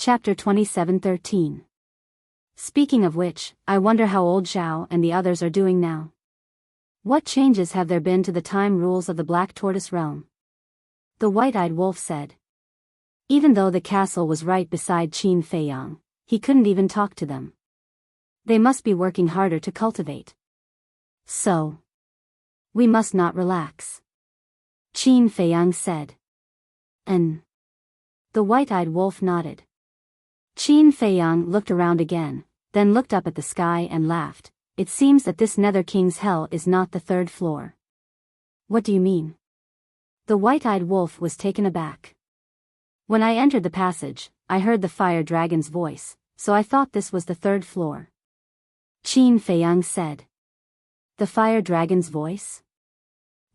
Chapter 27:13. Speaking of which, I wonder how old Zhao and the others are doing now. What changes have there been to the time rules of the Black Tortoise realm? The White-Eyed Wolf said. Even though the castle was right beside Qin Feiyang, he couldn't even talk to them. They must be working harder to cultivate. So, we must not relax. Qin Feiyang said. The White-Eyed Wolf nodded. Qin Feiyang looked around again, then looked up at the sky and laughed. It seems that this Nether King's hell is not the third floor. What do you mean? The White-Eyed Wolf was taken aback. When I entered the passage, I heard the fire dragon's voice, so I thought this was the third floor. Qin Feiyang said. The fire dragon's voice?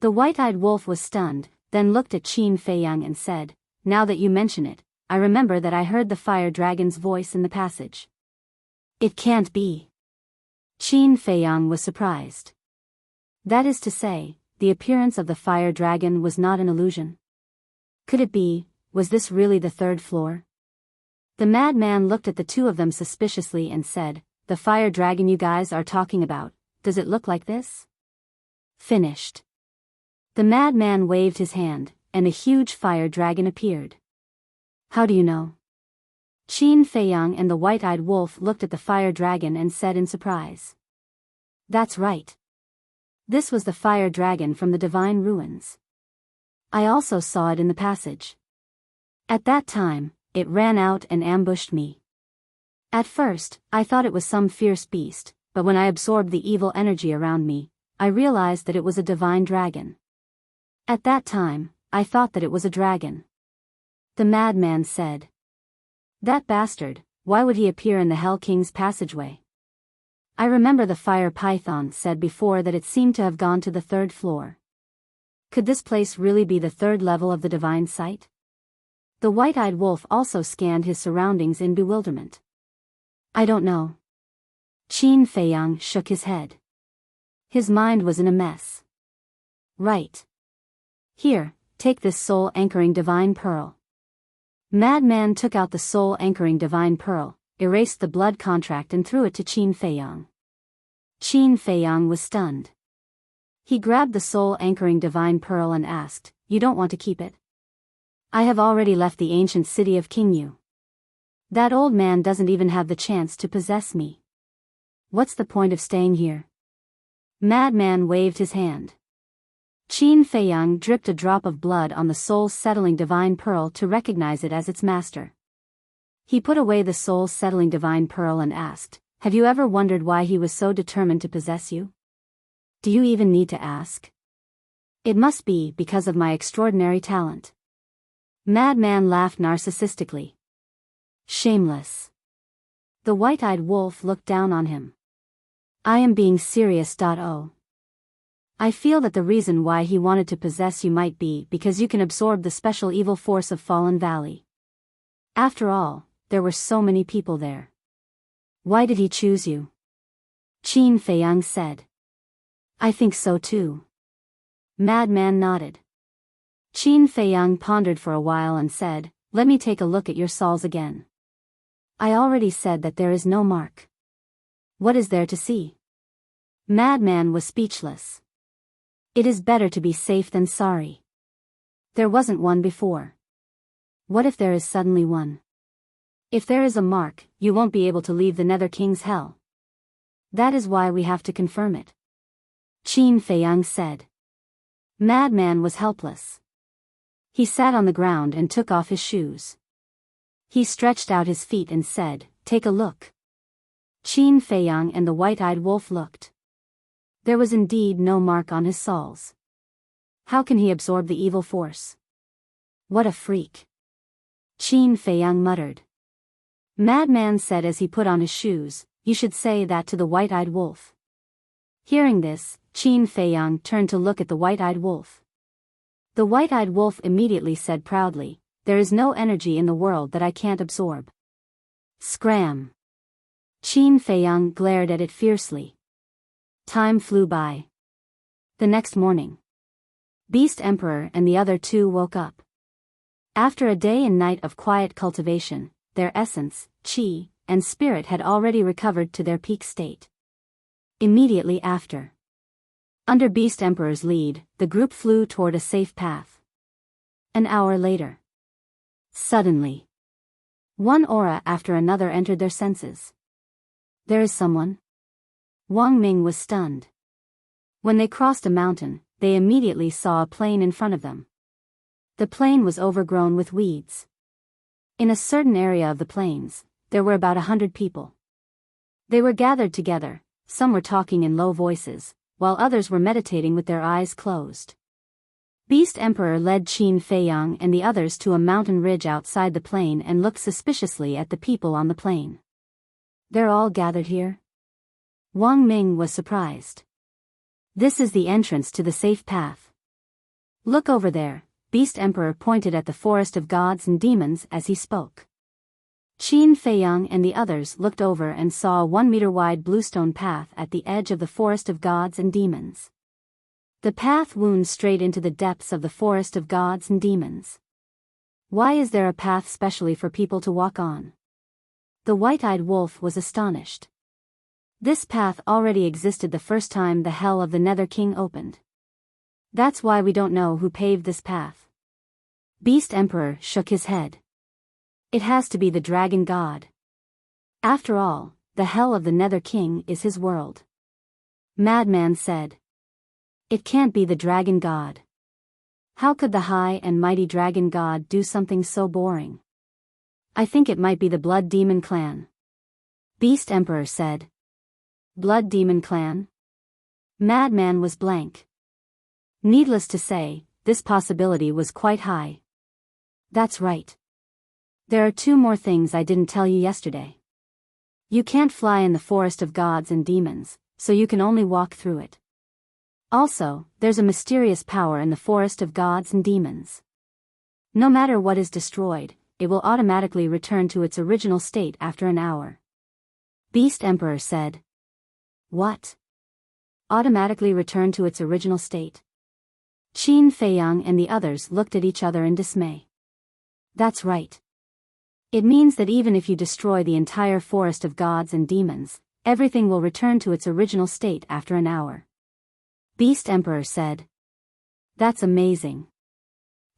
The White-Eyed Wolf was stunned, then looked at Qin Feiyang and said, now that you mention it, I remember that I heard the fire dragon's voice in the passage. It can't be. Qin Feiyang was surprised. That is to say, the appearance of the fire dragon was not an illusion. Could it be, was this really the third floor? The madman looked at the two of them suspiciously and said, the fire dragon you guys are talking about, does it look like this? Finished. The madman waved his hand, and a huge fire dragon appeared. How do you know? Qin Feiyang and the White-Eyed Wolf looked at the fire dragon and said in surprise. That's right. This was the fire dragon from the Divine Ruins. I also saw it in the passage. At that time, it ran out and ambushed me. At first, I thought it was some fierce beast, but when I absorbed the evil energy around me, I realized that it was a divine dragon. At that time, I thought that it was a dragon. The madman said. That bastard, why would he appear in the Hell King's passageway? I remember the fire python said before that it seemed to have gone to the third floor. Could this place really be the third level of the divine site? The White-Eyed Wolf also scanned his surroundings in bewilderment. I don't know. Qin Feiyang shook his head. His mind was in a mess. Right. Here, take this soul-anchoring divine pearl. Madman took out the soul-anchoring divine pearl, erased the blood contract and threw it to Qin Feiyang. Qin Feiyang was stunned. He grabbed the soul-anchoring divine pearl and asked, you don't want to keep it? I have already left the ancient city of Qingyu. That old man doesn't even have the chance to possess me. What's the point of staying here? Madman waved his hand. Qin Feiyang dripped a drop of blood on the soul-settling divine pearl to recognize it as its master. He put away the soul-settling divine pearl and asked, have you ever wondered why he was so determined to possess you? Do you even need to ask? It must be because of my extraordinary talent. Madman laughed narcissistically. Shameless. The White-Eyed Wolf looked down on him. I am being serious. I feel that the reason why he wanted to possess you might be because you can absorb the special evil force of Fallen Valley. After all, there were so many people there. Why did he choose you? Qin Feiyang said. I think so too. Madman nodded. Qin Feiyang pondered for a while and said, let me take a look at your souls again. I already said that there is no mark. What is there to see? Madman was speechless. It is better to be safe than sorry. There wasn't one before. What if there is suddenly one? If there is a mark, you won't be able to leave the Nether King's hell. That is why we have to confirm it. Qin Feiyang said. Madman was helpless. He sat on the ground and took off his shoes. He stretched out his feet and said, take a look. Qin Feiyang and the White-Eyed Wolf looked. There was indeed no mark on his soles. How can he absorb the evil force? What a freak. Qin Feiyang muttered. Madman said as he put on his shoes, you should say that to the White-Eyed Wolf. Hearing this, Qin Feiyang turned to look at the White-Eyed Wolf. The White-Eyed Wolf immediately said proudly, there is no energy in the world that I can't absorb. Scram. Qin Feiyang glared at it fiercely. Time flew by. The next morning, Beast Emperor and the other two woke up. After a day and night of quiet cultivation, their essence, qi, and spirit had already recovered to their peak state. Immediately after, under Beast Emperor's lead, the group flew toward a safe path. An hour later, suddenly, one aura after another entered their senses. There is someone? Wang Ming was stunned. When they crossed a mountain, they immediately saw a plain in front of them. The plain was overgrown with weeds. In a certain area of the plains, there were about 100 people. They were gathered together, some were talking in low voices, while others were meditating with their eyes closed. Beast Emperor led Qin Feiyang and the others to a mountain ridge outside the plain and looked suspiciously at the people on the plain. They're all gathered here? Wang Ming was surprised. This is the entrance to the safe path. Look over there. Beast Emperor pointed at the forest of gods and demons as he spoke. Qin Feiyang and the others looked over and saw a 1-meter-wide bluestone path at the edge of the forest of gods and demons. The path wound straight into the depths of the forest of gods and demons. Why is there a path specially for people to walk on? The white-eyed wolf was astonished. This path already existed the first time the Hell of the Nether King opened. That's why we don't know who paved this path. Beast Emperor shook his head. It has to be the dragon god. After all, the Hell of the Nether King is his world. Madman said. It can't be the dragon god. How could the high and mighty dragon god do something so boring? I think it might be the Blood Demon Clan. Beast Emperor said. Blood Demon Clan? Madman was blank. Needless to say, this possibility was quite high. That's right. There are 2 more things I didn't tell you yesterday. You can't fly in the forest of gods and demons, so you can only walk through it. Also, there's a mysterious power in the forest of gods and demons. No matter what is destroyed, it will automatically return to its original state after an hour. Beast Emperor said. What? Automatically return to its original state? Qin Feiyang and the others looked at each other in dismay. That's right. It means that even if you destroy the entire forest of gods and demons, everything will return to its original state after an hour. Beast Emperor said. That's amazing.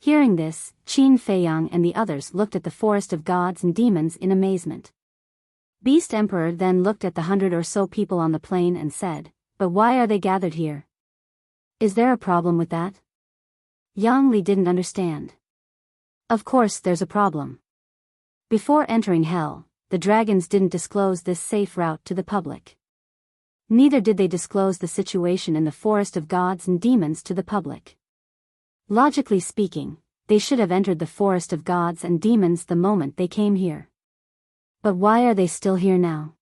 Hearing this, Qin Feiyang and the others looked at the forest of gods and demons in amazement. Beast Emperor then looked at the 100 or so people on the plain and said, but why are they gathered here? Is there a problem with that? Yang Li didn't understand. Of course there's a problem. Before entering hell, the dragons didn't disclose this safe route to the public. Neither did they disclose the situation in the forest of gods and demons to the public. Logically speaking, they should have entered the forest of gods and demons the moment they came here. But why are they still here now?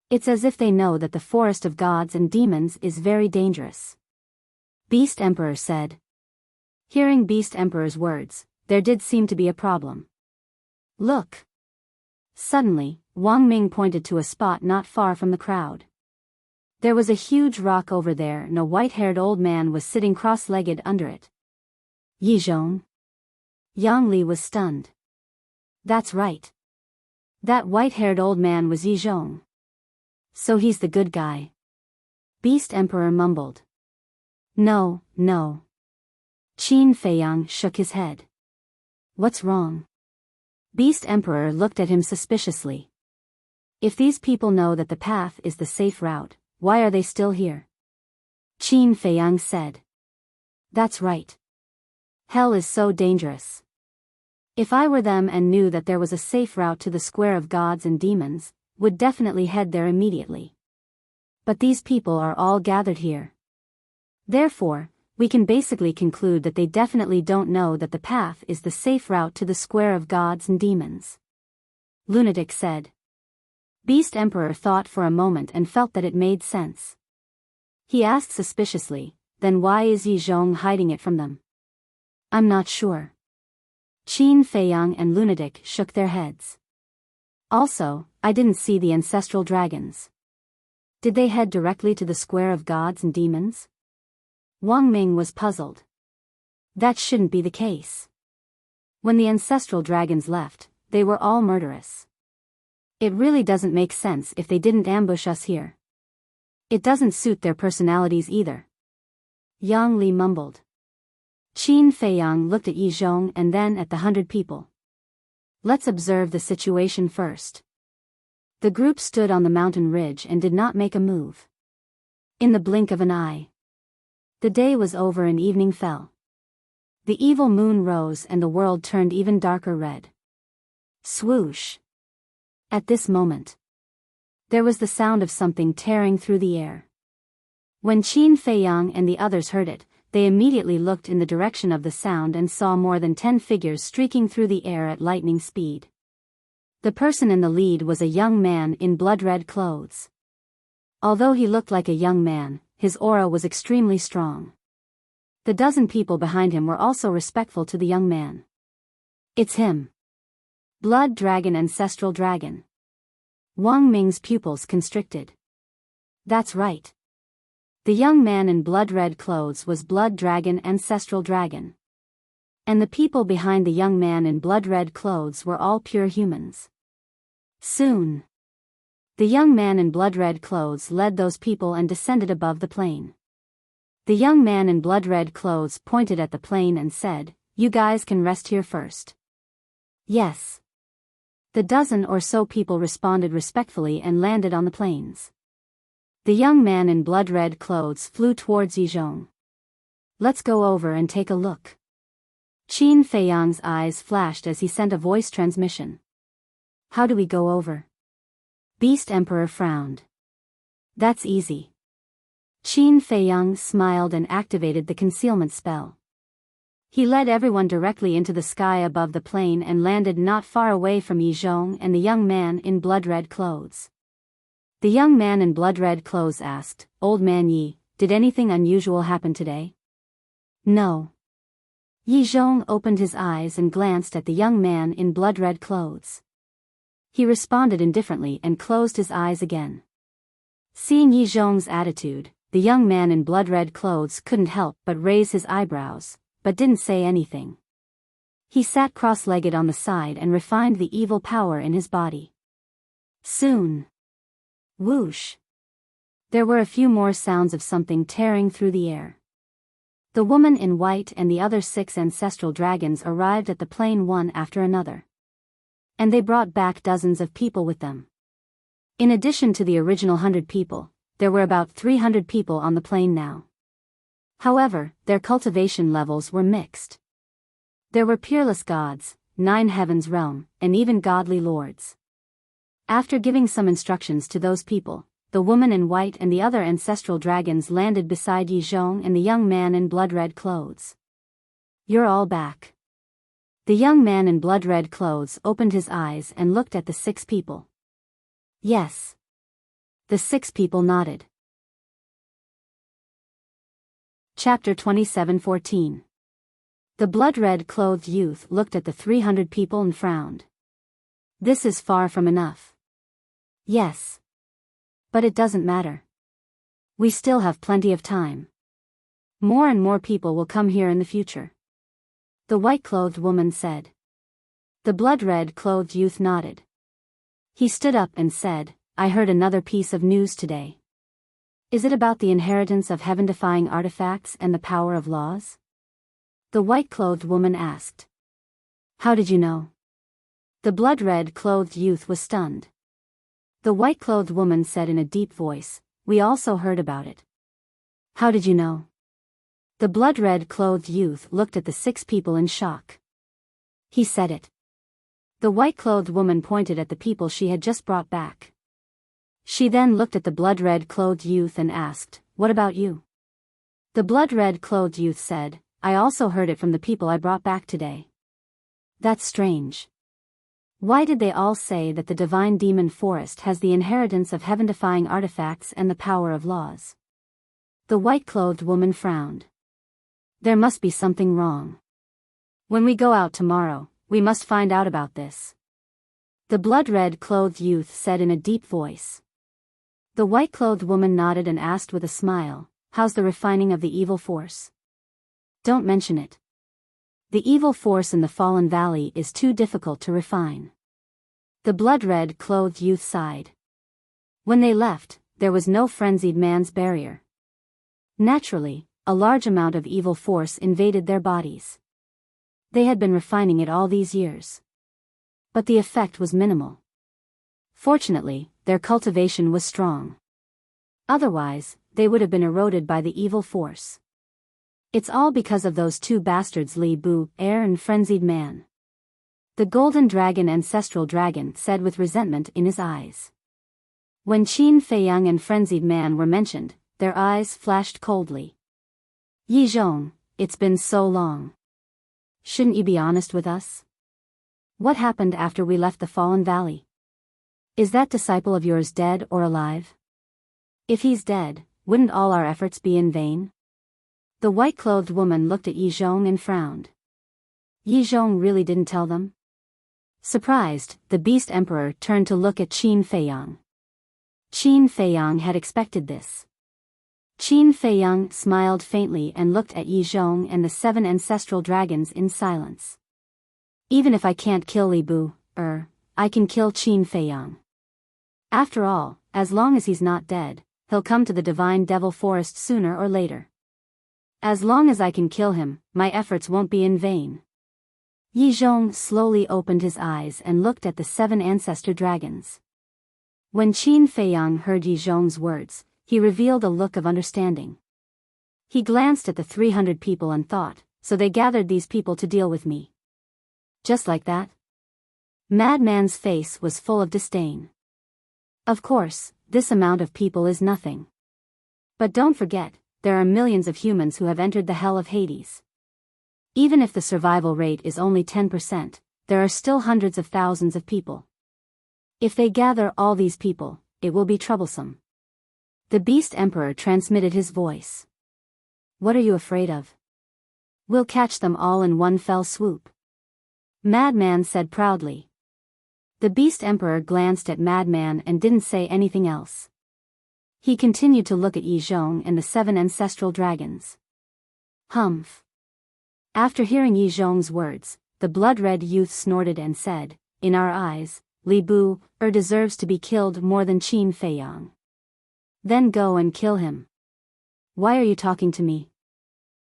It's as if they know that the forest of gods and demons is very dangerous. Beast Emperor said. Hearing Beast Emperor's words, there did seem to be a problem. Look! Suddenly, Wang Ming pointed to a spot not far from the crowd. There was a huge rock over there and a white-haired old man was sitting cross-legged under it. Yi Zhong? Yang Li was stunned. That's right. That white-haired old man was Yi Zhong. So he's the good guy. Beast Emperor mumbled. No, no. Qin Feiyang shook his head. What's wrong? Beast Emperor looked at him suspiciously. If these people know that the path is the safe route, why are they still here? Qin Feiyang said. That's right. Hell is so dangerous. If I were them and knew that there was a safe route to the square of gods and demons, would definitely head there immediately. But these people are all gathered here. Therefore, we can basically conclude that they definitely don't know that the path is the safe route to the square of gods and demons. Lunatic said. Beast Emperor thought for a moment and felt that it made sense. He asked suspiciously, then why is Yi Zhong hiding it from them? I'm not sure. Qin Feiyang and Lunatic shook their heads. Also, I didn't see the ancestral dragons. Did they head directly to the square of gods and demons? Wang Ming was puzzled. That shouldn't be the case. When the ancestral dragons left, they were all murderous. It really doesn't make sense if they didn't ambush us here. It doesn't suit their personalities either. Yang Li mumbled. Qin Feiyang looked at Yi Zhong and then at the 100 people. Let's observe the situation first. The group stood on the mountain ridge and did not make a move. In the blink of an eye, the day was over and evening fell. The evil moon rose and the world turned even darker red. Swoosh! At this moment, there was the sound of something tearing through the air. When Qin Feiyang and the others heard it, they immediately looked in the direction of the sound and saw more than 10 figures streaking through the air at lightning speed. The person in the lead was a young man in blood-red clothes. Although he looked like a young man, his aura was extremely strong. The dozen people behind him were also respectful to the young man. It's him. Blood Dragon, Ancestral Dragon. Wang Ming's pupils constricted. That's right. The young man in blood-red clothes was Blood Dragon, Ancestral Dragon. And the people behind the young man in blood-red clothes were all pure humans. Soon, the young man in blood-red clothes led those people and descended above the plain. The young man in blood-red clothes pointed at the plain and said, "You guys can rest here first." Yes. The dozen or so people responded respectfully and landed on the plains. The young man in blood-red clothes flew towards Yi Zhong. Let's go over and take a look. Qin Feiyang's eyes flashed as he sent a voice transmission. How do we go over? Beast Emperor frowned. That's easy. Qin Feiyang smiled and activated the concealment spell. He led everyone directly into the sky above the plain and landed not far away from Yi Zhong and the young man in blood-red clothes. The young man in blood-red clothes asked, "Old man Yi, did anything unusual happen today?" No. Yi Zhong opened his eyes and glanced at the young man in blood-red clothes. He responded indifferently and closed his eyes again. Seeing Yi Zhong's attitude, the young man in blood-red clothes couldn't help but raise his eyebrows, but didn't say anything. He sat cross-legged on the side and refined the evil power in his body. Soon. Whoosh! There were a few more sounds of something tearing through the air. The woman in white and the other 6 ancestral dragons arrived at the plain one after another. And they brought back dozens of people with them. In addition to the original 100 people, there were about 300 people on the plain now. However, their cultivation levels were mixed. There were peerless gods, 9 heavens realm, and even godly lords. After giving some instructions to those people, the woman in white and the other ancestral dragons landed beside Yi Zhong and the young man in blood-red clothes. You're all back. The young man in blood-red clothes opened his eyes and looked at the 6 people. Yes. The 6 people nodded. Chapter 27:14. The blood-red clothed youth looked at the 300 people and frowned. This is far from enough. Yes. But it doesn't matter. We still have plenty of time. More and more people will come here in the future. The white-clothed woman said. The blood-red clothed youth nodded. He stood up and said, I heard another piece of news today. Is it about the inheritance of heaven-defying artifacts and the power of laws? The white-clothed woman asked. How did you know? The blood-red clothed youth was stunned. The white-clothed woman said in a deep voice, We also heard about it. How did you know? The blood-red clothed youth looked at the 6 people in shock. He said it. The white-clothed woman pointed at the people she had just brought back. She then looked at the blood-red clothed youth and asked, What about you? The blood-red clothed youth said, I also heard it from the people I brought back today. That's strange. Why did they all say that the divine demon forest has the inheritance of heaven-defying artifacts and the power of laws? The white-clothed woman frowned. There must be something wrong. When we go out tomorrow, we must find out about this. The blood-red clothed youth said in a deep voice. The white-clothed woman nodded and asked with a smile, How's the refining of the evil force? Don't mention it. The evil force in the Fallen Valley is too difficult to refine. The blood-red clothed youth sighed. When they left, there was no frenzied man's barrier. Naturally, a large amount of evil force invaded their bodies. They had been refining it all these years. But the effect was minimal. Fortunately, their cultivation was strong. Otherwise, they would have been eroded by the evil force. It's all because of those two bastards, Li Bu, heir and frenzied man. The golden dragon, ancestral dragon, said with resentment in his eyes. When Qin Feiyang and frenzied man were mentioned, their eyes flashed coldly. Yi Zhong, it's been so long. Shouldn't you be honest with us? What happened after we left the Fallen Valley? Is that disciple of yours dead or alive? If he's dead, wouldn't all our efforts be in vain? The white-clothed woman looked at Yi Zhong and frowned. Yi Zhong really didn't tell them? Surprised, the Beast Emperor turned to look at Qin Feiyang. Qin Feiyang had expected this. Qin Feiyang smiled faintly and looked at Yi Zhong and the 7 ancestral dragons in silence. Even if I can't kill Li Bu, I can kill Qin Feiyang. After all, as long as he's not dead, he'll come to the divine devil forest sooner or later. As long as I can kill him, my efforts won't be in vain. Yi Zhong slowly opened his eyes and looked at the 7 ancestor dragons. When Qin Feiyang heard Yi Zhong's words, he revealed a look of understanding. He glanced at the 300 people and thought, so they gathered these people to deal with me. Just like that? Madman's face was full of disdain. Of course, this amount of people is nothing. But don't forget, there are millions of humans who have entered the hell of Hades. Even if the survival rate is only 10%, there are still hundreds of thousands of people. If they gather all these people, it will be troublesome. The Beast Emperor transmitted his voice. What are you afraid of? We'll catch them all in one fell swoop. Madman said proudly. The Beast Emperor glanced at Madman and didn't say anything else. He continued to look at Yi Zhong and the 7 ancestral dragons. Humph. After hearing Yi Zhong's words, the blood-red youth snorted and said, in our eyes, Li Bu, deserves to be killed more than Qin Feiyang. Then go and kill him. Why are you talking to me?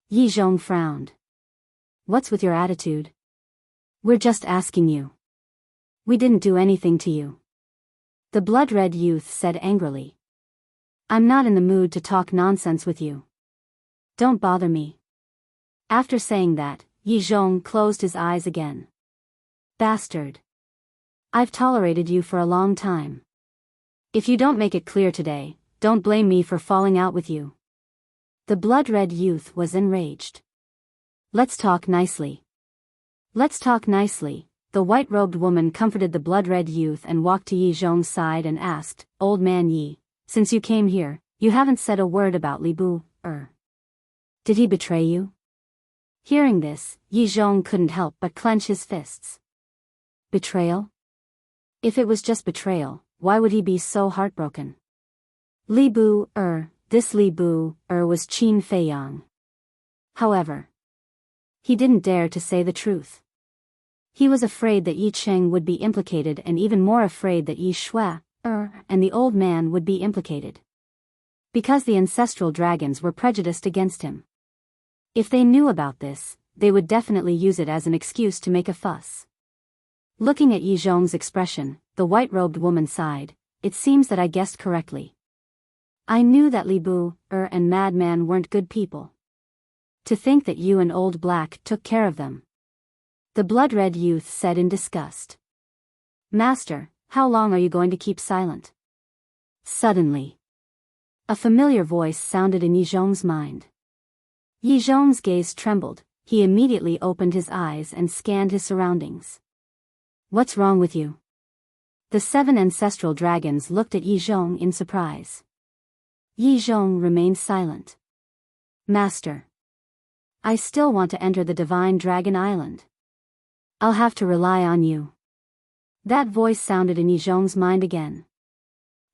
Yi Zhong frowned. What's with your attitude? We're just asking you. We didn't do anything to you. The blood-red youth said angrily. I'm not in the mood to talk nonsense with you. Don't bother me. After saying that, Yi Zhong closed his eyes again. Bastard. I've tolerated you for a long time. If you don't make it clear today, don't blame me for falling out with you. The blood-red youth was enraged. Let's talk nicely. Let's talk nicely. The white-robed woman comforted the blood-red youth and walked to Yi Zhong's side and asked, Old man Yi, since you came here, you haven't said a word about Li Bu, Did he betray you? Hearing this, Yi Zhong couldn't help but clench his fists. Betrayal? If it was just betrayal, why would he be so heartbroken? Li Bu, this Li Bu, was Qin Feiyang. However, he didn't dare to say the truth. He was afraid that Yi Cheng would be implicated and even more afraid that Yi Shui, and the old man would be implicated. Because the ancestral dragons were prejudiced against him. If they knew about this, they would definitely use it as an excuse to make a fuss. Looking at Yi Zhong's expression, the white-robed woman sighed, it seems that I guessed correctly. I knew that Li Bu, and Madman weren't good people. To think that you and Old Black took care of them. The blood-red youth said in disgust. Master, how long are you going to keep silent? Suddenly, a familiar voice sounded in Yi Zhong's mind. Yi Zhong's gaze trembled, he immediately opened his eyes and scanned his surroundings. What's wrong with you? The 7 ancestral dragons looked at Yi Zhong in surprise. Yi Zhong remained silent. Master, I still want to enter the Divine Dragon Island. I'll have to rely on you. That voice sounded in Yi Zhong's mind again.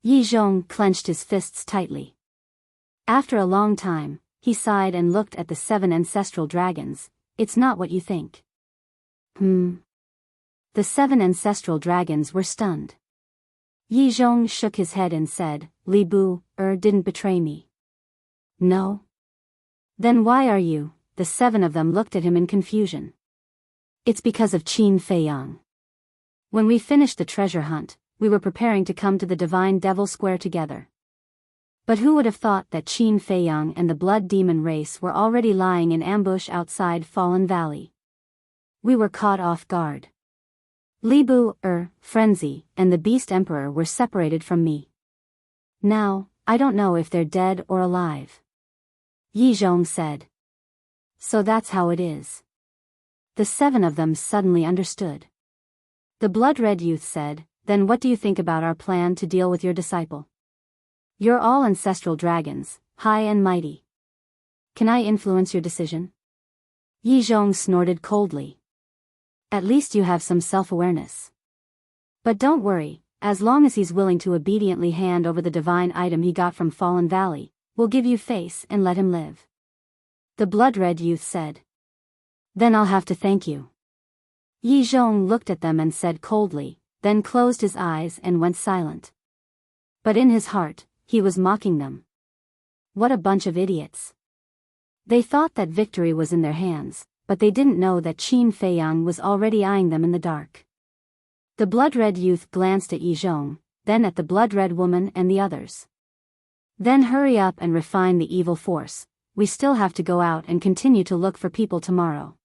Yi Zhong clenched his fists tightly. After a long time, he sighed and looked at the 7 ancestral dragons. It's not what you think. The 7 ancestral dragons were stunned. Yi Zhong shook his head and said, Li Bu, didn't betray me. No? Then why are you? The 7 of them looked at him in confusion. It's because of Qin Feiyang. When we finished the treasure hunt, we were preparing to come to the Divine Devil Square together. But who would have thought that Qin Feiyang and the Blood Demon race were already lying in ambush outside Fallen Valley? We were caught off guard. Li Bu, Frenzy, and the Beast Emperor were separated from me. Now, I don't know if they're dead or alive. Yi Zhong said. So that's how it is. The 7 of them suddenly understood. The blood-red youth said, Then what do you think about our plan to deal with your disciple? You're all ancestral dragons, high and mighty. Can I influence your decision? Yi Zhong snorted coldly. At least you have some self-awareness. But don't worry, as long as he's willing to obediently hand over the divine item he got from Fallen Valley, we'll give you face and let him live. The blood-red youth said. Then I'll have to thank you. Yi Zhong looked at them and said coldly, then closed his eyes and went silent. But in his heart, he was mocking them. What a bunch of idiots. They thought that victory was in their hands, but they didn't know that Qin Feiyang was already eyeing them in the dark. The blood-red youth glanced at Yi Zhong, then at the blood-red woman and the others. Then hurry up and refine the evil force, we still have to go out and continue to look for people tomorrow.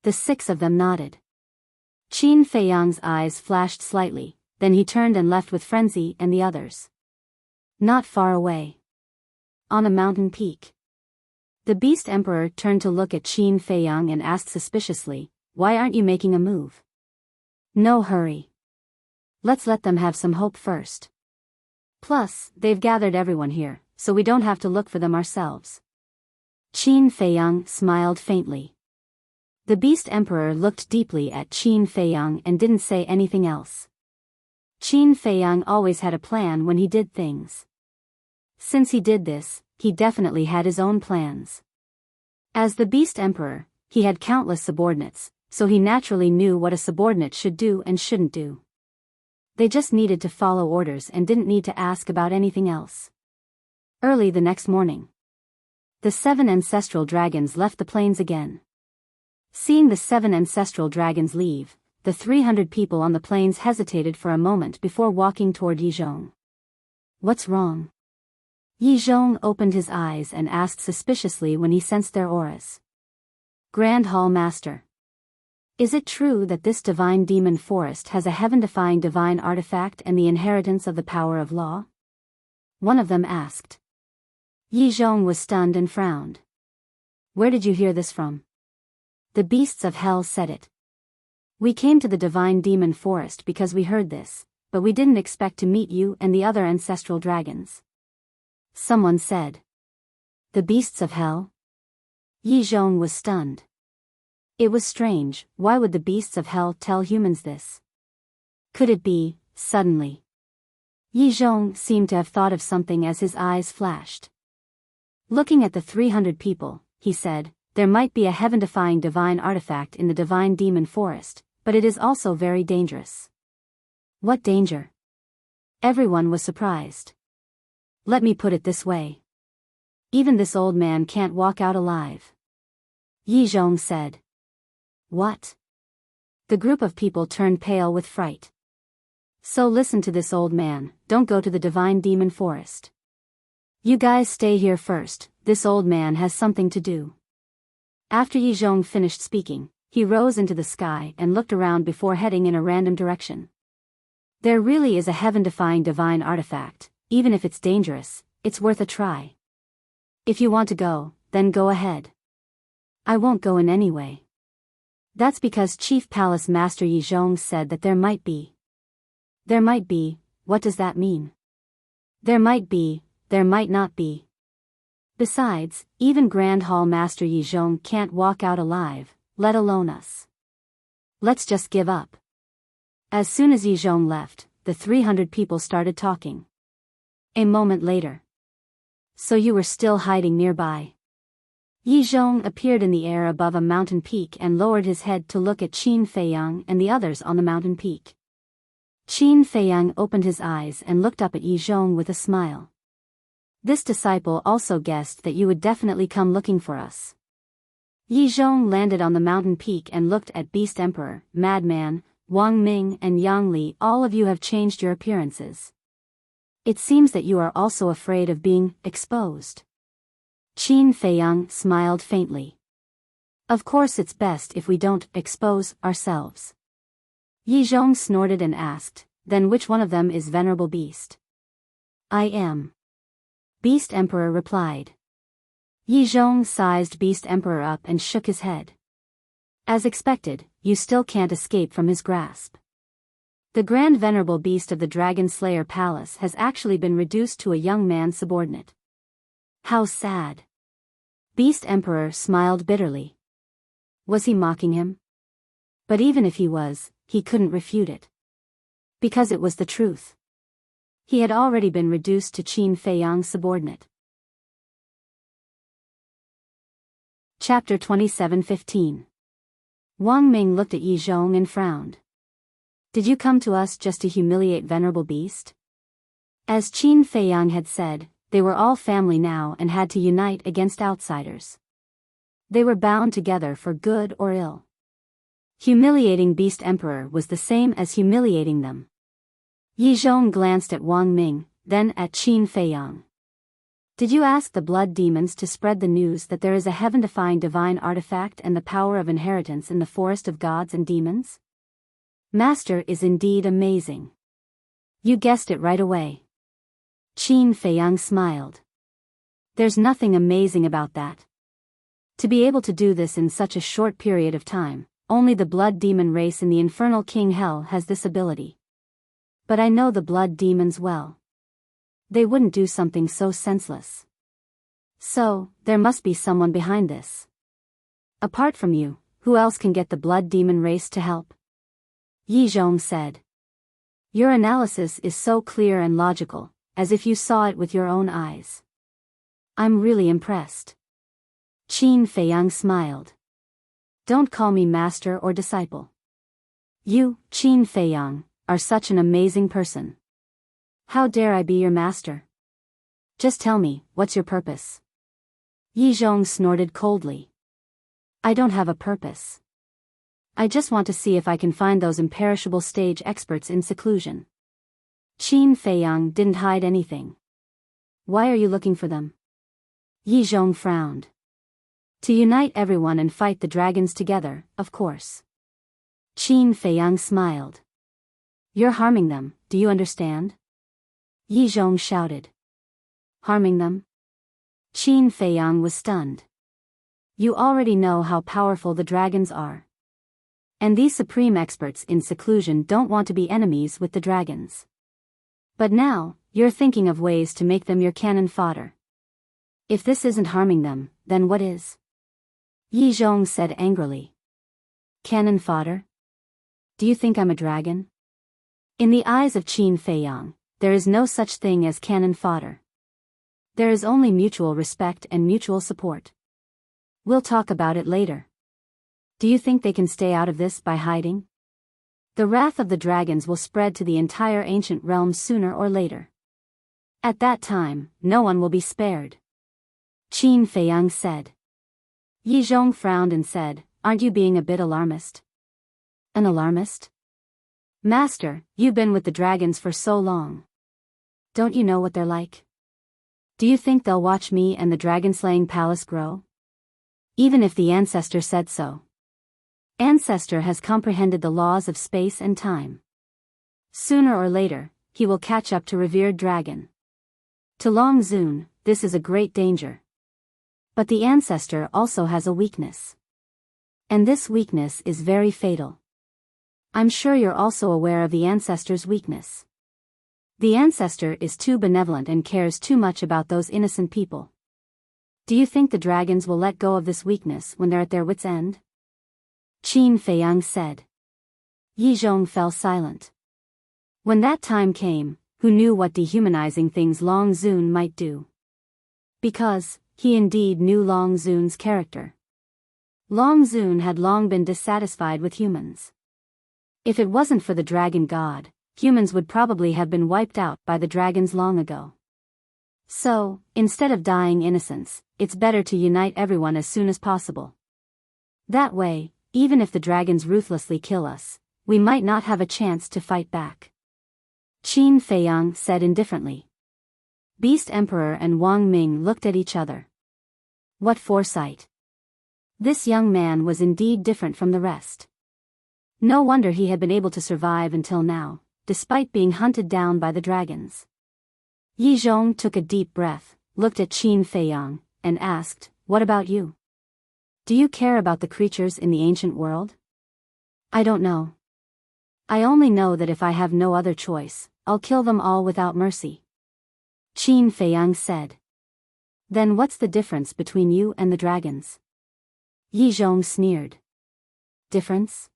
The 6 of them nodded. Qin Feiyang's eyes flashed slightly, then he turned and left with Frenzy and the others. Not far away. On a mountain peak. The Beast Emperor turned to look at Qin Feiyang and asked suspiciously, Why aren't you making a move? No hurry. Let's let them have some hope first. Plus, they've gathered everyone here, so we don't have to look for them ourselves. Qin Feiyang smiled faintly. The Beast Emperor looked deeply at Qin Feiyang and didn't say anything else. Qin Feiyang always had a plan when he did things. Since he did this, he definitely had his own plans. As the Beast Emperor, he had countless subordinates, so he naturally knew what a subordinate should do and shouldn't do. They just needed to follow orders and didn't need to ask about anything else. Early the next morning, the 7 ancestral dragons left the plains again. Seeing the 7 ancestral dragons leave, the 300 people on the plains hesitated for a moment before walking toward Yi Zhong. What's wrong? Yi Zhong opened his eyes and asked suspiciously when he sensed their auras. Grand Hall Master. Is it true that this divine demon forest has a heaven-defying divine artifact and the inheritance of the power of law? One of them asked. Yi Zhong was stunned and frowned. Where did you hear this from? The beasts of hell said it. We came to the divine demon forest because we heard this, but we didn't expect to meet you and the other ancestral dragons. Someone said. The beasts of hell? Yi Zhong was stunned. It was strange, why would the beasts of hell tell humans this? Could it be, suddenly? Yi Zhong seemed to have thought of something as his eyes flashed. Looking at the 300 people, he said, there might be a heaven-defying divine artifact in the divine demon forest, but it is also very dangerous. What danger? Everyone was surprised. Let me put it this way. Even this old man can't walk out alive. Yi Zhong said. What? The group of people turned pale with fright. So listen to this old man, don't go to the divine demon forest. You guys stay here first, this old man has something to do. After Yi Zhong finished speaking, he rose into the sky and looked around before heading in a random direction. There really is a heaven-defying divine artifact, even if it's dangerous, it's worth a try. If you want to go, then go ahead. I won't go in any way. That's because Chief Palace Master Yi Zhong said that there might be. There might be, what does that mean? There might be, there might not be. Besides, even Grand Hall Master Yi Zhong can't walk out alive, let alone us. Let's just give up. As soon as Yi Zhong left, the 300 people started talking. A moment later. So you were still hiding nearby. Yi Zhong appeared in the air above a mountain peak and lowered his head to look at Qin Feiyang and the others on the mountain peak. Qin Feiyang opened his eyes and looked up at Yi Zhong with a smile. This disciple also guessed that you would definitely come looking for us. Yi Zhong landed on the mountain peak and looked at Beast Emperor, Madman, Wang Ming and Yang Li. All of you have changed your appearances. It seems that you are also afraid of being exposed. Qin Feiyang smiled faintly. Of course it's best if we don't expose ourselves. Yi Zhong snorted and asked, then which one of them is Venerable Beast? I am. Beast Emperor replied. Yi Zhong sized Beast Emperor up and shook his head. As expected, you still can't escape from his grasp. The Grand Venerable Beast of the Dragon Slayer Palace has actually been reduced to a young man subordinate. How sad. Beast Emperor smiled bitterly. Was he mocking him? But even if he was, he couldn't refute it. Because it was the truth. He had already been reduced to Qin Feiyang's subordinate. Chapter 27:15. Wang Ming looked at Yi Zhong and frowned. Did you come to us just to humiliate Venerable Beast? As Qin Feiyang had said, they were all family now and had to unite against outsiders. They were bound together for good or ill. Humiliating Beast Emperor was the same as humiliating them. Yi Zhong glanced at Wang Ming, then at Qin Feiyang. Did you ask the blood demons to spread the news that there is a heaven-defying divine artifact and the power of inheritance in the forest of gods and demons? Master is indeed amazing. You guessed it right away. Qin Feiyang smiled. There's nothing amazing about that. To be able to do this in such a short period of time, only the blood demon race in the infernal King Hell has this ability. But I know the blood demons well. They wouldn't do something so senseless. So, there must be someone behind this. Apart from you, who else can get the blood demon race to help? Yi Zhong said. Your analysis is so clear and logical, as if you saw it with your own eyes. I'm really impressed. Qin Feiyang smiled. Don't call me master or disciple. You, Qin Feiyang, are such an amazing person. How dare I be your master? Just tell me, what's your purpose? Yi Zhong snorted coldly. I don't have a purpose. I just want to see if I can find those imperishable stage experts in seclusion. Qin Feiyang didn't hide anything. Why are you looking for them? Yi Zhong frowned. To unite everyone and fight the dragons together, of course. Qin Feiyang smiled. You're harming them, do you understand? Yi Zhong shouted. Harming them? Qin Feiyang was stunned. You already know how powerful the dragons are. And these supreme experts in seclusion don't want to be enemies with the dragons. But now, you're thinking of ways to make them your cannon fodder. If this isn't harming them, then what is? Yi Zhong said angrily. Cannon fodder? Do you think I'm a dragon? In the eyes of Qin Feiyang, there is no such thing as cannon fodder. There is only mutual respect and mutual support. We'll talk about it later. Do you think they can stay out of this by hiding? The wrath of the dragons will spread to the entire ancient realm sooner or later. At that time, no one will be spared. Qin Feiyang said. Yi Zhong frowned and said, aren't you being a bit alarmist? An alarmist? Master, you've been with the dragons for so long. Don't you know what they're like? Do you think they'll watch me and the dragon-slaying palace grow? Even if the ancestor said so. Ancestor has comprehended the laws of space and time. Sooner or later, he will catch up to revered dragon. To Long Zun, this is a great danger. But the ancestor also has a weakness. And this weakness is very fatal. I'm sure you're also aware of the ancestor's weakness. The ancestor is too benevolent and cares too much about those innocent people. Do you think the dragons will let go of this weakness when they're at their wits' end? Qin Feiyang said. Yi Zhong fell silent. When that time came, who knew what dehumanizing things Long Zun might do? Because, he indeed knew Long Zun's character. Long Zun had long been dissatisfied with humans. If it wasn't for the dragon god, humans would probably have been wiped out by the dragons long ago. So, instead of dying innocents, it's better to unite everyone as soon as possible. That way, even if the dragons ruthlessly kill us, we might not have a chance to fight back. Qin Feiyang said indifferently. Beast Emperor and Wang Ming looked at each other. What foresight! This young man was indeed different from the rest. No wonder he had been able to survive until now, despite being hunted down by the dragons. Yi Zhong took a deep breath, looked at Qin Feiyang, and asked, "What about you? Do you care about the creatures in the ancient world?" "I don't know. I only know that if I have no other choice, I'll kill them all without mercy," Qin Feiyang said. "Then what's the difference between you and the dragons?" Yi Zhong sneered. "Difference?"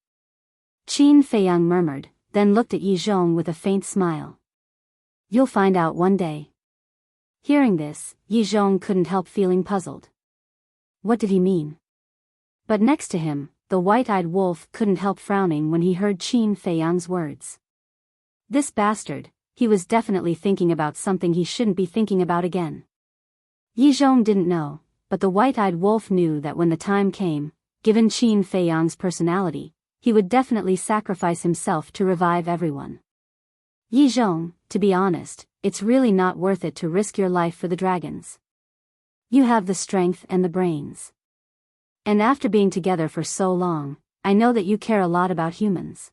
Qin Feiyang murmured, then looked at Yi Zhong with a faint smile. "You'll find out one day." Hearing this, Yi Zhong couldn't help feeling puzzled. What did he mean? But next to him, the white-eyed wolf couldn't help frowning when he heard Qin Feiyang's words. This bastard, he was definitely thinking about something he shouldn't be thinking about again. Yi Zhong didn't know, but the white-eyed wolf knew that when the time came, given Qin Feiyang's personality, he would definitely sacrifice himself to revive everyone. "Yi Zhong, to be honest, it's really not worth it to risk your life for the dragons. You have the strength and the brains. And after being together for so long, I know that you care a lot about humans.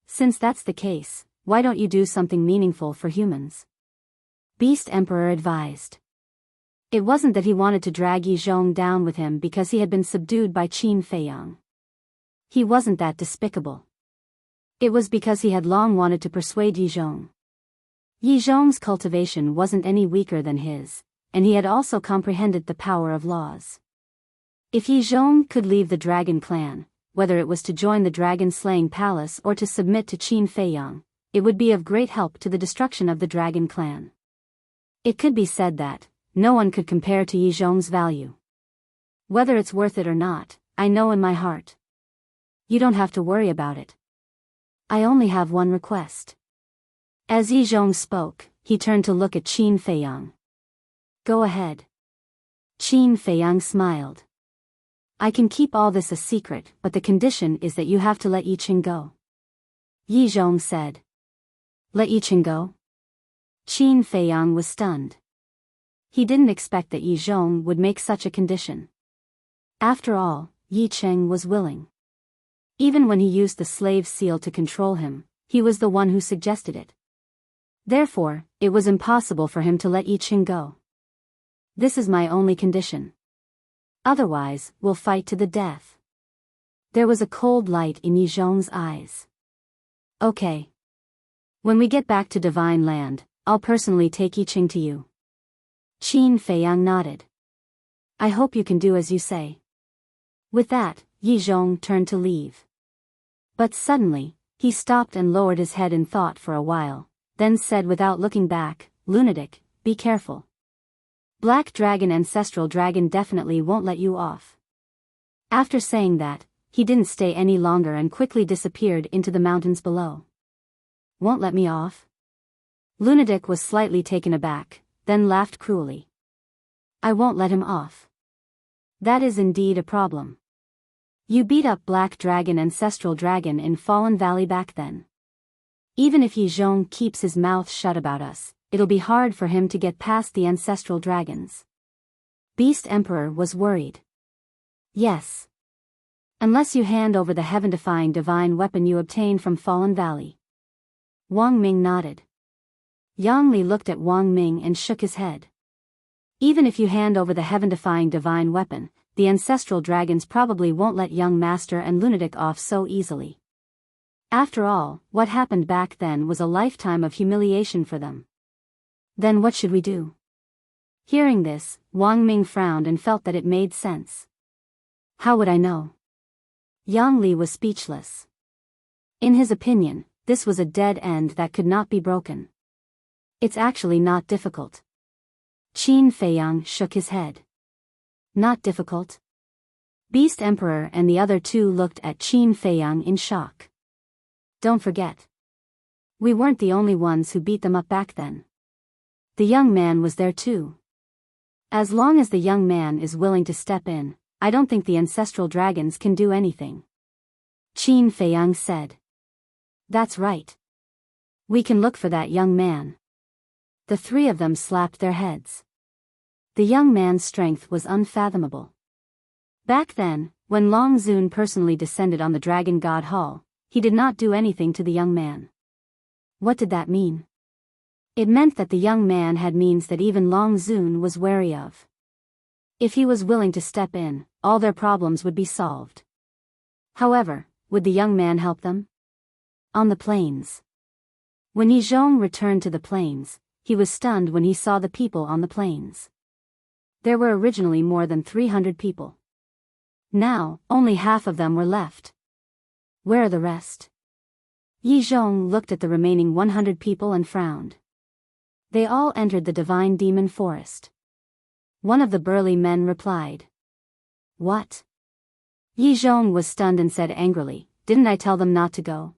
Since that's the case, why don't you do something meaningful for humans?" Beast Emperor advised. It wasn't that he wanted to drag Yi Zhong down with him because he had been subdued by Qin Feiyang. He wasn't that despicable. It was because he had long wanted to persuade Yi Zhong. Yi Zhong's cultivation wasn't any weaker than his, and he had also comprehended the power of laws. If Yi Zhong could leave the dragon clan, whether it was to join the dragon-slaying palace or to submit to Qin Feiyang, it would be of great help to the destruction of the dragon clan. It could be said that no one could compare to Yi Zhong's value. Whether it's worth it or not, I know in my heart. You don't have to worry about it. I only have one request. As Yi Zhong spoke, he turned to look at Qin Feiyang. Go ahead. Qin Feiyang smiled. I can keep all this a secret, but the condition is that you have to let Yi Qing go. Yi Zhong said. Let Yi Qing go? Qin Feiyang was stunned. He didn't expect that Yi Zhong would make such a condition. After all, Yi Qing was willing. Even when he used the slave seal to control him, he was the one who suggested it. Therefore, it was impossible for him to let Yi Qing go. This is my only condition. Otherwise, we'll fight to the death. There was a cold light in Yi Zhong's eyes. Okay. When we get back to Divine Land, I'll personally take Yi Qing to you. Qin Feiyang nodded. I hope you can do as you say. With that, Yi Zhong turned to leave. But suddenly, he stopped and lowered his head in thought for a while, then said without looking back, Lunatic, be careful. Black Dragon Ancestral Dragon definitely won't let you off. After saying that, he didn't stay any longer and quickly disappeared into the mountains below. Won't let me off? Lunatic was slightly taken aback, then laughed cruelly. I won't let him off. That is indeed a problem. You beat up Black Dragon Ancestral Dragon in Fallen Valley back then. Even if Yi Zhong keeps his mouth shut about us, it'll be hard for him to get past the Ancestral Dragons. Beast Emperor was worried. Yes. Unless you hand over the heaven-defying divine weapon you obtained from Fallen Valley. Wang Ming nodded. Yang Li looked at Wang Ming and shook his head. Even if you hand over the heaven-defying divine weapon, the Ancestral Dragons probably won't let young Master and Lunatic off so easily. After all, what happened back then was a lifetime of humiliation for them. Then what should we do? Hearing this, Wang Ming frowned and felt that it made sense. How would I know? Yang Li was speechless. In his opinion, this was a dead end that could not be broken. It's actually not difficult. Qin Feiyang shook his head. Not difficult. Beast Emperor and the other two looked at Qin Feiyang in shock. Don't forget. We weren't the only ones who beat them up back then. The young man was there too. As long as the young man is willing to step in, I don't think the ancestral dragons can do anything. Qin Feiyang said. That's right. We can look for that young man. The three of them slapped their heads. The young man's strength was unfathomable. Back then, when Long Zun personally descended on the Dragon God Hall, he did not do anything to the young man. What did that mean? It meant that the young man had means that even Long Zun was wary of. If he was willing to step in, all their problems would be solved. However, would the young man help them? On the plains. When Yi Zhong returned to the plains, he was stunned when he saw the people on the plains. There were originally more than 300 people. Now, only half of them were left. Where are the rest? Yi Zhong looked at the remaining 100 people and frowned. They all entered the divine demon forest. One of the burly men replied. What? Yi Zhong was stunned and said angrily, didn't I tell them not to go?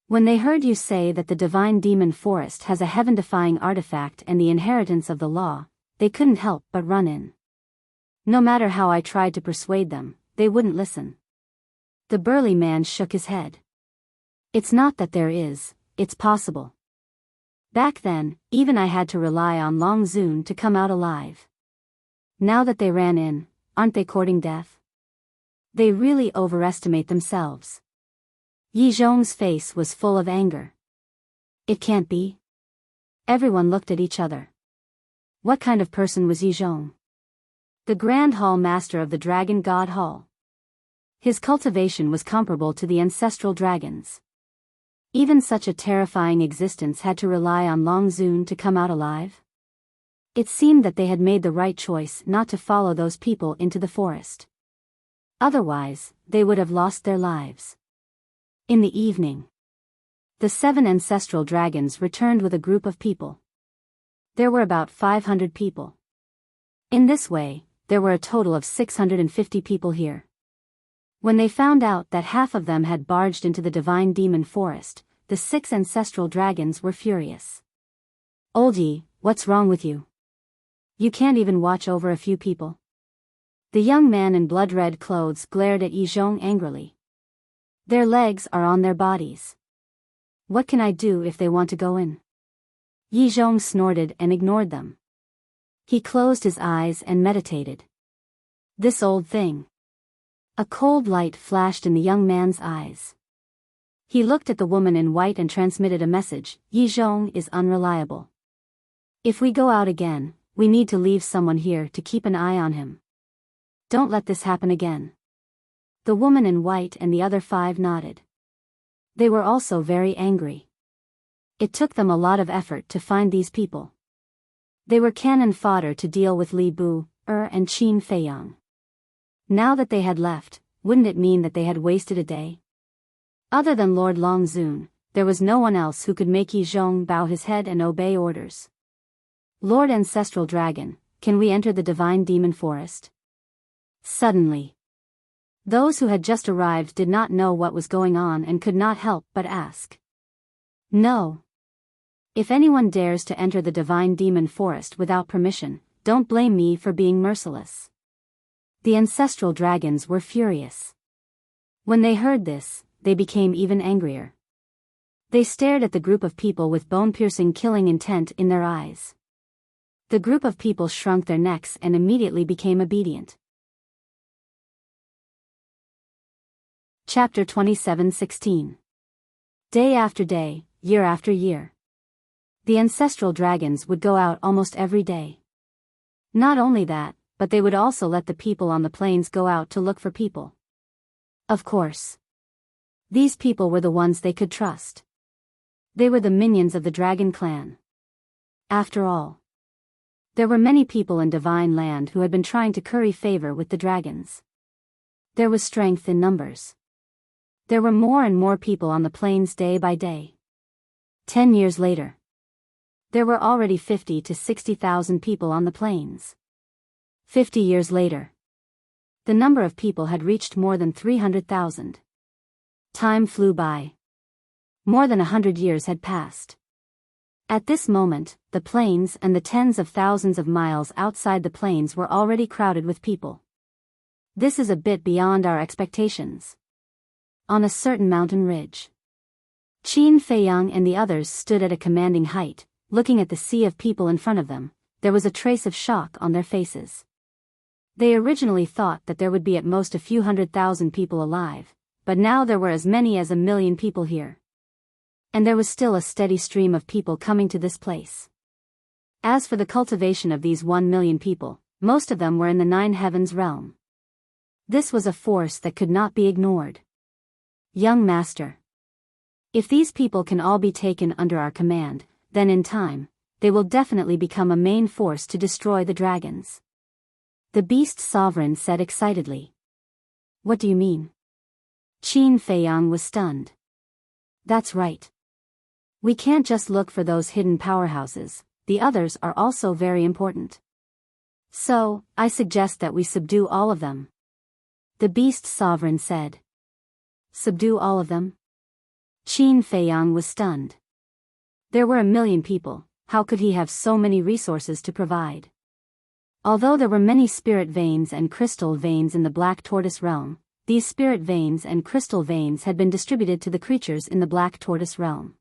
When they heard you say that the divine demon forest has a heaven-defying artifact and the inheritance of the law, they couldn't help but run in. No matter how I tried to persuade them, they wouldn't listen. The burly man shook his head. It's not that there is, it's possible. Back then, even I had to rely on Long Zun to come out alive. Now that they ran in, aren't they courting death? They really overestimate themselves. Yi Zhong's face was full of anger. It can't be. Everyone looked at each other. What kind of person was Yi Zhong? The Grand Hall Master of the Dragon God Hall. His cultivation was comparable to the ancestral dragons. Even such a terrifying existence had to rely on Long Zun to come out alive? It seemed that they had made the right choice not to follow those people into the forest. Otherwise, they would have lost their lives. In the evening, the 7 ancestral dragons returned with a group of people. There were about 500 people. In this way, there were a total of 650 people here. When they found out that half of them had barged into the divine demon forest, the 6 ancestral dragons were furious. Old Yi, what's wrong with you? You can't even watch over a few people? The young man in blood-red clothes glared at Yi Zhong angrily. Their legs are on their bodies. What can I do if they want to go in? Yi Zhong snorted and ignored them. He closed his eyes and meditated. This old thing. A cold light flashed in the young man's eyes. He looked at the woman in white and transmitted a message. Yi Zhong is unreliable. If we go out again, we need to leave someone here to keep an eye on him. Don't let this happen again. The woman in white and the other 5 nodded. They were also very angry. It took them a lot of effort to find these people. They were cannon fodder to deal with Li Bu, and Qin Feiyang. Now that they had left, wouldn't it mean that they had wasted a day? Other than Lord Long Zun, there was no one else who could make Yi Zhong bow his head and obey orders. Lord Ancestral Dragon, can we enter the divine demon forest? Suddenly, those who had just arrived did not know what was going on and could not help but ask. No. If anyone dares to enter the divine demon forest without permission, don't blame me for being merciless. The ancestral dragons were furious. When they heard this, they became even angrier. They stared at the group of people with bone-piercing killing intent in their eyes. The group of people shrunk their necks and immediately became obedient. Chapter 27:16. Day after day, year after year. The ancestral dragons would go out almost every day. Not only that, but they would also let the people on the plains go out to look for people. Of course. These people were the ones they could trust. They were the minions of the dragon clan. After all, there were many people in divine land who had been trying to curry favor with the dragons. There was strength in numbers. There were more and more people on the plains day by day. 10 years later, there were already 50 to 60,000 people on the plains. 50 years later. The number of people had reached more than 300,000. Time flew by. More than 100 years had passed. At this moment, the plains and the tens of thousands of miles outside the plains were already crowded with people. This is a bit beyond our expectations. On a certain mountain ridge, Qin Feiyang and the others stood at a commanding height, looking at the sea of people in front of them. There was a trace of shock on their faces. They originally thought that there would be at most a few 100,000 people alive, but now there were as many as 1 million people here. And there was still a steady stream of people coming to this place. As for the cultivation of these 1 million people, most of them were in the 9 heavens realm. This was a force that could not be ignored. Young master, if these people can all be taken under our command, then in time, they will definitely become a main force to destroy the dragons. The beast sovereign said excitedly. What do you mean? Qin Feiyang was stunned. That's right. We can't just look for those hidden powerhouses, the others are also very important. So, I suggest that we subdue all of them. The beast sovereign said. Subdue all of them? Qin Feiyang was stunned. There were 1 million people, how could he have so many resources to provide? Although there were many spirit veins and crystal veins in the Black Tortoise realm, these spirit veins and crystal veins had been distributed to the creatures in the Black Tortoise realm.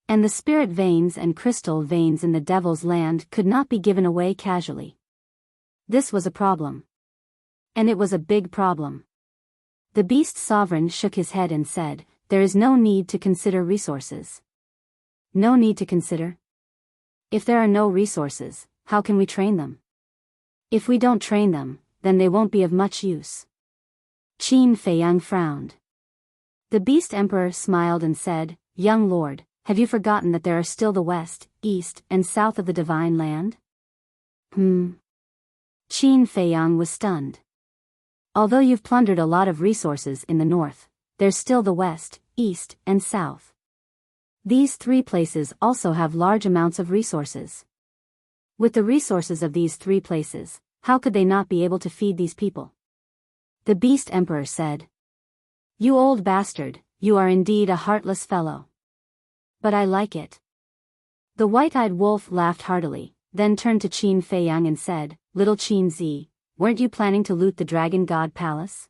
And the spirit veins and crystal veins in the Devil's Land could not be given away casually. This was a problem. And it was a big problem. The beast sovereign shook his head and said, there is no need to consider resources. No need to consider? If there are no resources, how can we train them? If we don't train them, then they won't be of much use. Qin Feiyang frowned. The beast emperor smiled and said, Young lord, have you forgotten that there are still the west, east, and south of the divine land? Qin Feiyang was stunned. Although you've plundered a lot of resources in the north, there's still the west, east, and south. These 3 places also have large amounts of resources. With the resources of these 3 places, how could they not be able to feed these people? The beast emperor said. You old bastard, you are indeed a heartless fellow. But I like it. The white-eyed wolf laughed heartily, then turned to Qin Feiyang and said, Little Qin Zi, weren't you planning to loot the Dragon God Palace?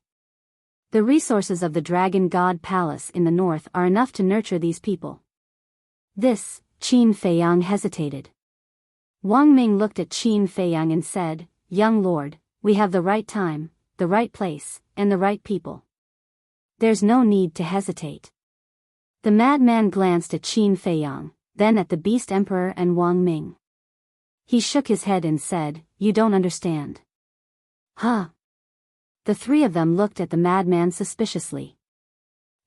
The resources of the Dragon God Palace in the north are enough to nurture these people. This, Qin Feiyang hesitated. Wang Ming looked at Qin Feiyang and said, Young lord, we have the right time, the right place, and the right people. There's no need to hesitate. The madman glanced at Qin Feiyang, then at the beast emperor and Wang Ming. He shook his head and said, You don't understand. Huh? The 3 of them looked at the madman suspiciously.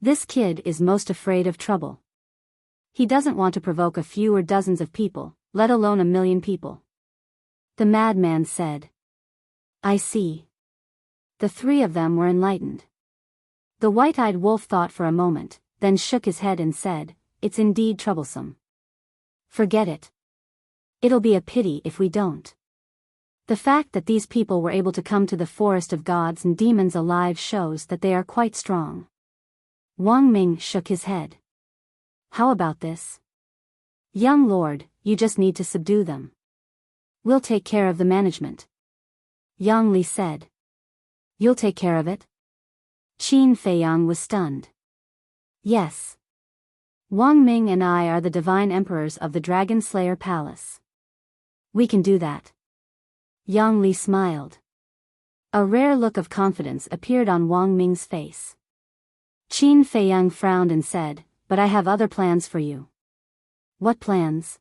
This kid is most afraid of trouble. He doesn't want to provoke a few or dozens of people, let alone 1 million people. The madman said. I see. The 3 of them were enlightened. The white-eyed wolf thought for a moment, then shook his head and said, It's indeed troublesome. Forget it. It'll be a pity if we don't. The fact that these people were able to come to the forest of gods and demons alive shows that they are quite strong. Wang Ming shook his head. How about this? Young lord, you just need to subdue them. We'll take care of the management. Yang Li said. You'll take care of it? Qin Feiyang was stunned. Yes. Wang Ming and I are the divine emperors of the Dragon Slayer Palace. We can do that. Yang Li smiled. A rare look of confidence appeared on Wang Ming's face. Qin Feiyang frowned and said, But I have other plans for you. What plans?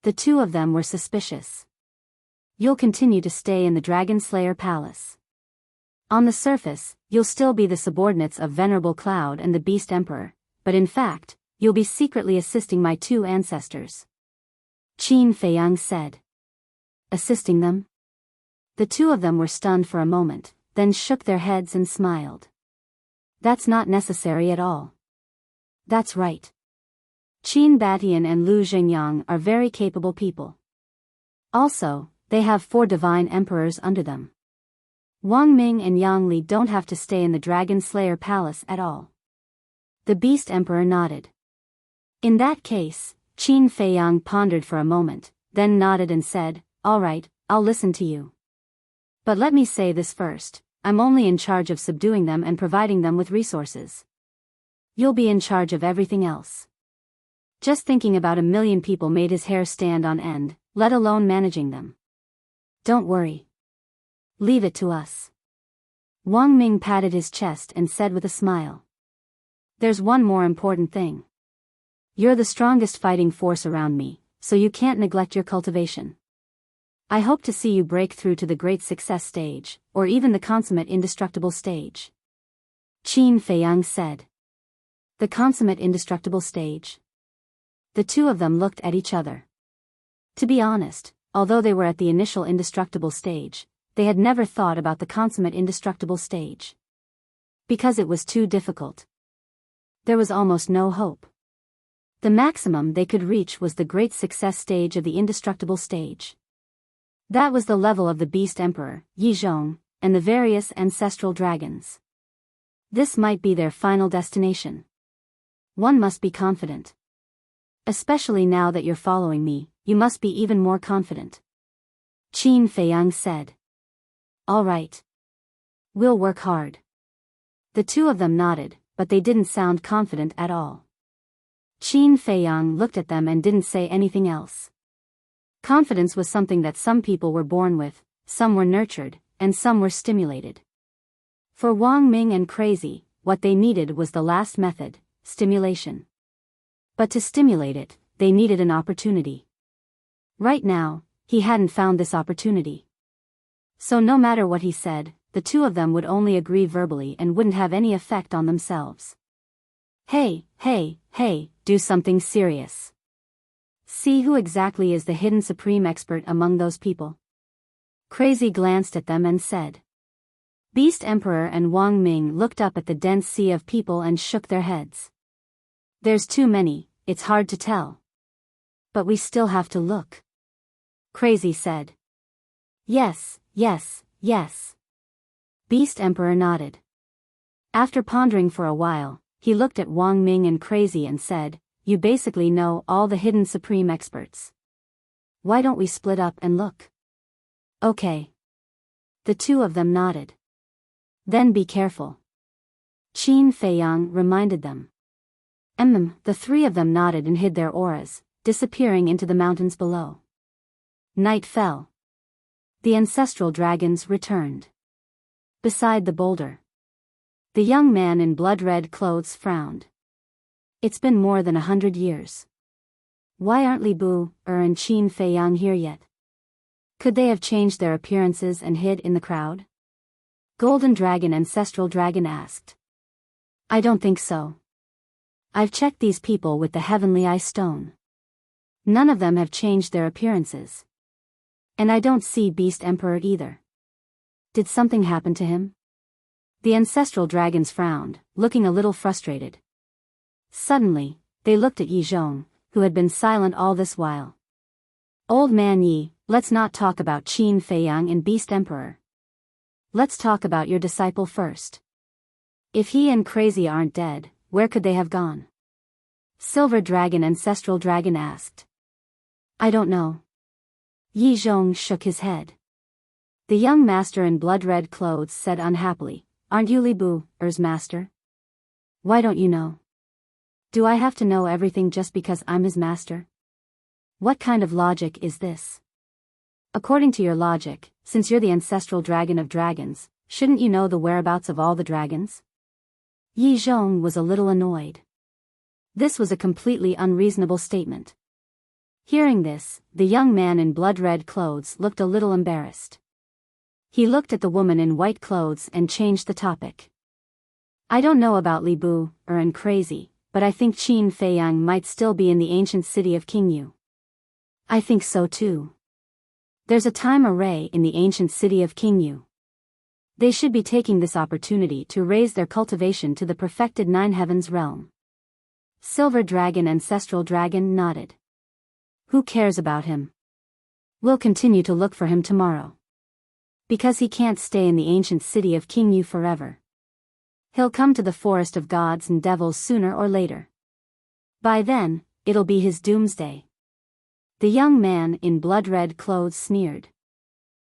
The 2 of them were suspicious. You'll continue to stay in the Dragon Slayer Palace. On the surface, you'll still be the subordinates of Venerable Cloud and the Beast Emperor, but in fact, you'll be secretly assisting my 2 ancestors. Qin Feiyang said. Assisting them? The 2 of them were stunned for a moment, then shook their heads and smiled. That's not necessary at all. That's right. Qin Batian and Lu Zhengyang are very capable people. Also, they have 4 divine emperors under them. Wang Ming and Yang Li don't have to stay in the Dragon Slayer Palace at all. The Beast Emperor nodded. In that case, Qin Feiyang pondered for a moment, then nodded and said, "All right, I'll listen to you. But let me say this first, I'm only in charge of subduing them and providing them with resources. You'll be in charge of everything else." Just thinking about 1,000,000 people made his hair stand on end, let alone managing them. "Don't worry. Leave it to us." Wang Ming patted his chest and said with a smile. "There's one more important thing. You're the strongest fighting force around me, so you can't neglect your cultivation. I hope to see you break through to the great success stage, or even the consummate indestructible stage." Qin Feiyang said. The consummate indestructible stage? The two of them looked at each other. To be honest, although they were at the initial indestructible stage, they had never thought about the consummate indestructible stage. Because it was too difficult. There was almost no hope. The maximum they could reach was the great success stage of the indestructible stage. That was the level of the Beast Emperor, Yi Zhong, and the various ancestral dragons. This might be their final destination. One must be confident. Especially now that you're following me, you must be even more confident. Qin Feiyang said. "All right. We'll work hard." The two of them nodded, but they didn't sound confident at all. Qin Feiyang looked at them and didn't say anything else. Confidence was something that some people were born with, some were nurtured, and some were stimulated. For Wang Ming and Crazy, what they needed was the last method, stimulation. But to stimulate it, they needed an opportunity. Right now, he hadn't found this opportunity. So no matter what he said, the two of them would only agree verbally and wouldn't have any effect on themselves. Hey, do something serious. See who exactly is the hidden supreme expert among those people. Crazy glanced at them and said. Beast Emperor and Wang Ming looked up at the dense sea of people and shook their heads. There's too many, it's hard to tell. But we still have to look. Crazy said. Yes. Beast Emperor nodded. After pondering for a while, he looked at Wang Ming and Crazy and said, "You basically know all the hidden supreme experts. Why don't we split up and look?" Okay. The two of them nodded. Then be careful. Qin Feiyang reminded them. The three of them nodded and hid their auras, disappearing into the mountains below. Night fell. The ancestral dragons returned. Beside the boulder, the young man in blood-red clothes frowned. It's been more than 100 years. Why aren't Li Bu, and Qin Feiyang here yet? Could they have changed their appearances and hid in the crowd? Golden Dragon Ancestral Dragon asked. I don't think so. I've checked these people with the Heavenly Eye Stone. None of them have changed their appearances. And I don't see Beast Emperor either. Did something happen to him? The ancestral dragons frowned, looking a little frustrated. Suddenly, they looked at Yi Zhong, who had been silent all this while. Old man Yi, let's not talk about Qin Feiyang and Beast Emperor. Let's talk about your disciple first. If he and Crazy aren't dead, where could they have gone? Silver Dragon Ancestral Dragon asked. I don't know. Yi Zhong shook his head. The young master in blood-red clothes said unhappily, Aren't you Li Bu's master? Why don't you know? Do I have to know everything just because I'm his master? What kind of logic is this? According to your logic, since you're the ancestral dragon of dragons, shouldn't you know the whereabouts of all the dragons? Yi Zhong was a little annoyed. This was a completely unreasonable statement. Hearing this, the young man in blood-red clothes looked a little embarrassed. He looked at the woman in white clothes and changed the topic. I don't know about Li Bu, and Crazy, but I think Qin Feiyang might still be in the ancient city of Qingyu. I think so too. There's a time array in the ancient city of Qingyu. They should be taking this opportunity to raise their cultivation to the perfected Nine Heavens realm. Silver Dragon Ancestral Dragon nodded. Who cares about him? We'll continue to look for him tomorrow. Because he can't stay in the ancient city of King Yu forever. He'll come to the forest of gods and devils sooner or later. By then, it'll be his doomsday. The young man in blood-red clothes sneered.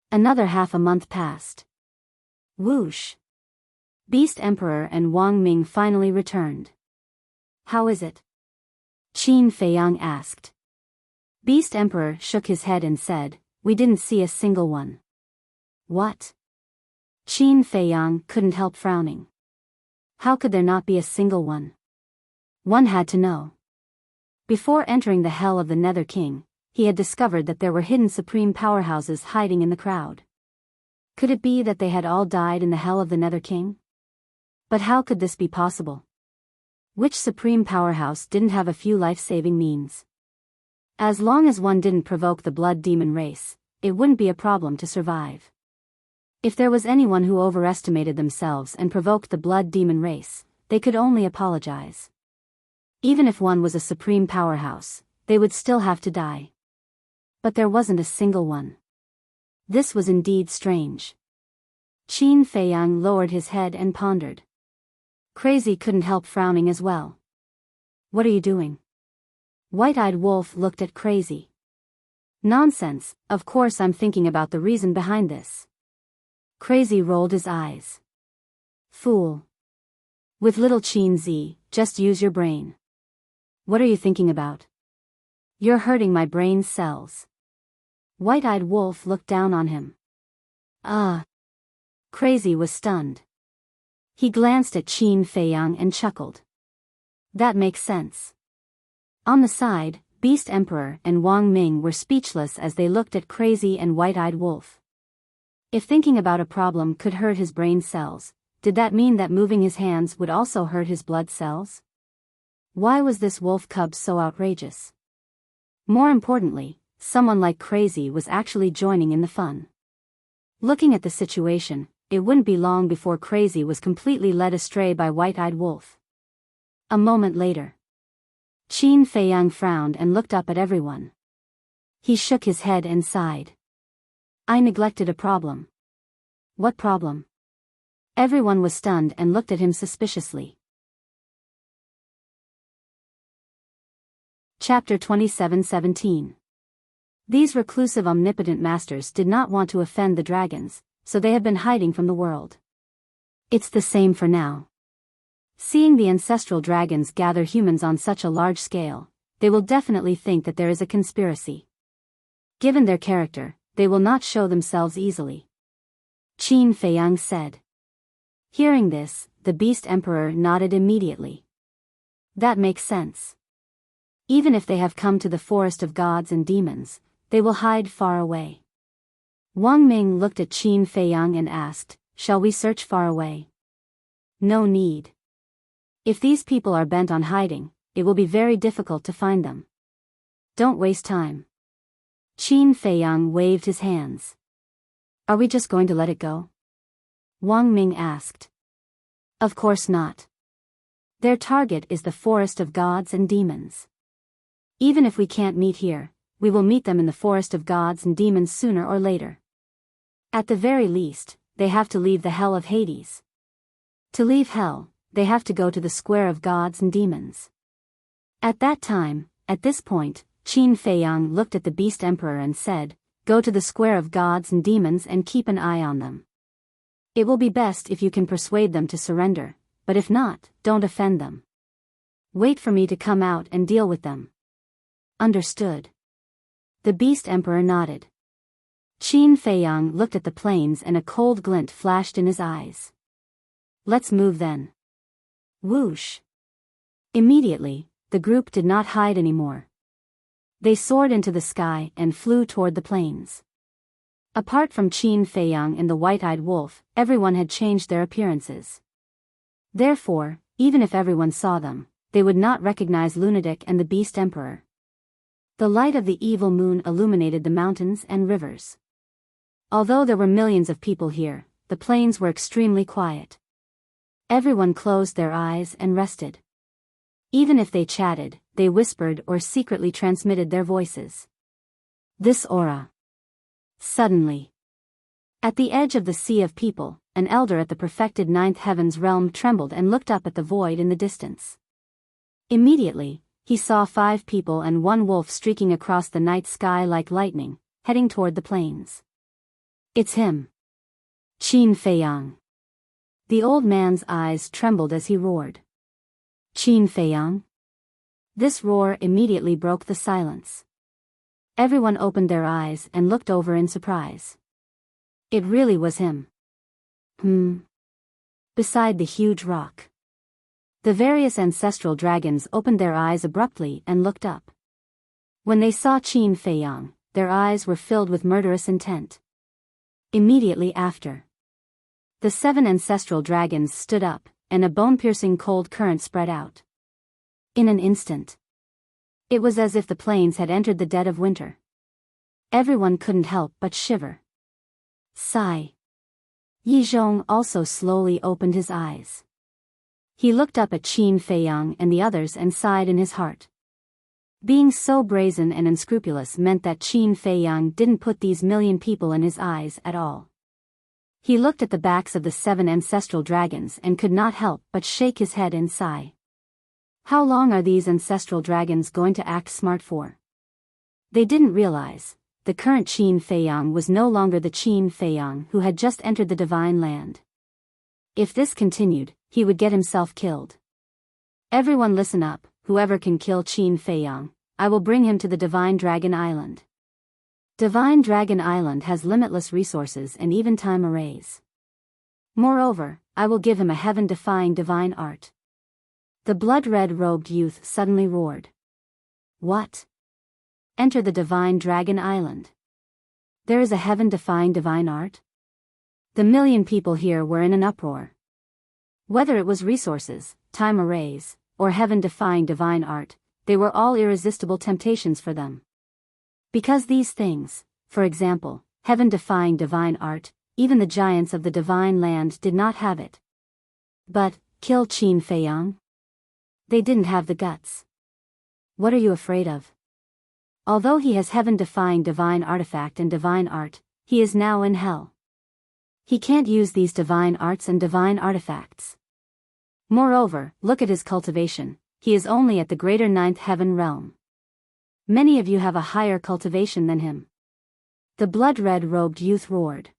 Another half a month passed. Whoosh! Beast Emperor and Wang Ming finally returned. How is it? Qin Feiyang asked. Beast Emperor shook his head and said, we didn't see a single one. What? Qin Feiyang couldn't help frowning. How could there not be a single one? One had to know. Before entering the hell of the Nether King, he had discovered that there were hidden supreme powerhouses hiding in the crowd. Could it be that they had all died in the hell of the Nether King? But how could this be possible? Which supreme powerhouse didn't have a few life-saving means? As long as one didn't provoke the blood demon race, it wouldn't be a problem to survive. If there was anyone who overestimated themselves and provoked the blood demon race, they could only apologize. Even if one was a supreme powerhouse, they would still have to die. But there wasn't a single one. This was indeed strange. Qin Feiyang lowered his head and pondered. Crazy couldn't help frowning as well. What are you doing? White-eyed Wolf looked at Crazy. Nonsense, of course I'm thinking about the reason behind this. Crazy rolled his eyes. Fool. With little Qin Z, just use your brain. What are you thinking about? You're hurting my brain cells. White-eyed Wolf looked down on him. Crazy was stunned. He glanced at Qin Feiyang and chuckled. That makes sense. On the side, Beast Emperor and Wang Ming were speechless as they looked at Crazy and White-eyed Wolf. If thinking about a problem could hurt his brain cells, did that mean that moving his hands would also hurt his blood cells? Why was this wolf cub so outrageous? More importantly, someone like Crazy was actually joining in the fun. Looking at the situation, it wouldn't be long before Crazy was completely led astray by White-eyed Wolf. A moment later, Qin Feiyang frowned and looked up at everyone. He shook his head and sighed. I neglected a problem. What problem? Everyone was stunned and looked at him suspiciously. Chapter 27:17. These reclusive omnipotent masters did not want to offend the dragons, so they have been hiding from the world. It's the same for now. Seeing the ancestral dragons gather humans on such a large scale, they will definitely think that there is a conspiracy. Given their character, they will not show themselves easily. Qin Feiyang said. Hearing this, the Beast Emperor nodded immediately. That makes sense. Even if they have come to the forest of gods and demons, they will hide far away. Wang Ming looked at Qin Feiyang and asked, shall we search far away? No need. If these people are bent on hiding, it will be very difficult to find them. Don't waste time. Qin Feiyang waved his hands. Are we just going to let it go? Wang Ming asked. Of course not. Their target is the forest of gods and demons. Even if we can't meet here, we will meet them in the forest of gods and demons sooner or later. At the very least, they have to leave the hell of Hades. To leave hell, they have to go to the square of gods and demons. At that time, at this point, Qin Feiyang looked at the Beast Emperor and said, go to the square of gods and demons and keep an eye on them. It will be best if you can persuade them to surrender, but if not, don't offend them. Wait for me to come out and deal with them. Understood. The Beast Emperor nodded. Qin Feiyang looked at the plains and a cold glint flashed in his eyes. Let's move then. Whoosh. Immediately, the group did not hide anymore. They soared into the sky and flew toward the plains. Apart from Qin Feiyang and the White-eyed Wolf, everyone had changed their appearances. Therefore, even if everyone saw them, they would not recognize Lunatic and the Beast Emperor. The light of the evil moon illuminated the mountains and rivers. Although there were millions of people here, the plains were extremely quiet. Everyone closed their eyes and rested. Even if they chatted, they whispered or secretly transmitted their voices. This aura. Suddenly, at the edge of the sea of people, an elder at the perfected ninth heaven's realm trembled and looked up at the void in the distance. Immediately, he saw 5 people and 1 wolf streaking across the night sky like lightning, heading toward the plains. It's him. Qin Feiyang. The old man's eyes trembled as he roared. Qin Feiyang? This roar immediately broke the silence. Everyone opened their eyes and looked over in surprise. It really was him. Beside the huge rock. The various ancestral dragons opened their eyes abruptly and looked up. When they saw Qin Feiyang, their eyes were filled with murderous intent. Immediately after, the 7 ancestral dragons stood up, and a bone-piercing cold current spread out. In an instant, it was as if the plains had entered the dead of winter. Everyone couldn't help but shiver. Sigh. Yi Zhong also slowly opened his eyes. He looked up at Qin Feiyang and the others and sighed in his heart. Being so brazen and unscrupulous meant that Qin Feiyang didn't put these million people in his eyes at all. He looked at the backs of the 7 ancestral dragons and could not help but shake his head and sigh. How long are these ancestral dragons going to act smart for? They didn't realize, the current Qin Feiyang was no longer the Qin Feiyang who had just entered the divine land. If this continued, he would get himself killed. Everyone listen up, whoever can kill Qin Feiyang, I will bring him to the Divine Dragon Island. Divine Dragon Island has limitless resources and even time arrays. Moreover, I will give him a heaven-defying divine art. The blood-red-robed youth suddenly roared. What? Enter the Divine Dragon Island. There is a heaven-defying divine art? The million people here were in an uproar. Whether it was resources, time arrays, or heaven-defying divine art, they were all irresistible temptations for them. Because these things, for example, heaven-defying divine art, even the giants of the divine land did not have it. But, kill Qin Feiyang? They didn't have the guts. What are you afraid of? Although he has heaven-defying divine artifact and divine art, he is now in hell. He can't use these divine arts and divine artifacts. Moreover, look at his cultivation, he is only at the greater ninth heaven realm. Many of you have a higher cultivation than him. The blood-red-robed youth roared.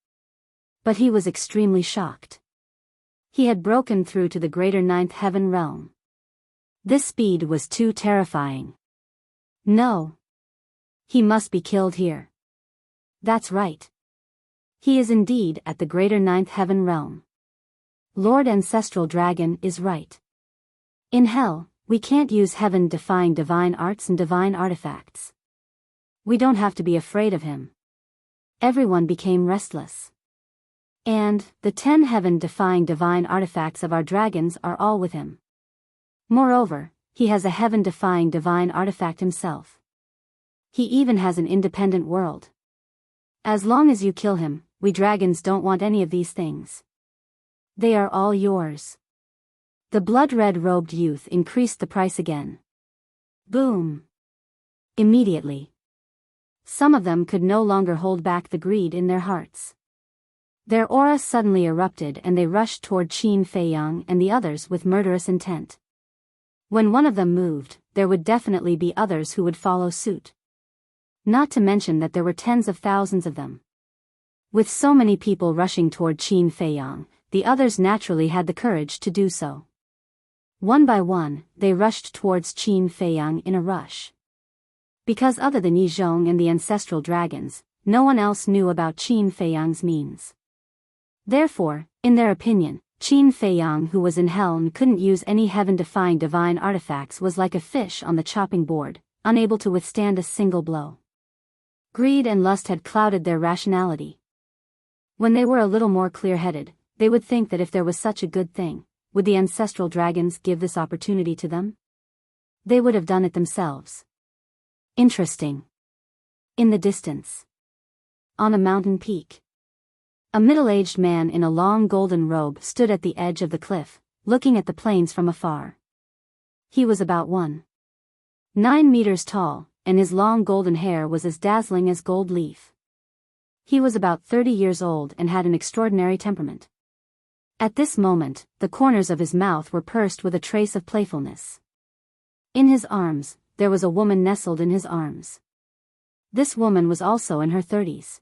But he was extremely shocked. He had broken through to the greater ninth heaven realm. This speed was too terrifying. No. He must be killed here. That's right. He is indeed at the greater ninth heaven realm. Lord Ancestral Dragon is right. In hell, we can't use heaven-defying divine arts and divine artifacts. We don't have to be afraid of him. Everyone became restless. And, the 10 heaven-defying divine artifacts of our dragons are all with him. Moreover, he has a heaven-defying divine artifact himself. He even has an independent world. As long as you kill him, we dragons don't want any of these things. They are all yours. The blood-red-robed youth increased the price again. Boom! Immediately. Some of them could no longer hold back the greed in their hearts. Their aura suddenly erupted and they rushed toward Qin Feiyang and the others with murderous intent. When one of them moved, there would definitely be others who would follow suit. Not to mention that there were tens of thousands of them. With so many people rushing toward Qin Feiyang, the others naturally had the courage to do so. One by one, they rushed towards Qin Feiyang in a rush. Because other than Yi Zhong and the ancestral dragons, no one else knew about Qin Feiyang's means. Therefore, in their opinion, Qin Feiyang who was in hell and couldn't use any heaven-defying divine artifacts was like a fish on the chopping board, unable to withstand a single blow. Greed and lust had clouded their rationality. When they were a little more clear-headed, they would think that if there was such a good thing, would the ancestral dragons give this opportunity to them? They would have done it themselves. Interesting. In the distance. On a mountain peak. A middle-aged man in a long golden robe stood at the edge of the cliff, looking at the plains from afar. He was about 1.9 meters tall, and his long golden hair was as dazzling as gold leaf. He was about 30 years old and had an extraordinary temperament. At this moment, the corners of his mouth were pursed with a trace of playfulness. In his arms, there was a woman nestled in his arms. This woman was also in her 30s.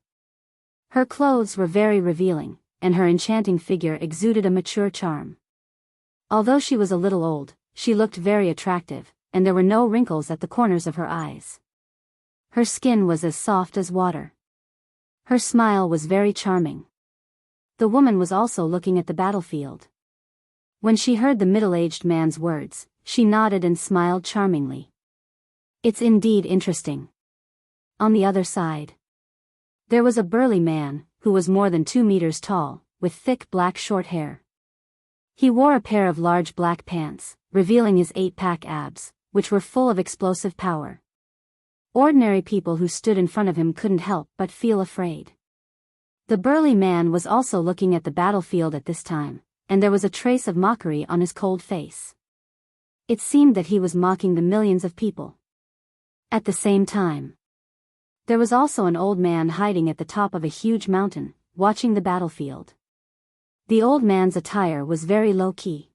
Her clothes were very revealing, and her enchanting figure exuded a mature charm. Although she was a little old, she looked very attractive, and there were no wrinkles at the corners of her eyes. Her skin was as soft as water. Her smile was very charming. The woman was also looking at the battlefield. When she heard the middle-aged man's words, she nodded and smiled charmingly. It's indeed interesting. On the other side, there was a burly man, who was more than 2 meters tall, with thick black short hair. He wore a pair of large black pants, revealing his 8-pack abs, which were full of explosive power. Ordinary people who stood in front of him couldn't help but feel afraid. The burly man was also looking at the battlefield at this time, and there was a trace of mockery on his cold face. It seemed that he was mocking the millions of people. At the same time, there was also an old man hiding at the top of a huge mountain, watching the battlefield. The old man's attire was very low-key.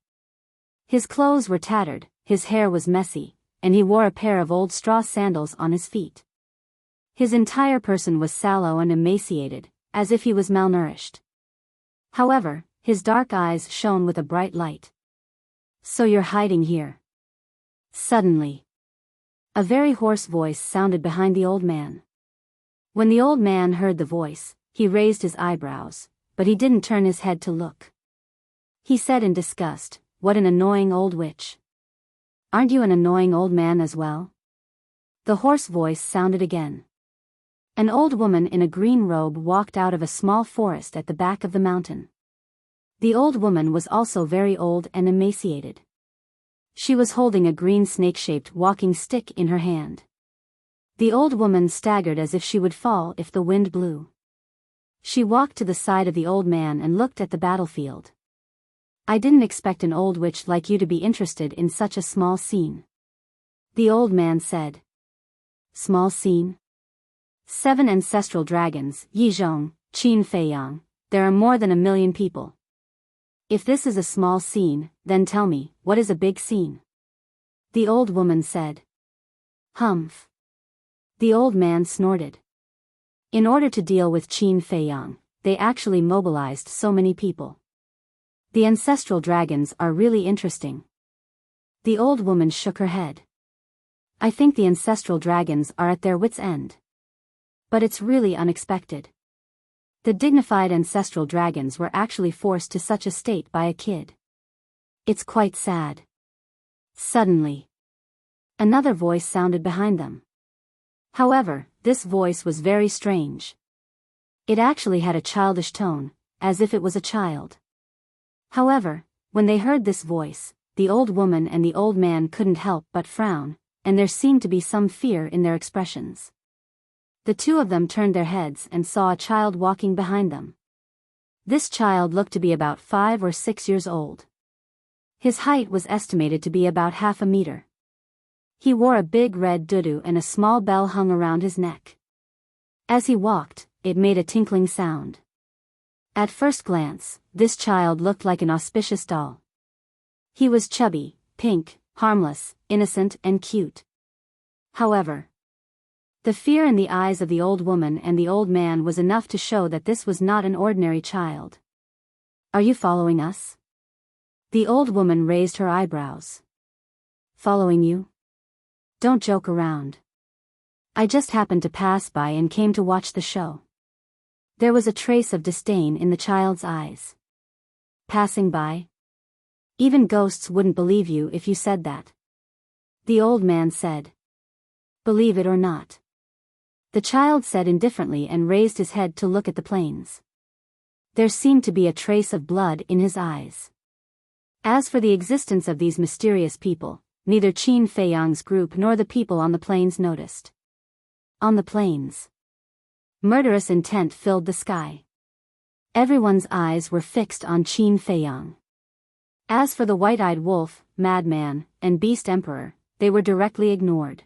His clothes were tattered, his hair was messy, and he wore a pair of old straw sandals on his feet. His entire person was sallow and emaciated, as if he was malnourished. However, his dark eyes shone with a bright light. So you're hiding here. Suddenly, a very hoarse voice sounded behind the old man. When the old man heard the voice, he raised his eyebrows, but he didn't turn his head to look. He said in disgust, "What an annoying old witch. Aren't you an annoying old man as well?" The hoarse voice sounded again. An old woman in a green robe walked out of a small forest at the back of the mountain. The old woman was also very old and emaciated. She was holding a green snake-shaped walking stick in her hand. The old woman staggered as if she would fall if the wind blew. She walked to the side of the old man and looked at the battlefield. "I didn't expect an old witch like you to be interested in such a small scene," the old man said. "Small scene? 7 ancestral dragons, Yizhong, Qin Feiyang, there are more than 1 million people. If this is a small scene, then tell me, what is a big scene?" the old woman said. "Humph." The old man snorted. In order to deal with Qin Feiyang, they actually mobilized so many people. The ancestral dragons are really interesting. The old woman shook her head. "I think the ancestral dragons are at their wits' end. But it's really unexpected. The dignified ancestral dragons were actually forced to such a state by a kid. It's quite sad." Suddenly, another voice sounded behind them. However, this voice was very strange. It actually had a childish tone, as if it was a child. However, when they heard this voice, the old woman and the old man couldn't help but frown, and there seemed to be some fear in their expressions. The two of them turned their heads and saw a child walking behind them. This child looked to be about 5 or 6 years old. His height was estimated to be about half a meter. He wore a big red dudu and a small bell hung around his neck. As he walked, it made a tinkling sound. At first glance, this child looked like an auspicious doll. He was chubby, pink, harmless, innocent and cute. However, the fear in the eyes of the old woman and the old man was enough to show that this was not an ordinary child. "Are you following us?" The old woman raised her eyebrows. "Following you? Don't joke around. I just happened to pass by and came to watch the show." There was a trace of disdain in the child's eyes. "Passing by? Even ghosts wouldn't believe you if you said that," the old man said. "Believe it or not," the child said indifferently and raised his head to look at the plains. There seemed to be a trace of blood in his eyes. As for the existence of these mysterious people, neither Qin Feiyang's group nor the people on the plains noticed. On the plains, murderous intent filled the sky. Everyone's eyes were fixed on Qin Feiyang. As for the white-eyed wolf, madman, and beast emperor, they were directly ignored.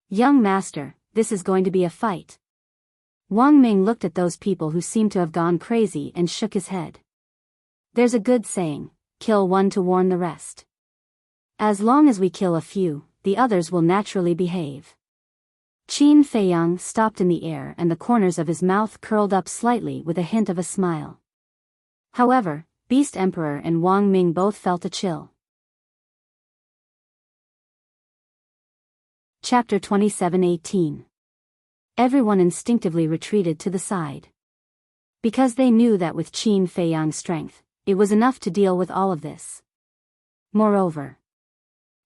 "Young master, this is going to be a fight. Wang Ming looked at those people who seemed to have gone crazy and shook his head. There's a good saying, kill one to warn the rest. As long as we kill a few, the others will naturally behave. Qin Feiyang stopped in the air and the corners of his mouth curled up slightly with a hint of a smile. However, Beast Emperor and Wang Ming both felt a chill. Chapter 27:18. Everyone instinctively retreated to the side. Because they knew that with Qin Feiyang's strength, it was enough to deal with all of this. Moreover,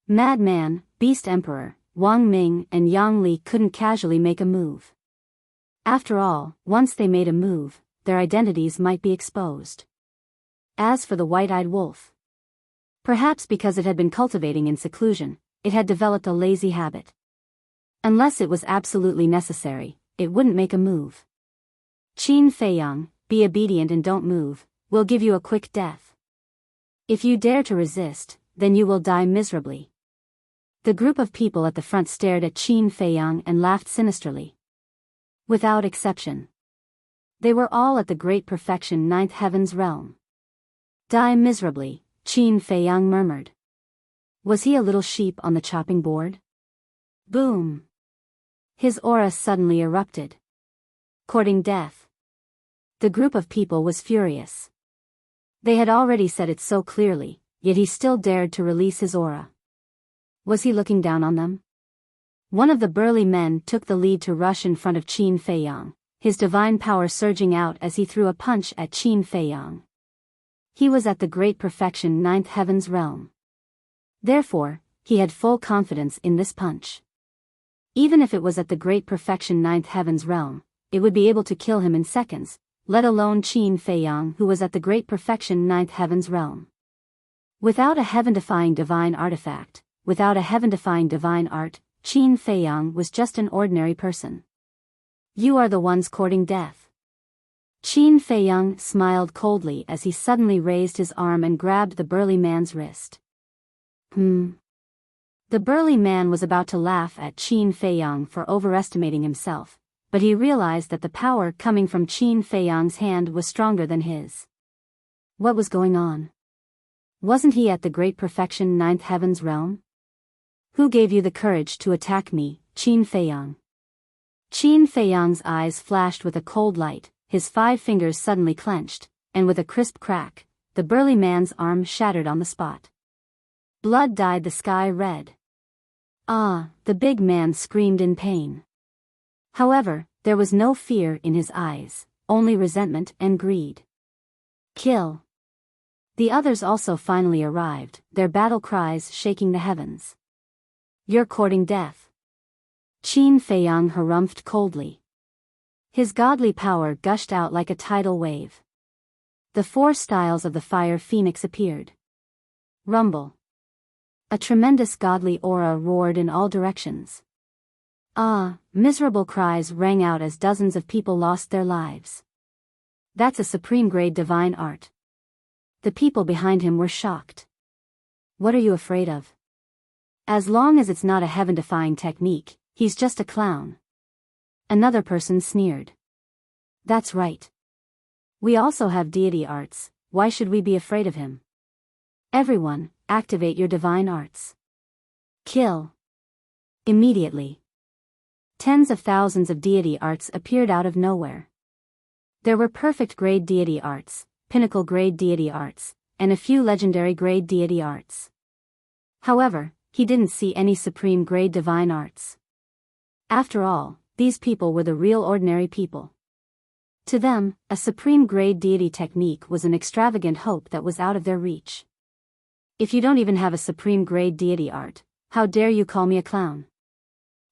Madman, Beast Emperor, Wang Ming and Yang Li couldn't casually make a move. After all, once they made a move, their identities might be exposed. As for the white-eyed wolf, perhaps because it had been cultivating in seclusion, it had developed a lazy habit. Unless it was absolutely necessary, it wouldn't make a move. Qin Feiyang, be obedient and don't move, we'll give you a quick death. If you dare to resist, then you will die miserably. The group of people at the front stared at Qin Feiyang and laughed sinisterly. Without exception. They were all at the great perfection ninth heaven's realm. Die miserably, Qin Feiyang murmured. Was he a little sheep on the chopping board? Boom! His aura suddenly erupted. Courting death. The group of people was furious. They had already said it so clearly, yet he still dared to release his aura. Was he looking down on them? One of the burly men took the lead to rush in front of Qin Feiyang, his divine power surging out as he threw a punch at Qin Feiyang. He was at the great perfection ninth heaven's realm. Therefore, he had full confidence in this punch. Even if it was at the great perfection ninth heaven's realm, it would be able to kill him in seconds, let alone Qin Feiyang who was at the great perfection ninth heaven's realm. Without a heaven-defying divine artifact, without a heaven-defying divine art, Qin Feiyang was just an ordinary person. You are the ones courting death. Qin Feiyang smiled coldly as he suddenly raised his arm and grabbed the burly man's wrist. The burly man was about to laugh at Qin Feiyang for overestimating himself, but he realized that the power coming from Qin Feiyang's hand was stronger than his. What was going on? Wasn't he at the great perfection ninth heaven's realm? Who gave you the courage to attack me, Qin Feiyang? Qin Feiyang's eyes flashed with a cold light, his 5 fingers suddenly clenched, and with a crisp crack, the burly man's arm shattered on the spot. Blood dyed the sky red. Ah, the big man screamed in pain. However, there was no fear in his eyes, only resentment and greed. Kill. The others also finally arrived, their battle cries shaking the heavens. You're courting death. Qin Feiyang harumphed coldly. His godly power gushed out like a tidal wave. The 4 styles of the fire phoenix appeared. Rumble. A tremendous godly aura roared in all directions. Ah, miserable cries rang out as dozens of people lost their lives. That's a supreme-grade divine art. The people behind him were shocked. What are you afraid of? As long as it's not a heaven-defying technique, he's just a clown. Another person sneered. That's right. We also have deity arts, why should we be afraid of him? Everyone, activate your divine arts. Kill. Immediately. Tens of thousands of deity arts appeared out of nowhere. There were perfect-grade deity arts, pinnacle-grade deity arts, and a few legendary-grade deity arts. However, he didn't see any supreme-grade divine arts. After all, these people were the real ordinary people. To them, a supreme-grade deity technique was an extravagant hope that was out of their reach. If you don't even have a supreme-grade deity art, how dare you call me a clown?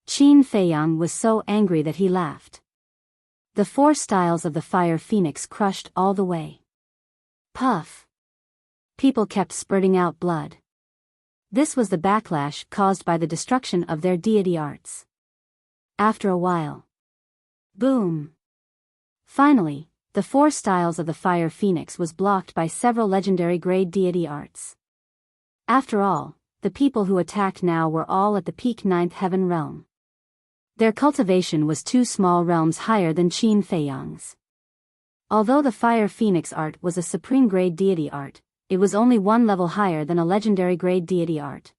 Qin Feiyang was so angry that he laughed. The 4 styles of the fire phoenix crushed all the way. Puff. People kept spurting out blood. This was the backlash caused by the destruction of their deity arts. After a while. Boom. Finally, the 4 styles of the fire phoenix was blocked by several legendary-grade deity arts. After all, the people who attacked now were all at the peak ninth heaven realm. Their cultivation was 2 small realms higher than Qin Feiyang's. Although the Fire Phoenix art was a supreme grade deity art, it was only 1 level higher than a legendary grade deity art.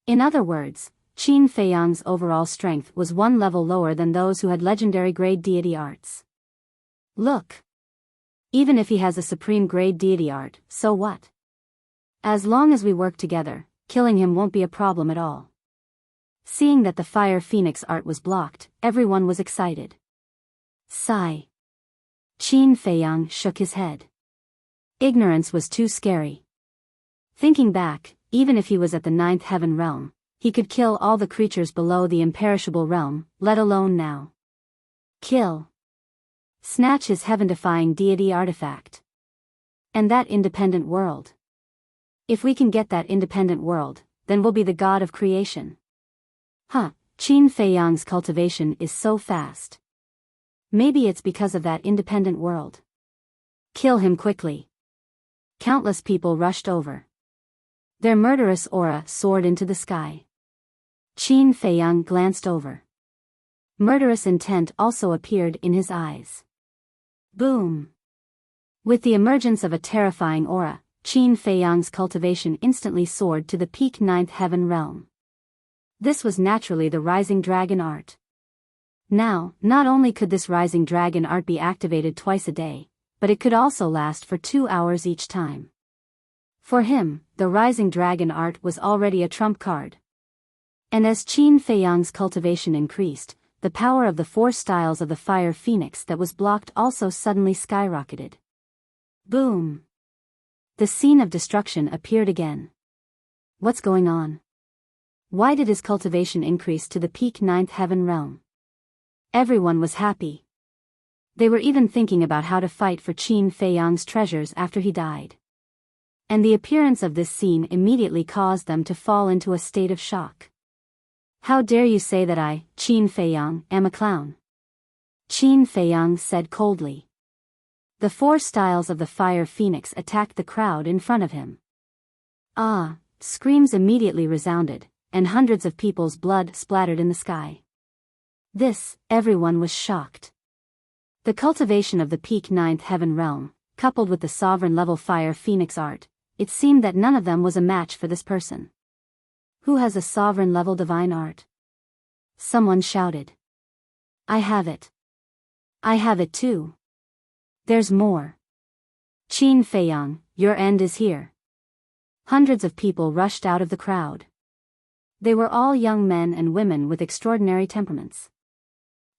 In other words, Qin Feiyang's overall strength was 1 level lower than those who had legendary grade deity arts. Look. Even if he has a supreme grade deity art, so what? As long as we work together, killing him won't be a problem at all. Seeing that the Fire Phoenix art was blocked, everyone was excited. Sigh. Qin Feiyang shook his head. Ignorance was too scary. Thinking back, even if he was at the 9th heaven realm, he could kill all the creatures below the imperishable realm, let alone now. Kill. Snatch his heaven-defying deity artifact. And that independent world. If we can get that independent world, then we'll be the god of creation. Huh, Qin Feiyang's cultivation is so fast. Maybe it's because of that independent world. Kill him quickly. Countless people rushed over. Their murderous aura soared into the sky. Qin Feiyang glanced over. Murderous intent also appeared in his eyes. Boom! With the emergence of a terrifying aura, Qin Feiyang's cultivation instantly soared to the peak 9th heaven realm. This was naturally the Rising Dragon art. Now, not only could this Rising Dragon art be activated twice a day, but it could also last for 2 hours each time. For him, the Rising Dragon art was already a trump card. And as Qin Feiyang's cultivation increased, the power of the 4 styles of the Fire Phoenix that was blocked also suddenly skyrocketed. Boom! The scene of destruction appeared again. What's going on? Why did his cultivation increase to the peak 9th heaven realm? Everyone was happy. They were even thinking about how to fight for Qin Feiyang's treasures after he died. And the appearance of this scene immediately caused them to fall into a state of shock. How dare you say that I, Qin Feiyang, am a clown? Qin Feiyang said coldly. The 4 styles of the Fire Phoenix attacked the crowd in front of him. Ah! Screams immediately resounded, and hundreds of people's blood splattered in the sky. Everyone was shocked. The cultivation of the peak 9th heaven realm, coupled with the sovereign level Fire Phoenix art, it seemed that none of them was a match for this person. Who has a sovereign level divine art? Someone shouted. I have it. I have it too. There's more. Qin Feiyang, your end is here. Hundreds of people rushed out of the crowd. They were all young men and women with extraordinary temperaments.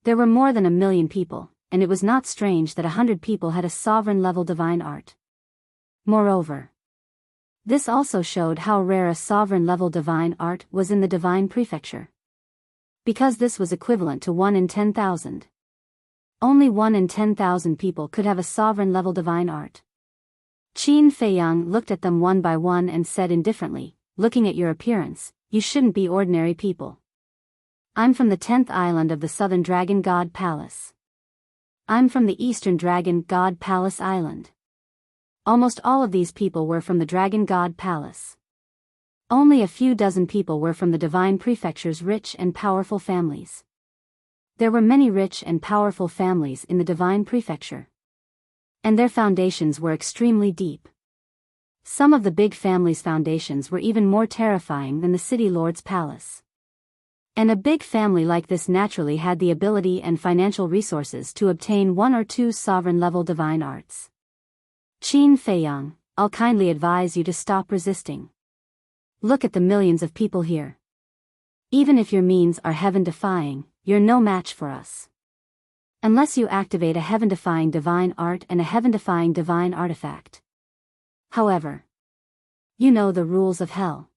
There were more than 1 million people, and it was not strange that 100 people had a sovereign level divine art. Moreover, this also showed how rare a sovereign level divine art was in the divine prefecture. Because this was equivalent to 1 in 10,000. Only 1 in 10,000 people could have a sovereign level divine art. Qin Feiyang looked at them one by one and said indifferently, looking at your appearance, you shouldn't be ordinary people. I'm from the 10th island of the Southern Dragon God Palace. I'm from the Eastern Dragon God Palace Island. Almost all of these people were from the Dragon God Palace. Only a few dozen people were from the Divine Prefecture's rich and powerful families. There were many rich and powerful families in the Divine Prefecture. And their foundations were extremely deep. Some of the big families' foundations were even more terrifying than the City Lord's palace. And a big family like this naturally had the ability and financial resources to obtain 1 or 2 sovereign-level divine arts. Qin Feiyang, I'll kindly advise you to stop resisting. Look at the millions of people here. Even if your means are heaven-defying, you're no match for us. Unless you activate a heaven-defying divine art and a heaven-defying divine artifact. However, you know the rules of hell.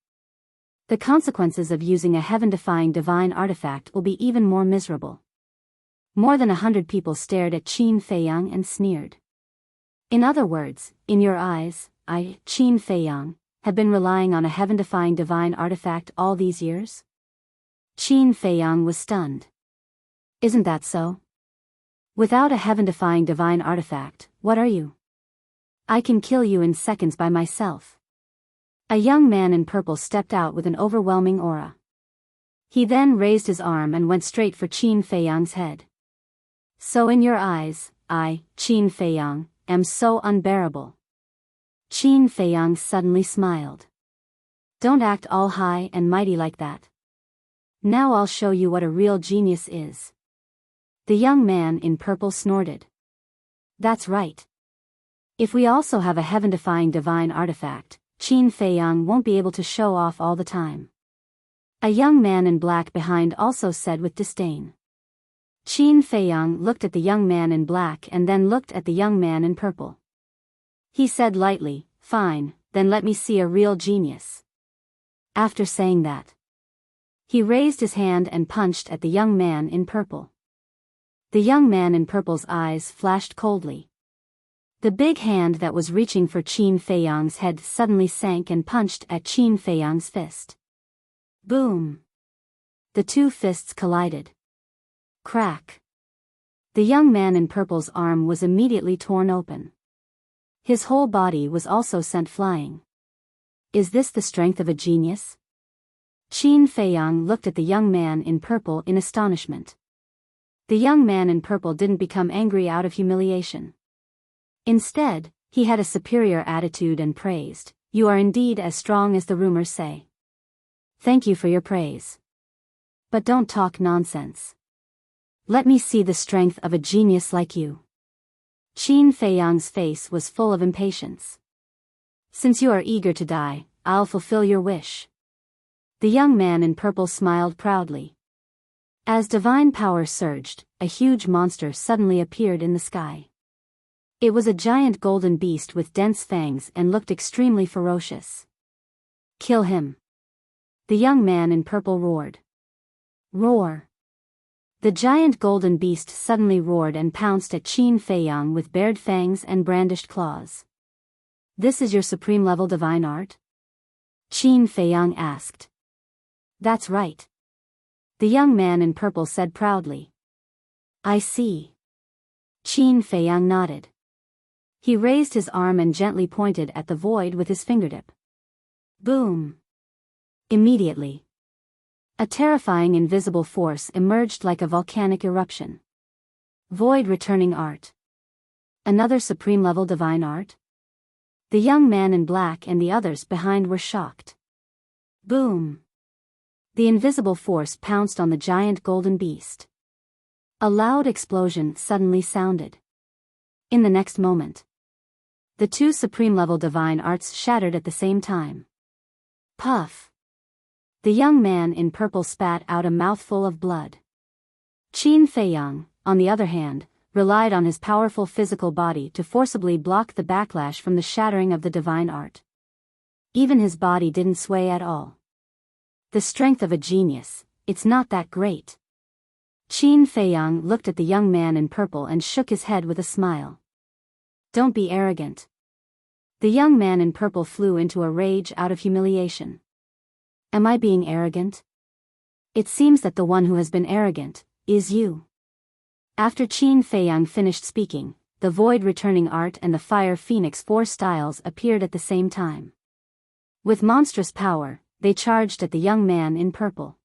The consequences of using a heaven-defying divine artifact will be even more miserable. More than 100 people stared at Qin Feiyang and sneered. In other words, in your eyes, I, Qin Feiyang, have been relying on a heaven-defying divine artifact all these years? Qin Feiyang was stunned. Isn't that so? Without a heaven-defying divine artifact, what are you? I can kill you in seconds by myself. A young man in purple stepped out with an overwhelming aura. He then raised his arm and went straight for Qin Feiyang's head. So in your eyes, I, Qin Feiyang, am so unbearable. Qin Feiyang suddenly smiled. Don't act all high and mighty like that. Now I'll show you what a real genius is. The young man in purple snorted. That's right. If we also have a heaven-defying divine artifact, Qin Feiyang won't be able to show off all the time. A young man in black behind also said with disdain. Qin Feiyang looked at the young man in black and then looked at the young man in purple. He said lightly, fine, then let me see a real genius. After saying that, he raised his hand and punched at the young man in purple. The young man in purple's eyes flashed coldly. The big hand that was reaching for Qin Feiyang's head suddenly sank and punched at Qin Feiyang's fist. Boom! The two fists collided. Crack! The young man in purple's arm was immediately torn open. His whole body was also sent flying. Is this the strength of a genius? Qin Feiyang looked at the young man in purple in astonishment. The young man in purple didn't become angry out of humiliation. Instead, he had a superior attitude and praised, "You are indeed as strong as the rumors say. Thank you for your praise. But don't talk nonsense. Let me see the strength of a genius like you." Qin Feiyang's face was full of impatience. Since you are eager to die, I'll fulfill your wish. The young man in purple smiled proudly. As divine power surged, a huge monster suddenly appeared in the sky. It was a giant golden beast with dense fangs and looked extremely ferocious. Kill him! The young man in purple roared. Roar! The giant golden beast suddenly roared and pounced at Qin Feiyang with bared fangs and brandished claws. This is your supreme level divine art? Qin Feiyang asked. That's right. The young man in purple said proudly. I see. Qin Feiyang nodded. He raised his arm and gently pointed at the void with his fingertip. Boom! Immediately, a terrifying invisible force emerged like a volcanic eruption. Void returning art. Another supreme level divine art? The young man in black and the others behind were shocked. Boom! The invisible force pounced on the giant golden beast. A loud explosion suddenly sounded. In the next moment, the two supreme level divine arts shattered at the same time. Puff! The young man in purple spat out a mouthful of blood. Qin Feiyang, on the other hand, relied on his powerful physical body to forcibly block the backlash from the shattering of the divine art. Even his body didn't sway at all. The strength of a genius, it's not that great. Qin Feiyang looked at the young man in purple and shook his head with a smile. Don't be arrogant. The young man in purple flew into a rage out of humiliation. Am I being arrogant? It seems that the one who has been arrogant is you. After Qin Feiyang finished speaking, the void returning art and the fire phoenix 4 styles appeared at the same time. With monstrous power, they charged at the young man in purple.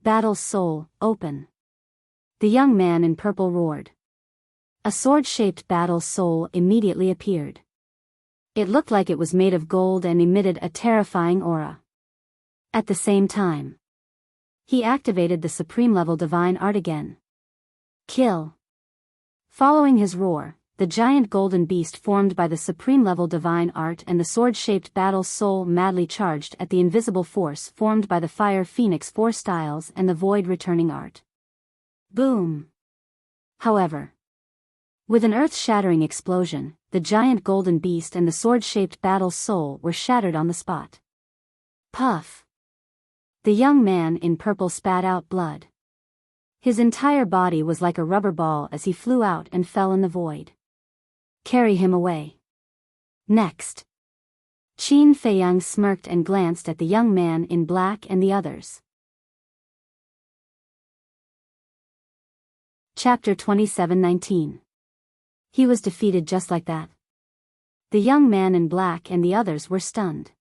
Battle soul, open! The young man in purple roared. A sword-shaped battle soul immediately appeared. It looked like it was made of gold and emitted a terrifying aura. At the same time, he activated the supreme level divine art again. Kill! Following his roar, the giant golden beast formed by the supreme level divine art and the sword-shaped battle soul madly charged at the invisible force formed by the fire phoenix 4 styles and the void returning art. Boom! However, with an earth-shattering explosion, the giant golden beast and the sword-shaped battle soul were shattered on the spot. Puff! The young man in purple spat out blood. His entire body was like a rubber ball as he flew out and fell in the void. Carry him away. Next. Qin Feiyang smirked and glanced at the young man in black and the others. Chapter 27:19. He was defeated just like that. The young man in black and the others were stunned.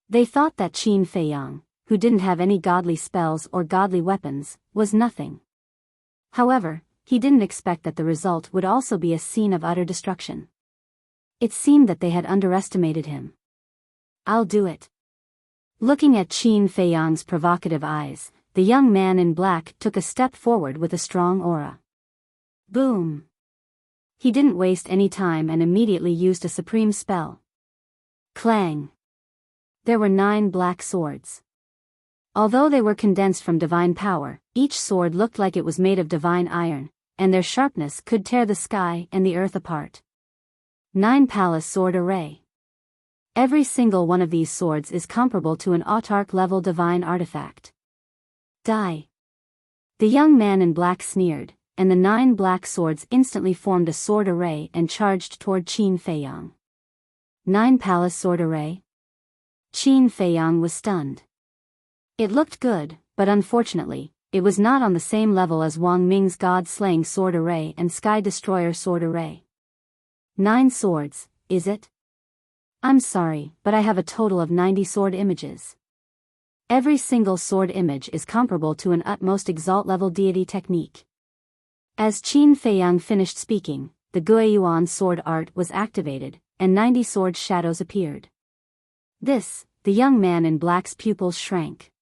They thought that Qin Feiyang, who didn't have any godly spells or godly weapons, was nothing. However, he didn't expect that the result would also be a scene of utter destruction. It seemed that they had underestimated him. "I'll do it." Looking at Qin Feiyang's provocative eyes, the young man in black took a step forward with a strong aura. Boom! He didn't waste any time and immediately used a supreme spell. Clang! There were 9 black swords. Although they were condensed from divine power, each sword looked like it was made of divine iron, and their sharpness could tear the sky and the earth apart. 9 palace sword array. Every single one of these swords is comparable to an autarch-level divine artifact. Die! The young man in black sneered, and the 9 black swords instantly formed a sword array and charged toward Qin Feiyang. 9 palace sword array? Qin Feiyang was stunned. It looked good, but unfortunately, it was not on the same level as Wang Ming's God-slaying sword array and Sky Destroyer sword array. 9 swords, is it? I'm sorry, but I have a total of 90 sword images. Every single sword image is comparable to an utmost exalt-level deity technique. As Qin Feiyang finished speaking, the Guiyuan sword art was activated, and 90 sword shadows appeared. The young man in black's pupils shrank.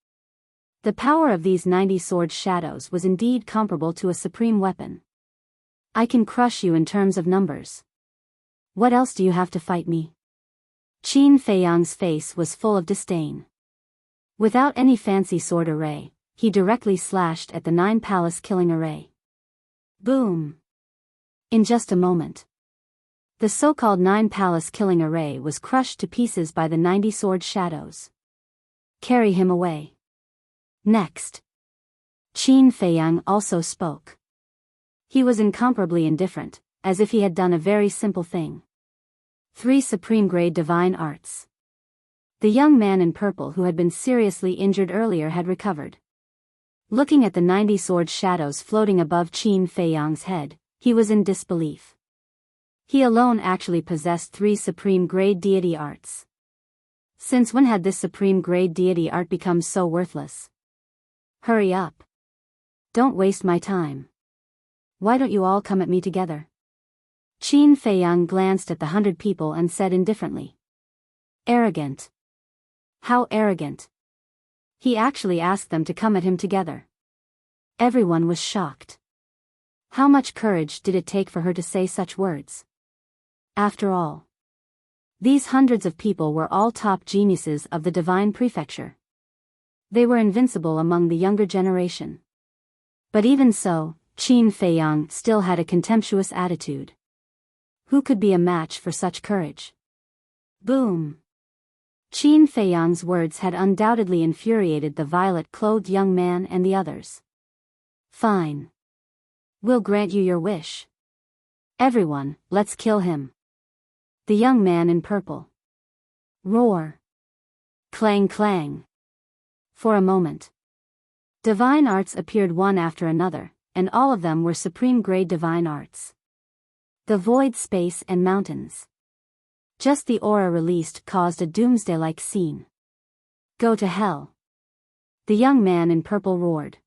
The power of these 90 sword shadows was indeed comparable to a supreme weapon. I can crush you in terms of numbers. What else do you have to fight me? Qin Feiyang's face was full of disdain. Without any fancy sword array, he directly slashed at the 9 palace killing array. Boom! In just a moment, the so-called 9 palace killing array was crushed to pieces by the 90 sword shadows. Carry him away. Next. Qin Feiyang also spoke. He was incomparably indifferent, as if he had done a very simple thing. 3 supreme-grade divine arts. The young man in purple who had been seriously injured earlier had recovered. Looking at the 90 sword shadows floating above Qin Feiyang's head, he was in disbelief. He alone actually possessed 3 supreme-grade deity arts. Since when had this supreme-grade deity art become so worthless? Hurry up. Don't waste my time. Why don't you all come at me together? Qin Feiyang glanced at the 100 people and said indifferently. Arrogant. How arrogant. He actually asked them to come at him together. Everyone was shocked. How much courage did it take for her to say such words? After all, these hundreds of people were all top geniuses of the divine prefecture. They were invincible among the younger generation. But even so, Qin Feiyang still had a contemptuous attitude. Who could be a match for such courage? Boom! Qin Feiyang's words had undoubtedly infuriated the violet-clothed young man and the others. Fine. We'll grant you your wish. Everyone, let's kill him. The young man in purple. Roar. Clang clang. For a moment, divine arts appeared one after another, and all of them were supreme-grade divine arts. The void, space, and mountains. Just the aura released caused a doomsday-like scene. Go to hell. The young man in purple roared.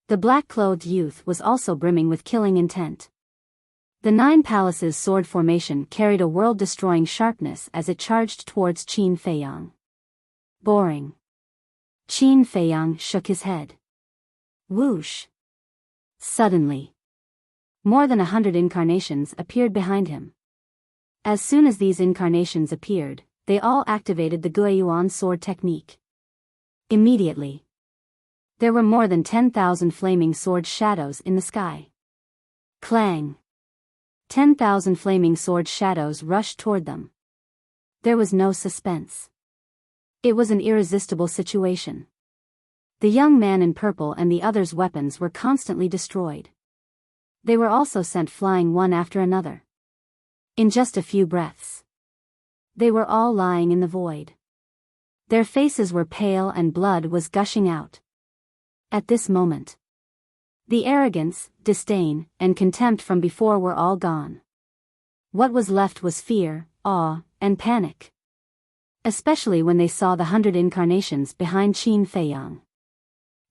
The black-clothed youth was also brimming with killing intent. The 9 palaces sword formation carried a world-destroying sharpness as it charged towards Qin Feiyang. Boring. Qin Feiyang shook his head. Whoosh. Suddenly, more than 100 incarnations appeared behind him. As soon as these incarnations appeared, they all activated the Guiyuan sword technique. Immediately, there were more than 10,000 flaming sword shadows in the sky. Clang. 10,000 flaming sword shadows rushed toward them. There was no suspense. It was an irresistible situation. The young man in purple and the others' weapons were constantly destroyed. They were also sent flying one after another. In just a few breaths, they were all lying in the void. Their faces were pale and blood was gushing out. At this moment, the arrogance, disdain, and contempt from before were all gone. What was left was fear, awe, and panic. Especially when they saw the 100 incarnations behind Qin Feiyang.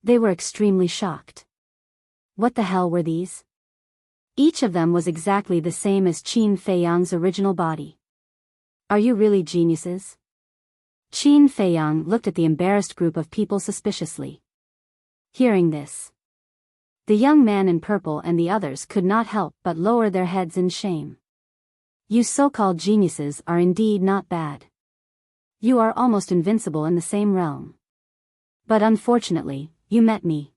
They were extremely shocked. What the hell were these? Each of them was exactly the same as Qin Feiyang's original body. Are you really geniuses? Qin Feiyang looked at the embarrassed group of people suspiciously. Hearing this, the young man in purple and the others could not help but lower their heads in shame. You so-called geniuses are indeed not bad. You are almost invincible in the same realm. But unfortunately, you met me.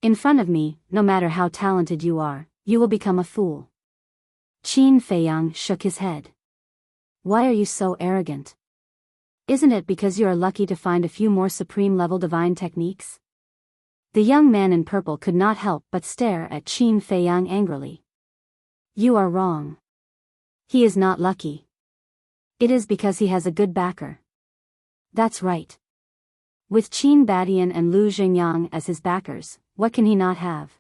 In front of me, no matter how talented you are, you will become a fool. Qin Feiyang shook his head. Why are you so arrogant? Isn't it because you are lucky to find a few more supreme-level divine techniques? The young man in purple could not help but stare at Qin Feiyang angrily. You are wrong. He is not lucky. It is because he has a good backer. That's right. With Qin Badian and Lu Xingyang as his backers, what can he not have?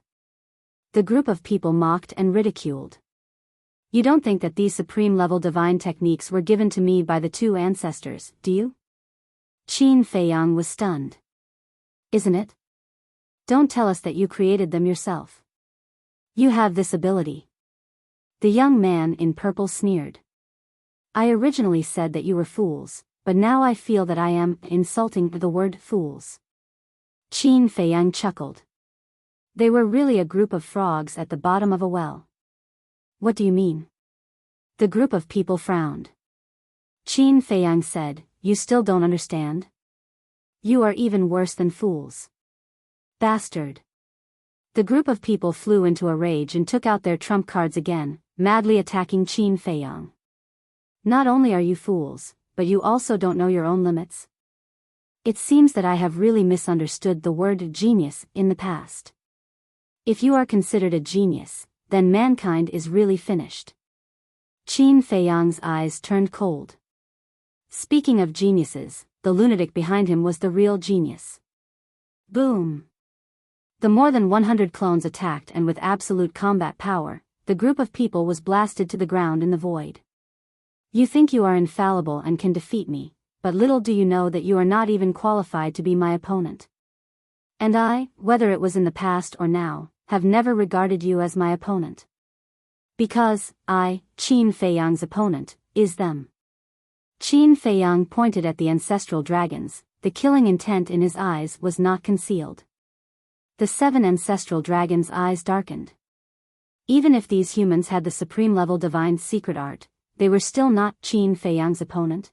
The group of people mocked and ridiculed. You don't think that these supreme-level divine techniques were given to me by the two ancestors, do you? Qin Feiyang was stunned. Isn't it? Don't tell us that you created them yourself. You have this ability. The young man in purple sneered. I originally said that you were fools, but now I feel that I am insulting the word fools. Qin Feiyang chuckled. They were really a group of frogs at the bottom of a well. What do you mean? The group of people frowned. Qin Feiyang said, You still don't understand? You are even worse than fools. Bastard. The group of people flew into a rage and took out their trump cards again, madly attacking Qin Feiyang. Not only are you fools, but you also don't know your own limits. It seems that I have really misunderstood the word genius in the past. If you are considered a genius, then mankind is really finished. Qin Feiyang's eyes turned cold. Speaking of geniuses, the lunatic behind him was the real genius. Boom! The more than 100 clones attacked, and with absolute combat power, the group of people was blasted to the ground in the void. You think you are infallible and can defeat me, but little do you know that you are not even qualified to be my opponent. And I, whether it was in the past or now, have never regarded you as my opponent. Because, I, Qin Feiyang's opponent, is them. Qin Feiyang pointed at the ancestral dragons. The killing intent in his eyes was not concealed. The 7 ancestral dragons' eyes darkened. Even if these humans had the supreme-level divine secret art, they were still not Qin Feiyang's opponent.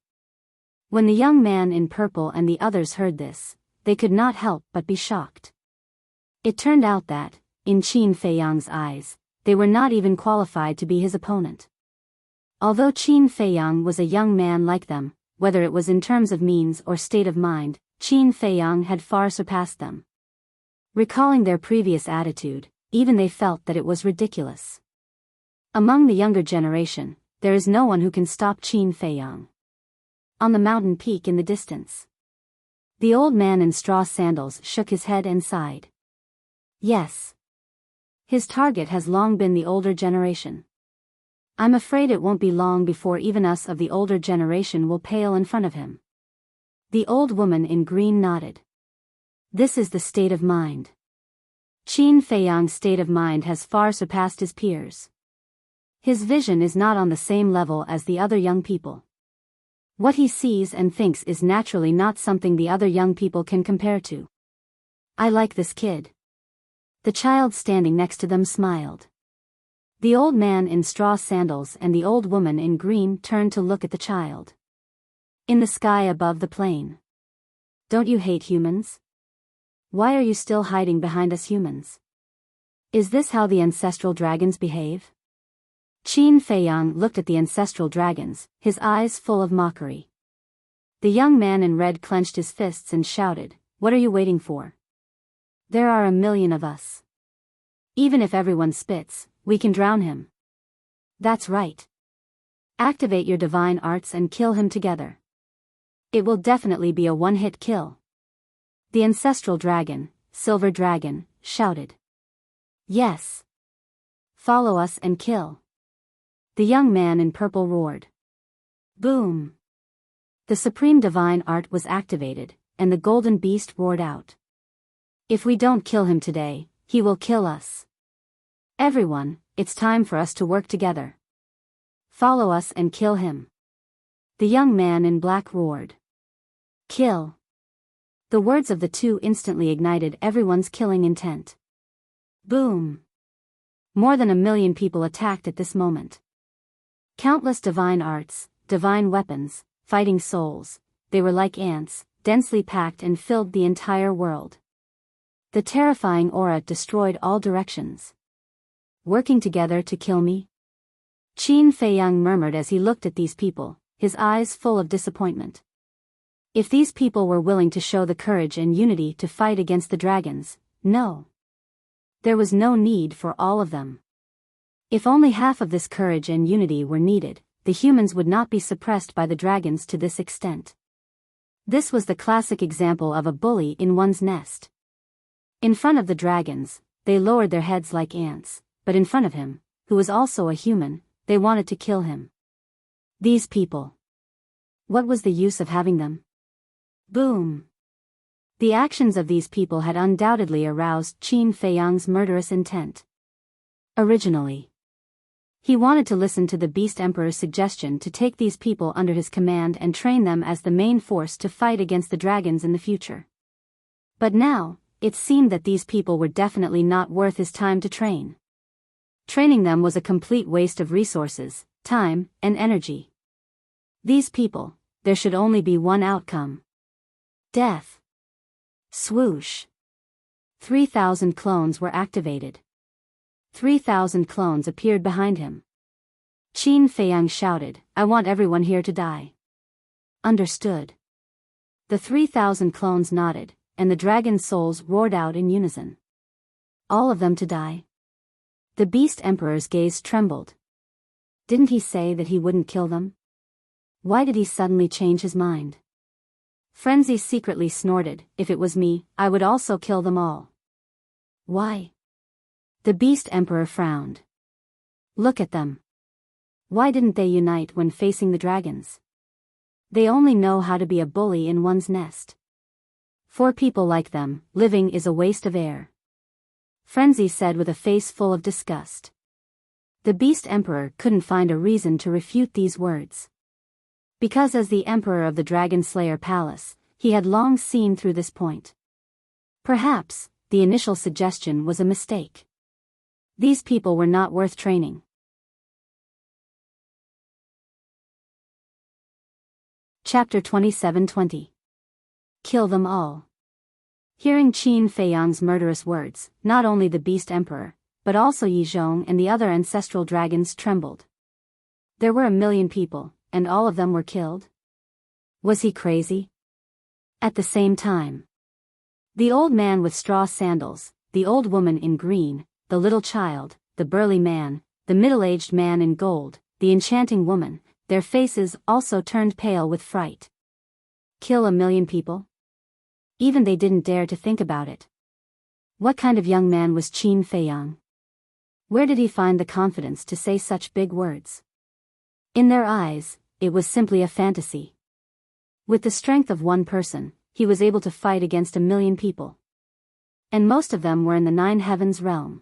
When the young man in purple and the others heard this, they could not help but be shocked. It turned out that, in Qin Feiyang's eyes, they were not even qualified to be his opponent. Although Qin Feiyang was a young man like them, whether it was in terms of means or state of mind, Qin Feiyang had far surpassed them. Recalling their previous attitude, even they felt that it was ridiculous. Among the younger generation, there is no one who can stop Qin Feiyang. On the mountain peak in the distance, the old man in straw sandals shook his head and sighed. Yes. His target has long been the older generation. I'm afraid it won't be long before even us of the older generation will pale in front of him. The old woman in green nodded. This is the state of mind. Qin Feiyang's state of mind has far surpassed his peers. His vision is not on the same level as the other young people. What he sees and thinks is naturally not something the other young people can compare to. I like this kid. The child standing next to them smiled. The old man in straw sandals and the old woman in green turned to look at the child. In the sky above the plain. Don't you hate humans? Why are you still hiding behind us humans? Is this how the ancestral dragons behave? Qin Feiyang looked at the ancestral dragons, his eyes full of mockery. The young man in red clenched his fists and shouted, What are you waiting for? There are 1,000,000 of us. Even if everyone spits, we can drown him. That's right. Activate your divine arts and kill him together. It will definitely be a one-hit kill. The ancestral dragon, Silver Dragon, shouted. Yes. Follow us and kill. The young man in purple roared. Boom. The supreme divine art was activated, and the golden beast roared out. If we don't kill him today, he will kill us. Everyone, it's time for us to work together. Follow us and kill him. The young man in black roared. Kill. The words of the two instantly ignited everyone's killing intent. Boom. More than 1 million people attacked at this moment. Countless divine arts, divine weapons, fighting souls, they were like ants, densely packed and filled the entire world. The terrifying aura destroyed all directions. Working together to kill me? Qin Feiyang murmured as he looked at these people, his eyes full of disappointment. If these people were willing to show the courage and unity to fight against the dragons, no. There was no need for all of them. If only half of this courage and unity were needed, the humans would not be suppressed by the dragons to this extent. This was the classic example of a bully in one's nest. In front of the dragons, they lowered their heads like ants, but in front of him, who was also a human, they wanted to kill him. These people. What was the use of having them? Boom. The actions of these people had undoubtedly aroused Qin Feiyang's murderous intent. Originally, he wanted to listen to the Beast Emperor's suggestion to take these people under his command and train them as the main force to fight against the dragons in the future. But now, it seemed that these people were definitely not worth his time to train. Training them was a complete waste of resources, time, and energy. These people, there should only be one outcome. Death. Swoosh. 3,000 clones were activated. 3,000 clones appeared behind him. Qin Feiyang shouted, "I want everyone here to die." Understood. The 3,000 clones nodded, and the dragon souls roared out in unison. All of them to die? The Beast Emperor's gaze trembled. Didn't he say that he wouldn't kill them? Why did he suddenly change his mind? Frenzy secretly snorted, "If it was me, I would also kill them all." Why? The Beast Emperor frowned. Look at them. Why didn't they unite when facing the dragons? They only know how to be a bully in one's nest. For people like them, living is a waste of air. Frenzy said with a face full of disgust. The Beast Emperor couldn't find a reason to refute these words. Because as the Emperor of the Dragon Slayer Palace, he had long seen through this point. Perhaps, the initial suggestion was a mistake. These people were not worth training. Chapter 27:20. Kill them all. Hearing Qin Feiyang's murderous words, not only the Beast Emperor, but also Yi Zhong and the other ancestral dragons trembled. There were 1 million people, and all of them were killed? Was he crazy? At the same time, the old man with straw sandals, the old woman in green, the little child, the burly man, the middle-aged man in gold, the enchanting woman, their faces also turned pale with fright. Kill 1 million people? Even they didn't dare to think about it. What kind of young man was Qin Feiyang? Where did he find the confidence to say such big words? In their eyes, it was simply a fantasy. With the strength of one person, he was able to fight against 1 million people. And most of them were in the 9 heavens realm.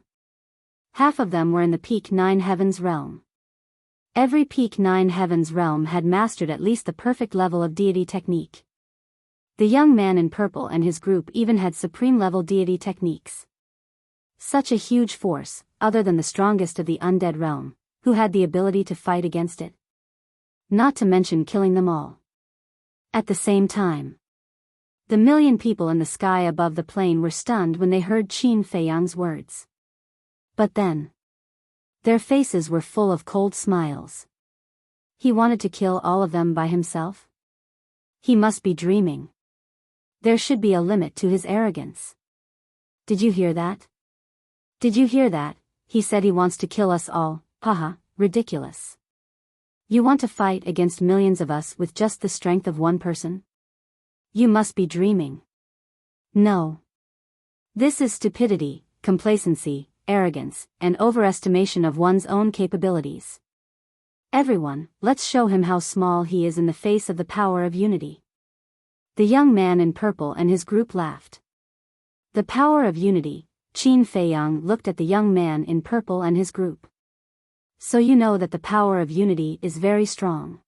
Half of them were in the peak 9 heavens realm. Every peak 9 heavens realm had mastered at least the perfect level of deity technique. The young man in purple and his group even had supreme level deity techniques. Such a huge force, other than the strongest of the undead realm, who had the ability to fight against it. Not to mention killing them all. At the same time, the 1 million people in the sky above the plane were stunned when they heard Qin Feiyang's words. But then, their faces were full of cold smiles. He wanted to kill all of them by himself? He must be dreaming. There should be a limit to his arrogance. Did you hear that? Did you hear that? He said he wants to kill us all. Haha, ridiculous. You want to fight against millions of us with just the strength of one person? You must be dreaming. No. This is stupidity, complacency, arrogance, and overestimation of one's own capabilities. Everyone, let's show him how small he is in the face of the power of unity. The young man in purple and his group laughed. The power of unity. Qin Feiyang looked at the young man in purple and his group. So you know that the power of unity is very strong.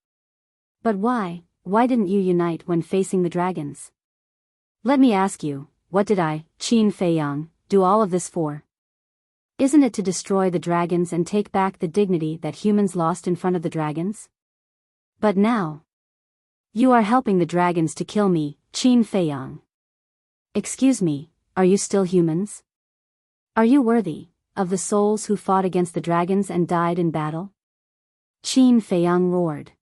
But why didn't you unite when facing the dragons? Let me ask you, what did I, Qin Feiyang, do all of this for? Isn't it to destroy the dragons and take back the dignity that humans lost in front of the dragons? But now, you are helping the dragons to kill me, Qin Feiyang. Excuse me, are you still humans? Are you worthy of the souls who fought against the dragons and died in battle? Qin Feiyang roared.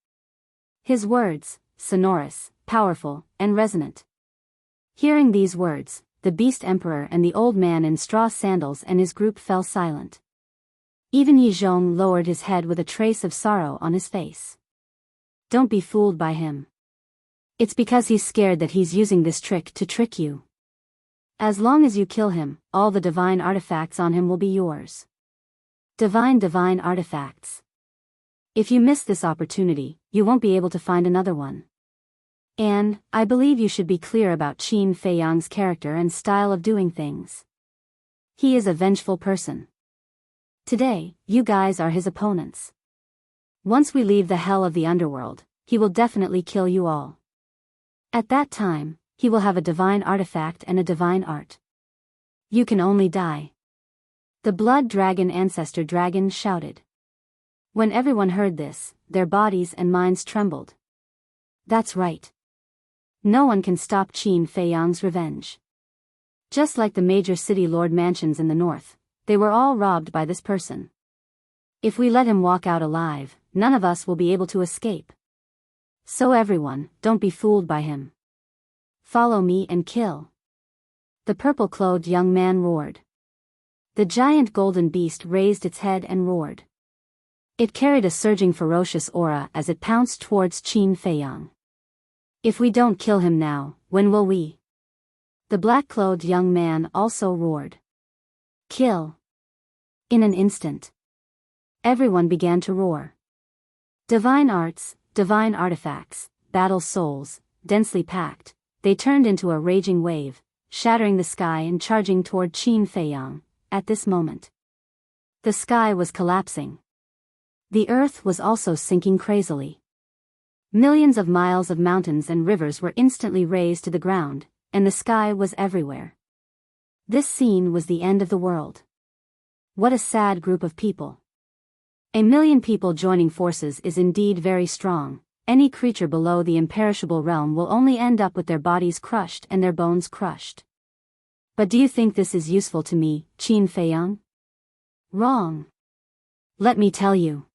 His words, sonorous, powerful, and resonant. Hearing these words, the Beast Emperor and the old man in straw sandals and his group fell silent. Even Yi Zhong lowered his head with a trace of sorrow on his face. Don't be fooled by him. It's because he's scared that he's using this trick to trick you. As long as you kill him, all the divine artifacts on him will be yours. Divine artifacts. If you miss this opportunity, you won't be able to find another one. And, I believe you should be clear about Qin Feiyang's character and style of doing things. He is a vengeful person. Today, you guys are his opponents. Once we leave the hell of the underworld, he will definitely kill you all. At that time, he will have a divine artifact and a divine art. You can only die. The blood dragon ancestor dragon shouted. When everyone heard this, their bodies and minds trembled. That's right. No one can stop Qin Feiyang's revenge. Just like the major city lord mansions in the north, they were all robbed by this person. If we let him walk out alive, none of us will be able to escape. So everyone, don't be fooled by him. Follow me and kill. The purple-clothed young man roared. The giant golden beast raised its head and roared. It carried a surging ferocious aura as it pounced towards Qin Feiyang. If we don't kill him now, when will we? The black-clothed young man also roared. Kill. In an instant. Everyone began to roar. Divine arts, divine artifacts, battle souls, densely packed, they turned into a raging wave, shattering the sky and charging toward Qin Feiyang. At this moment, the sky was collapsing. The earth was also sinking crazily. Millions of miles of mountains and rivers were instantly razed to the ground, and the sky was everywhere. This scene was the end of the world. What a sad group of people. 1,000,000 people joining forces is indeed very strong. Any creature below the imperishable realm will only end up with their bodies crushed and their bones crushed. But do you think this is useful to me, Qin Feiyang? Wrong. Let me tell you.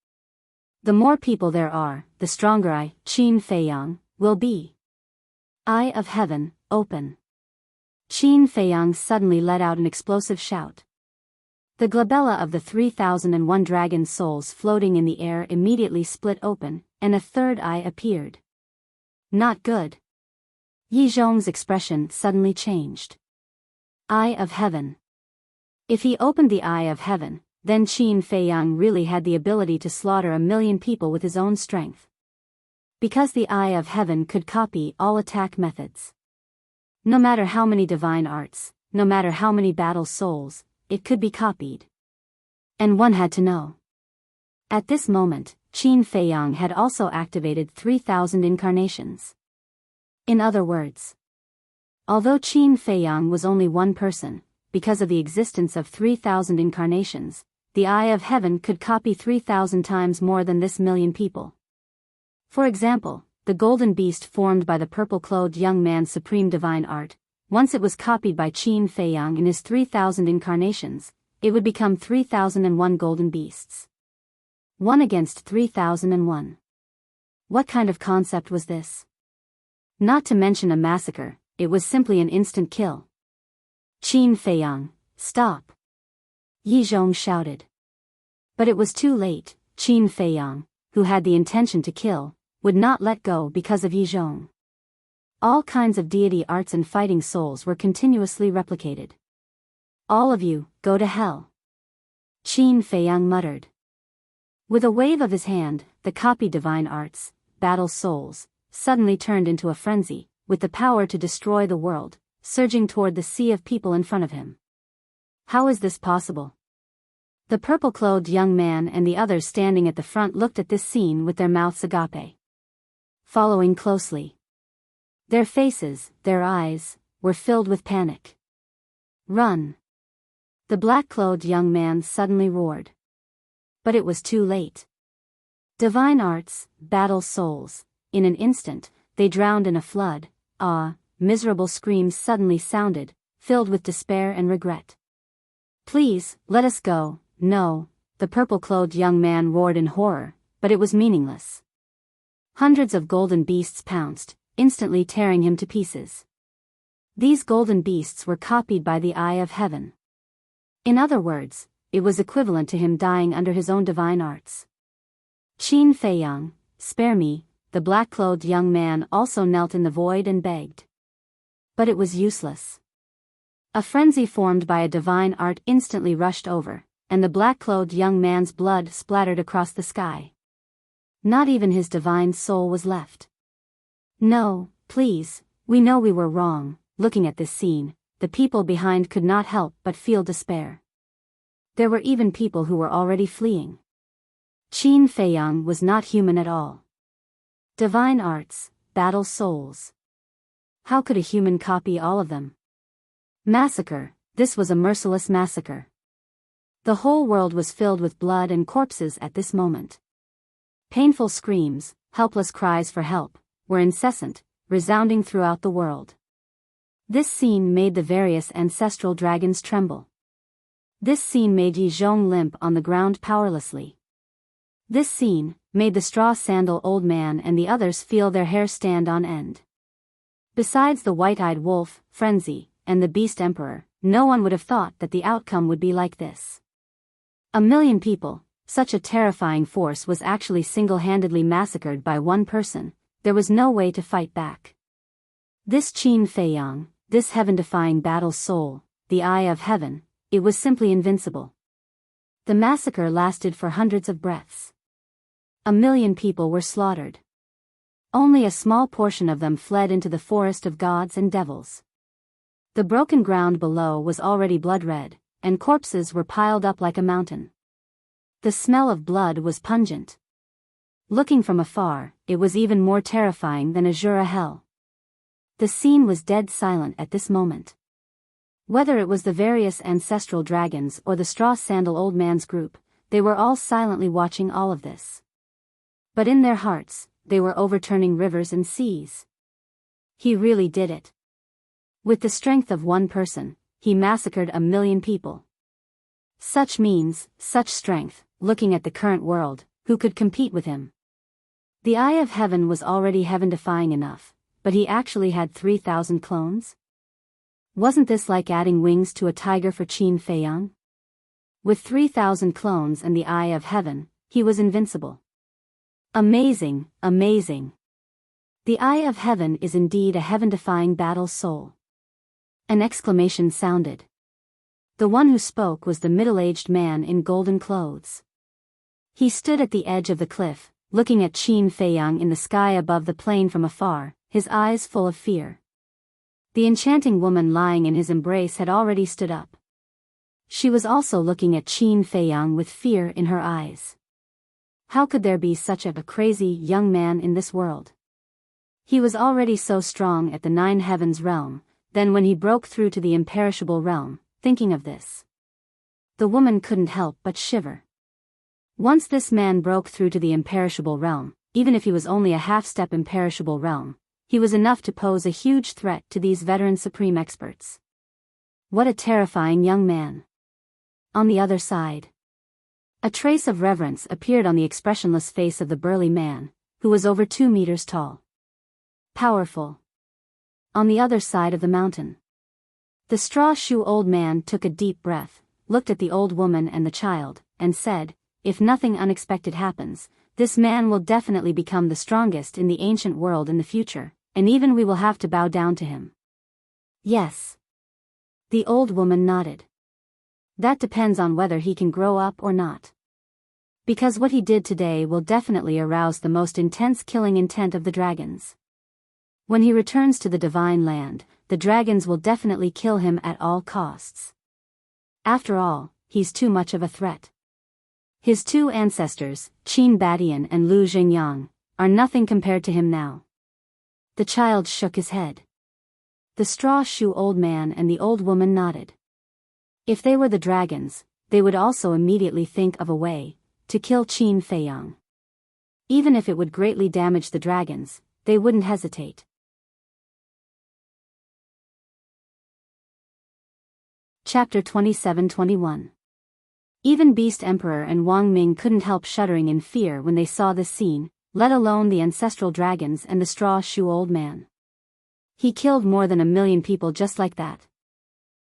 The more people there are, the stronger I, Qin Feiyang, will be. Eye of heaven, open. Qin Feiyang suddenly let out an explosive shout. The glabella of the 3001 dragon souls floating in the air immediately split open, and a third eye appeared. Not good. Yi Zhong's expression suddenly changed. Eye of heaven. If he opened the eye of heaven, then Qin Feiyang really had the ability to slaughter 1,000,000 people with his own strength. Because the eye of heaven could copy all attack methods. No matter how many divine arts, no matter how many battle souls, it could be copied. And one had to know. At this moment, Qin Feiyang had also activated 3,000 incarnations. In other words, although Qin Feiyang was only one person, because of the existence of 3,000 incarnations, the eye of heaven could copy 3,000 times more than this 1,000,000 people. For example, the golden beast formed by the purple-clothed young man's supreme divine art, once it was copied by Qin Feiyang in his 3,000 incarnations, it would become 3,001 golden beasts. 1 against 3,001. What kind of concept was this? Not to mention a massacre, it was simply an instant kill. Qin Feiyang, stop! Yi Zhong shouted. But it was too late. Qin Feiyang, who had the intention to kill, would not let go because of Yi Zhong. All kinds of deity arts and fighting souls were continuously replicated. All of you, go to hell. Qin Feiyang muttered. With a wave of his hand, the copy divine arts, battle souls, suddenly turned into a frenzy, with the power to destroy the world, surging toward the sea of people in front of him. How is this possible? The purple-clothed young man and the others standing at the front looked at this scene with their mouths agape, following closely. Their faces, their eyes, were filled with panic. Run! The black-clothed young man suddenly roared. But it was too late. Divine arts, battle souls, in an instant, they drowned in a flood. Miserable screams suddenly sounded, filled with despair and regret. Please, let us go. No, the purple-clothed young man roared in horror, but it was meaningless. Hundreds of golden beasts pounced, instantly tearing him to pieces. These golden beasts were copied by the Eye of Heaven. In other words, it was equivalent to him dying under his own divine arts. Qin Feiyang, spare me, the black-clothed young man also knelt in the void and begged. But it was useless. A frenzy formed by a divine art instantly rushed over, and the black-clothed young man's blood splattered across the sky. Not even his divine soul was left. No, please, we know we were wrong. Looking at this scene, the people behind could not help but feel despair. There were even people who were already fleeing. Qin Feiyang was not human at all. Divine arts, battle souls. How could a human copy all of them? Massacre, this was a merciless massacre. The whole world was filled with blood and corpses at this moment. Painful screams, helpless cries for help, were incessant, resounding throughout the world. This scene made the various ancestral dragons tremble. This scene made Yi Zhong limp on the ground powerlessly. This scene made the straw-sandal old man and the others feel their hair stand on end. Besides the white-eyed wolf, Frenzy, and the beast emperor, no one would have thought that the outcome would be like this. 1,000,000 people, such a terrifying force was actually single-handedly massacred by one person. There was no way to fight back. This Qin Feiyang, this heaven-defying battle soul, the Eye of Heaven, it was simply invincible. The massacre lasted for hundreds of breaths. 1,000,000 people were slaughtered. Only a small portion of them fled into the forest of gods and devils. The broken ground below was already blood-red, and corpses were piled up like a mountain. The smell of blood was pungent. Looking from afar, it was even more terrifying than Azura hell. The scene was dead silent at this moment. Whether it was the various ancestral dragons or the straw-sandal old man's group, they were all silently watching all of this. But in their hearts, they were overturning rivers and seas. He really did it. With the strength of one person, he massacred 1,000,000 people. Such means, such strength, looking at the current world, who could compete with him? The Eye of Heaven was already heaven-defying enough, but he actually had 3,000 clones? Wasn't this like adding wings to a tiger for Qin Feiyang? With 3,000 clones and the Eye of Heaven, he was invincible. Amazing, amazing. The Eye of Heaven is indeed a heaven-defying battle soul. An exclamation sounded. The one who spoke was the middle-aged man in golden clothes. He stood at the edge of the cliff, looking at Qin Feiyang in the sky above the plain from afar, his eyes full of fear. The enchanting woman lying in his embrace had already stood up. She was also looking at Qin Feiyang with fear in her eyes. How could there be such a crazy young man in this world? He was already so strong at the 9 heavens realm. Then when he broke through to the imperishable realm, thinking of this, the woman couldn't help but shiver. Once this man broke through to the imperishable realm, even if he was only a half-step imperishable realm, he was enough to pose a huge threat to these veteran supreme experts. What a terrifying young man. On the other side, a trace of reverence appeared on the expressionless face of the burly man, who was over 2 meters tall. Powerful. On the other side of the mountain, the straw-shoe old man took a deep breath, looked at the old woman and the child, and said, "If nothing unexpected happens, this man will definitely become the strongest in the ancient world in the future, and even we will have to bow down to him." Yes. The old woman nodded. That depends on whether he can grow up or not. Because what he did today will definitely arouse the most intense killing intent of the dragons. When he returns to the divine land, the dragons will definitely kill him at all costs. After all, he's too much of a threat. His two ancestors, Qin Badian and Lu Xingyang, are nothing compared to him now. The child shook his head. The straw shoe old man and the old woman nodded. If they were the dragons, they would also immediately think of a way to kill Qin Feiyang. Even if it would greatly damage the dragons, they wouldn't hesitate. Chapter 27-21. Even Beast Emperor and Wang Ming couldn't help shuddering in fear when they saw this scene, let alone the ancestral dragons and the straw shoe old man. He killed more than 1 million people just like that.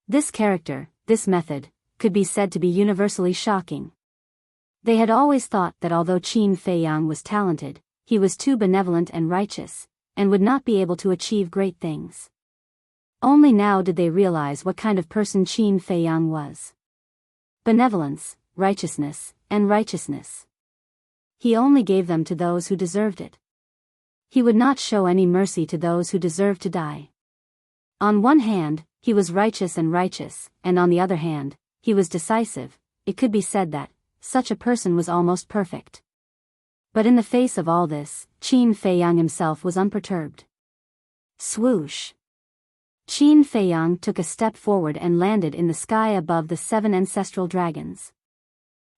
This character, this method, could be said to be universally shocking. They had always thought that although Qin Feiyang was talented, he was too benevolent and righteous, and would not be able to achieve great things. Only now did they realize what kind of person Qin Feiyang was. Benevolence, righteousness, and righteousness. He only gave them to those who deserved it. He would not show any mercy to those who deserved to die. On one hand, he was righteous, and on the other hand, he was decisive. It could be said that such a person was almost perfect. But in the face of all this, Qin Feiyang himself was unperturbed. Swoosh! Qin Feiyang took a step forward and landed in the sky above the 7 ancestral dragons.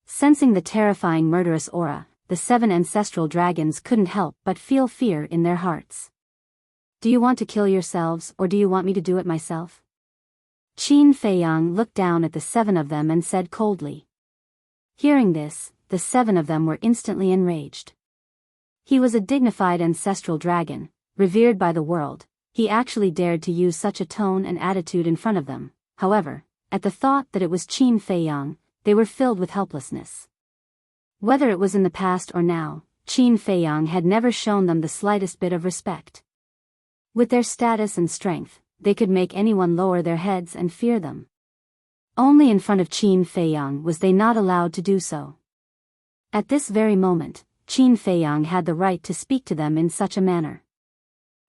Sensing the terrifying murderous aura, the 7 ancestral dragons couldn't help but feel fear in their hearts. Do you want to kill yourselves, or do you want me to do it myself? Qin Feiyang looked down at the 7 of them and said coldly. Hearing this, the 7 of them were instantly enraged. He was a dignified ancestral dragon, revered by the world. He actually dared to use such a tone and attitude in front of them. However, at the thought that it was Qin Feiyang, they were filled with helplessness. Whether it was in the past or now, Qin Feiyang had never shown them the slightest bit of respect. With their status and strength, they could make anyone lower their heads and fear them. Only in front of Qin Feiyang was they not allowed to do so. At this very moment, Qin Feiyang had the right to speak to them in such a manner.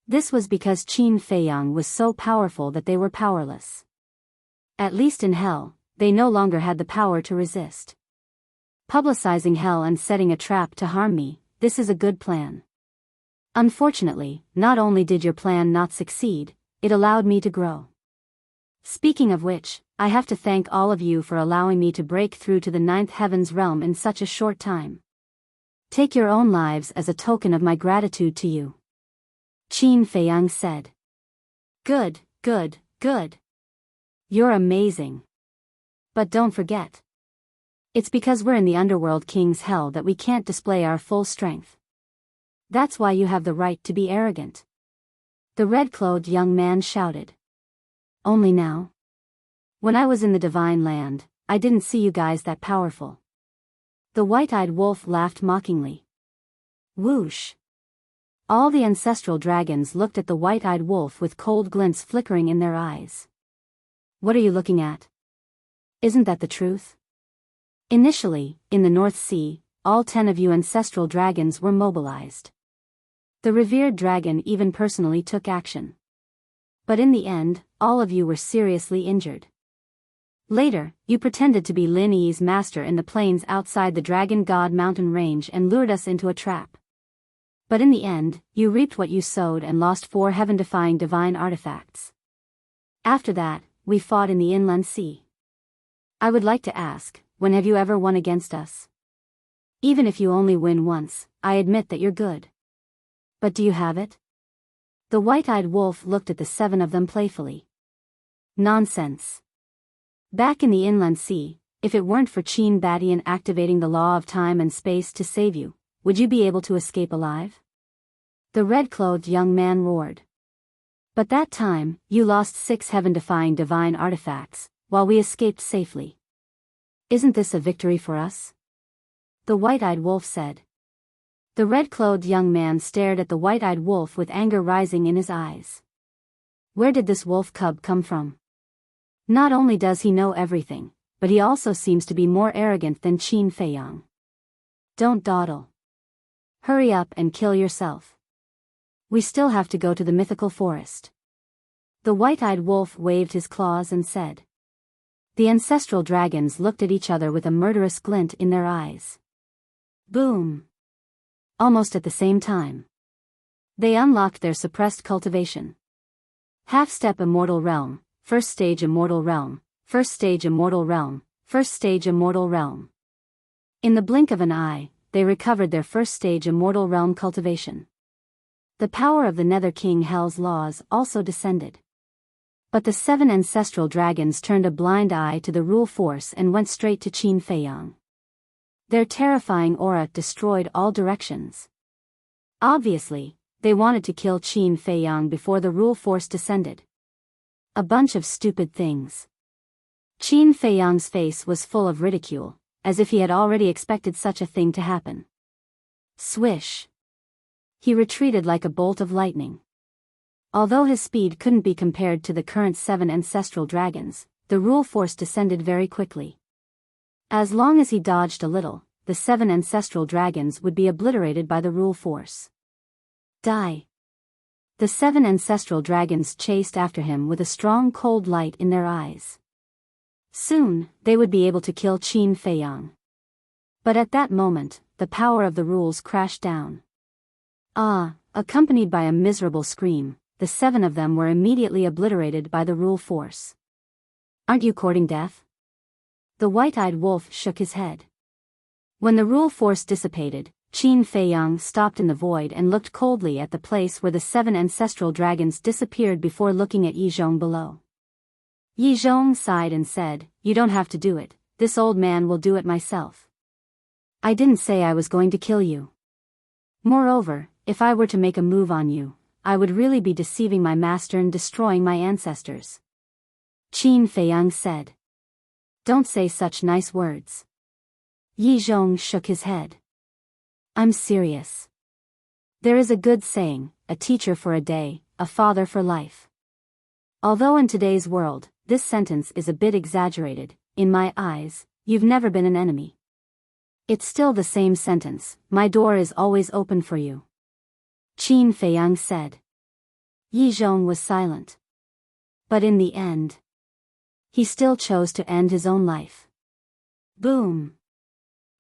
This was because Qin Feiyang was so powerful that they were powerless. At least in hell, they no longer had the power to resist. Publicizing hell and setting a trap to harm me, this is a good plan. Unfortunately, not only did your plan not succeed, it allowed me to grow. Speaking of which, I have to thank all of you for allowing me to break through to the 9th heaven's realm in such a short time. Take your own lives as a token of my gratitude to you. Qin Feiyang said. Good, good, good. You're amazing. But don't forget. It's because we're in the underworld king's hell that we can't display our full strength. That's why you have the right to be arrogant. The red-clothed young man shouted. Only now? When I was in the divine land, I didn't see you guys that powerful. The white-eyed wolf laughed mockingly. Whoosh! All the ancestral dragons looked at the white-eyed wolf with cold glints flickering in their eyes. What are you looking at? Isn't that the truth? Initially, in the North Sea, all 10 of you ancestral dragons were mobilized. The revered dragon even personally took action. But in the end, all of you were seriously injured. Later, you pretended to be Lin Yi's master in the plains outside the Dragon God mountain range and lured us into a trap. But in the end, you reaped what you sowed and lost 4 heaven-defying divine artifacts. After that, we fought in the inland sea. I would like to ask, when have you ever won against us? Even if you only win once, I admit that you're good. But do you have it? The white-eyed wolf looked at the 7 of them playfully. Nonsense. Back in the inland sea, if it weren't for Qin Badian activating the law of time and space to save you, would you be able to escape alive? The red-clothed young man roared. But that time, you lost 6 heaven-defying divine artifacts, while we escaped safely. Isn't this a victory for us? The white-eyed wolf said. The red-clothed young man stared at the white-eyed wolf with anger rising in his eyes. Where did this wolf cub come from? Not only does he know everything, but he also seems to be more arrogant than Qin Feiyang. Don't dawdle. Hurry up and kill yourself. We still have to go to the mythical forest. The white-eyed wolf waved his claws and said. The ancestral dragons looked at each other with a murderous glint in their eyes. Boom! Almost at the same time. They unlocked their suppressed cultivation. Half-step immortal realm, first stage immortal realm, first stage immortal realm, first stage immortal realm. In the blink of an eye, they recovered their first stage immortal realm cultivation. The power of the Nether King Hell's laws also descended. But the 7 ancestral dragons turned a blind eye to the rule force and went straight to Qin Feiyang. Their terrifying aura destroyed all directions. Obviously, they wanted to kill Qin Feiyang before the rule force descended. A bunch of stupid things. Qin Feiyang's face was full of ridicule, as if he had already expected such a thing to happen. Swish! He retreated like a bolt of lightning. Although his speed couldn't be compared to the current 7 ancestral dragons, the rule force descended very quickly. As long as he dodged a little, the 7 ancestral dragons would be obliterated by the rule force. Die! The 7 ancestral dragons chased after him with a strong cold light in their eyes. Soon, they would be able to kill Qin Feiyang. But at that moment, the power of the rules crashed down. Accompanied by a miserable scream, the 7 of them were immediately obliterated by the rule force. Aren't you courting death? The white-eyed wolf shook his head. When the rule force dissipated, Qin Feiyang stopped in the void and looked coldly at the place where the 7 ancestral dragons disappeared before looking at Yi Zhong below. Yi Zhong sighed and said, "You don't have to do it, this old man will do it myself. I didn't say I was going to kill you. Moreover, if I were to make a move on you, I would really be deceiving my master and destroying my ancestors." Qin Feiyang said. "Don't say such nice words." Yi Zhong shook his head. "I'm serious. There is a good saying, a teacher for a day, a father for life. Although in today's world, this sentence is a bit exaggerated, in my eyes, you've never been an enemy. It's still the same sentence, my door is always open for you." Qin Feiyang said. Yi Zhong was silent. But in the end, he still chose to end his own life. Boom!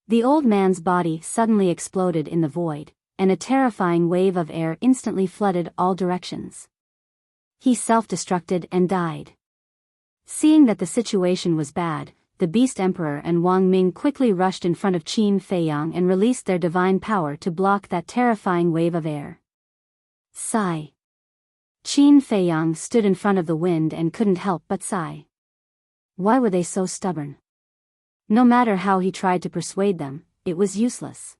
The old man's body suddenly exploded in the void, and a terrifying wave of air instantly flooded all directions. He self-destructed and died. Seeing that the situation was bad, the Beast Emperor and Wang Ming quickly rushed in front of Qin Feiyang and released their divine power to block that terrifying wave of air. Sigh. Qin Feiyang stood in front of the wind and couldn't help but sigh. Why were they so stubborn? No matter how he tried to persuade them, it was useless.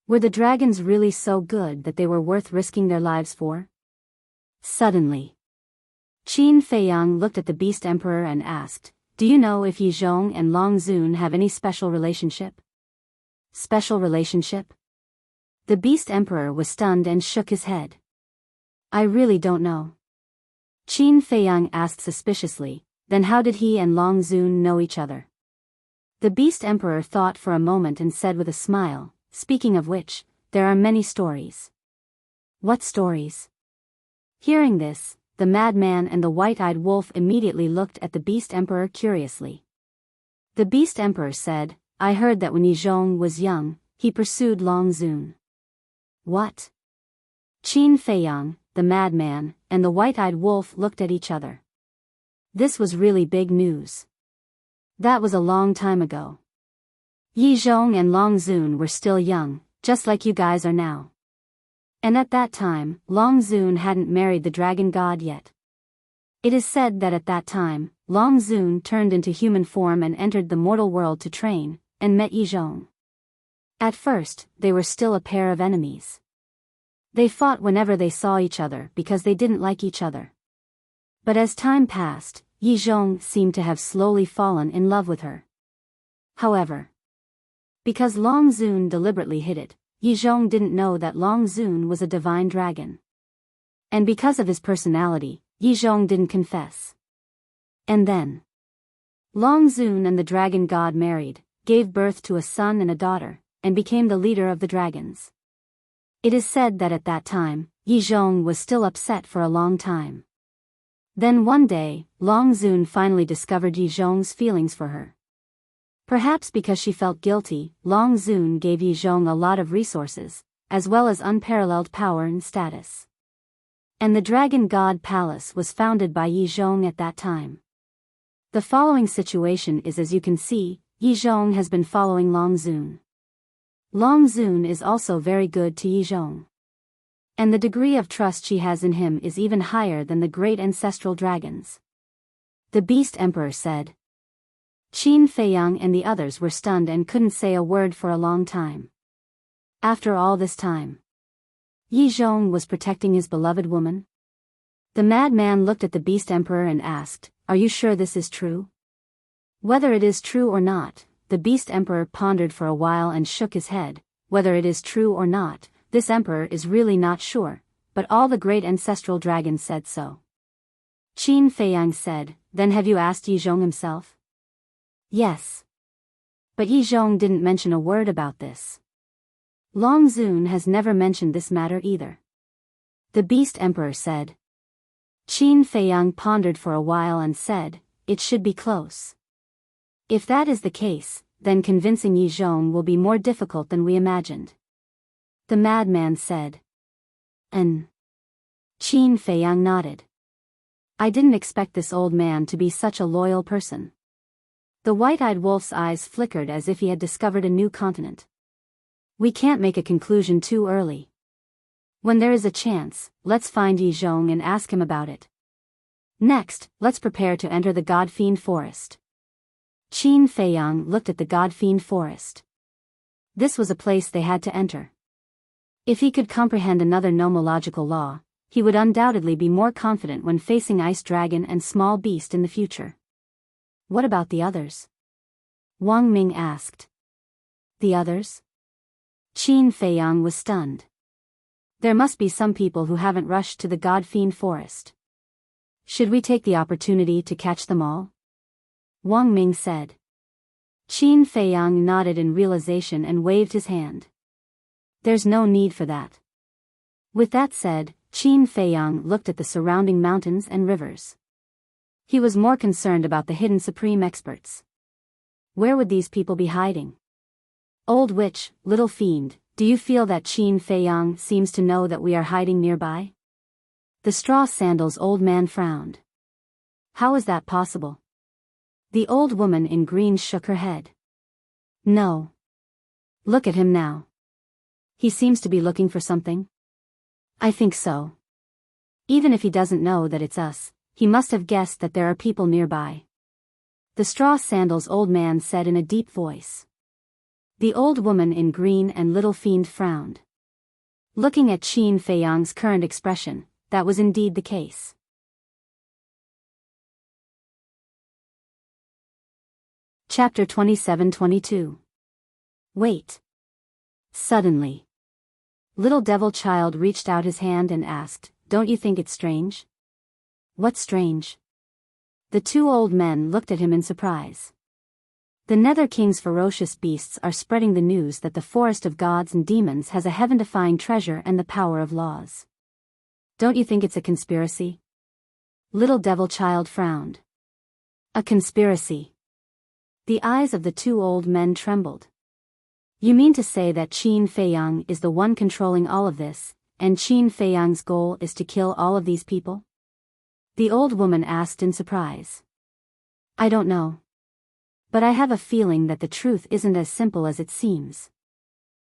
Were the dragons really so good that they were worth risking their lives for? Suddenly, Qin Feiyang looked at the Beast Emperor and asked, "Do you know if Yi Zhong and Long Zun have any special relationship?" Special relationship? The Beast Emperor was stunned and shook his head. "I really don't know." Qin Feiyang asked suspiciously, "Then how did he and Long Zun know each other?" The Beast Emperor thought for a moment and said with a smile, "Speaking of which, there are many stories." "What stories?" Hearing this, the madman and the white-eyed wolf immediately looked at the Beast Emperor curiously. The Beast Emperor said, "I heard that when Yi Zhong was young, he pursued Long Zun." What? Qin Feiyang, the madman, and the white-eyed wolf looked at each other. This was really big news. That was a long time ago. Yi Zhong and Long Zun were still young, just like you guys are now. And at that time, Long Zun hadn't married the dragon god yet. It is said that at that time, Long Zun turned into human form and entered the mortal world to train, and met Yi Zhong. At first, they were still a pair of enemies. They fought whenever they saw each other because they didn't like each other. But as time passed, Yi Zhong seemed to have slowly fallen in love with her. However, because Long Zun deliberately hid it, Yi Zhong didn't know that Long Zun was a divine dragon. And because of his personality, Yi Zhong didn't confess. And then, Long Zun and the dragon god married, gave birth to a son and a daughter, and became the leader of the dragons. It is said that at that time, Yi Zhong was still upset for a long time. Then one day, Long Zun finally discovered Yi Zhong's feelings for her. Perhaps because she felt guilty, Long Zun gave Yi Zhong a lot of resources, as well as unparalleled power and status. And the Dragon God Palace was founded by Yi Zhong at that time. The following situation is as you can see, Yi Zhong has been following Long Zun. Long Zun is also very good to Yi Zhong. And the degree of trust she has in him is even higher than the great ancestral dragons. The Beast Emperor said. Qin Feiyang and the others were stunned and couldn't say a word for a long time. After all this time, Yi Zhong was protecting his beloved woman? The madman looked at the Beast Emperor and asked, "Are you sure this is true?" Whether it is true or not, the Beast Emperor pondered for a while and shook his head. Whether it is true or not, this emperor is really not sure, but all the great ancestral dragons said so. Qin Feiyang said, "Then have you asked Yi Zhong himself?" "Yes." But Yi Zhong didn't mention a word about this. Long Zun has never mentioned this matter either. The Beast Emperor said. Qin Feiyang pondered for a while and said, "It should be close. If that is the case, then convincing Yi Zhong will be more difficult than we imagined." The madman said. "And?" Qin Feiyang nodded. "I didn't expect this old man to be such a loyal person." The white-eyed wolf's eyes flickered as if he had discovered a new continent. "We can't make a conclusion too early. When there is a chance, let's find Yi Zhong and ask him about it. Next, let's prepare to enter the God-Fiend Forest." Qin Feiyang looked at the God-Fiend Forest. This was a place they had to enter. If he could comprehend another nomological law, he would undoubtedly be more confident when facing Ice Dragon and Small Beast in the future. "What about the others?" Wang Ming asked. "The others?" Qin Feiyang was stunned. "There must be some people who haven't rushed to the God-Fiend Forest. Should we take the opportunity to catch them all?" Wang Ming said. Qin Feiyang nodded in realization and waved his hand. "There's no need for that." With that said, Qin Feiyang looked at the surrounding mountains and rivers. He was more concerned about the hidden supreme experts. Where would these people be hiding? "Old witch, little fiend, do you feel that Qin Feiyang seems to know that we are hiding nearby?" The straw sandals old man frowned. "How is that possible?" The old woman in green shook her head. "No. Look at him now. He seems to be looking for something." "I think so. Even if he doesn't know that it's us, he must have guessed that there are people nearby," the straw sandals old man said in a deep voice. The old woman in green and little fiend frowned. Looking at Qin Feiyang's current expression, that was indeed the case. Chapter 27-22. Wait. Suddenly, Little Devil Child reached out his hand and asked, "Don't you think it's strange?" "What's strange?" The two old men looked at him in surprise. The Nether King's ferocious beasts are spreading the news that the Forest of Gods and Demons has a heaven-defying treasure and the power of laws. "Don't you think it's a conspiracy?" Little Devil Child frowned. "A conspiracy?" The eyes of the two old men trembled. "You mean to say that Qin Feiyang is the one controlling all of this, and Qin Feiyang's goal is to kill all of these people?" The old woman asked in surprise. "I don't know. But I have a feeling that the truth isn't as simple as it seems."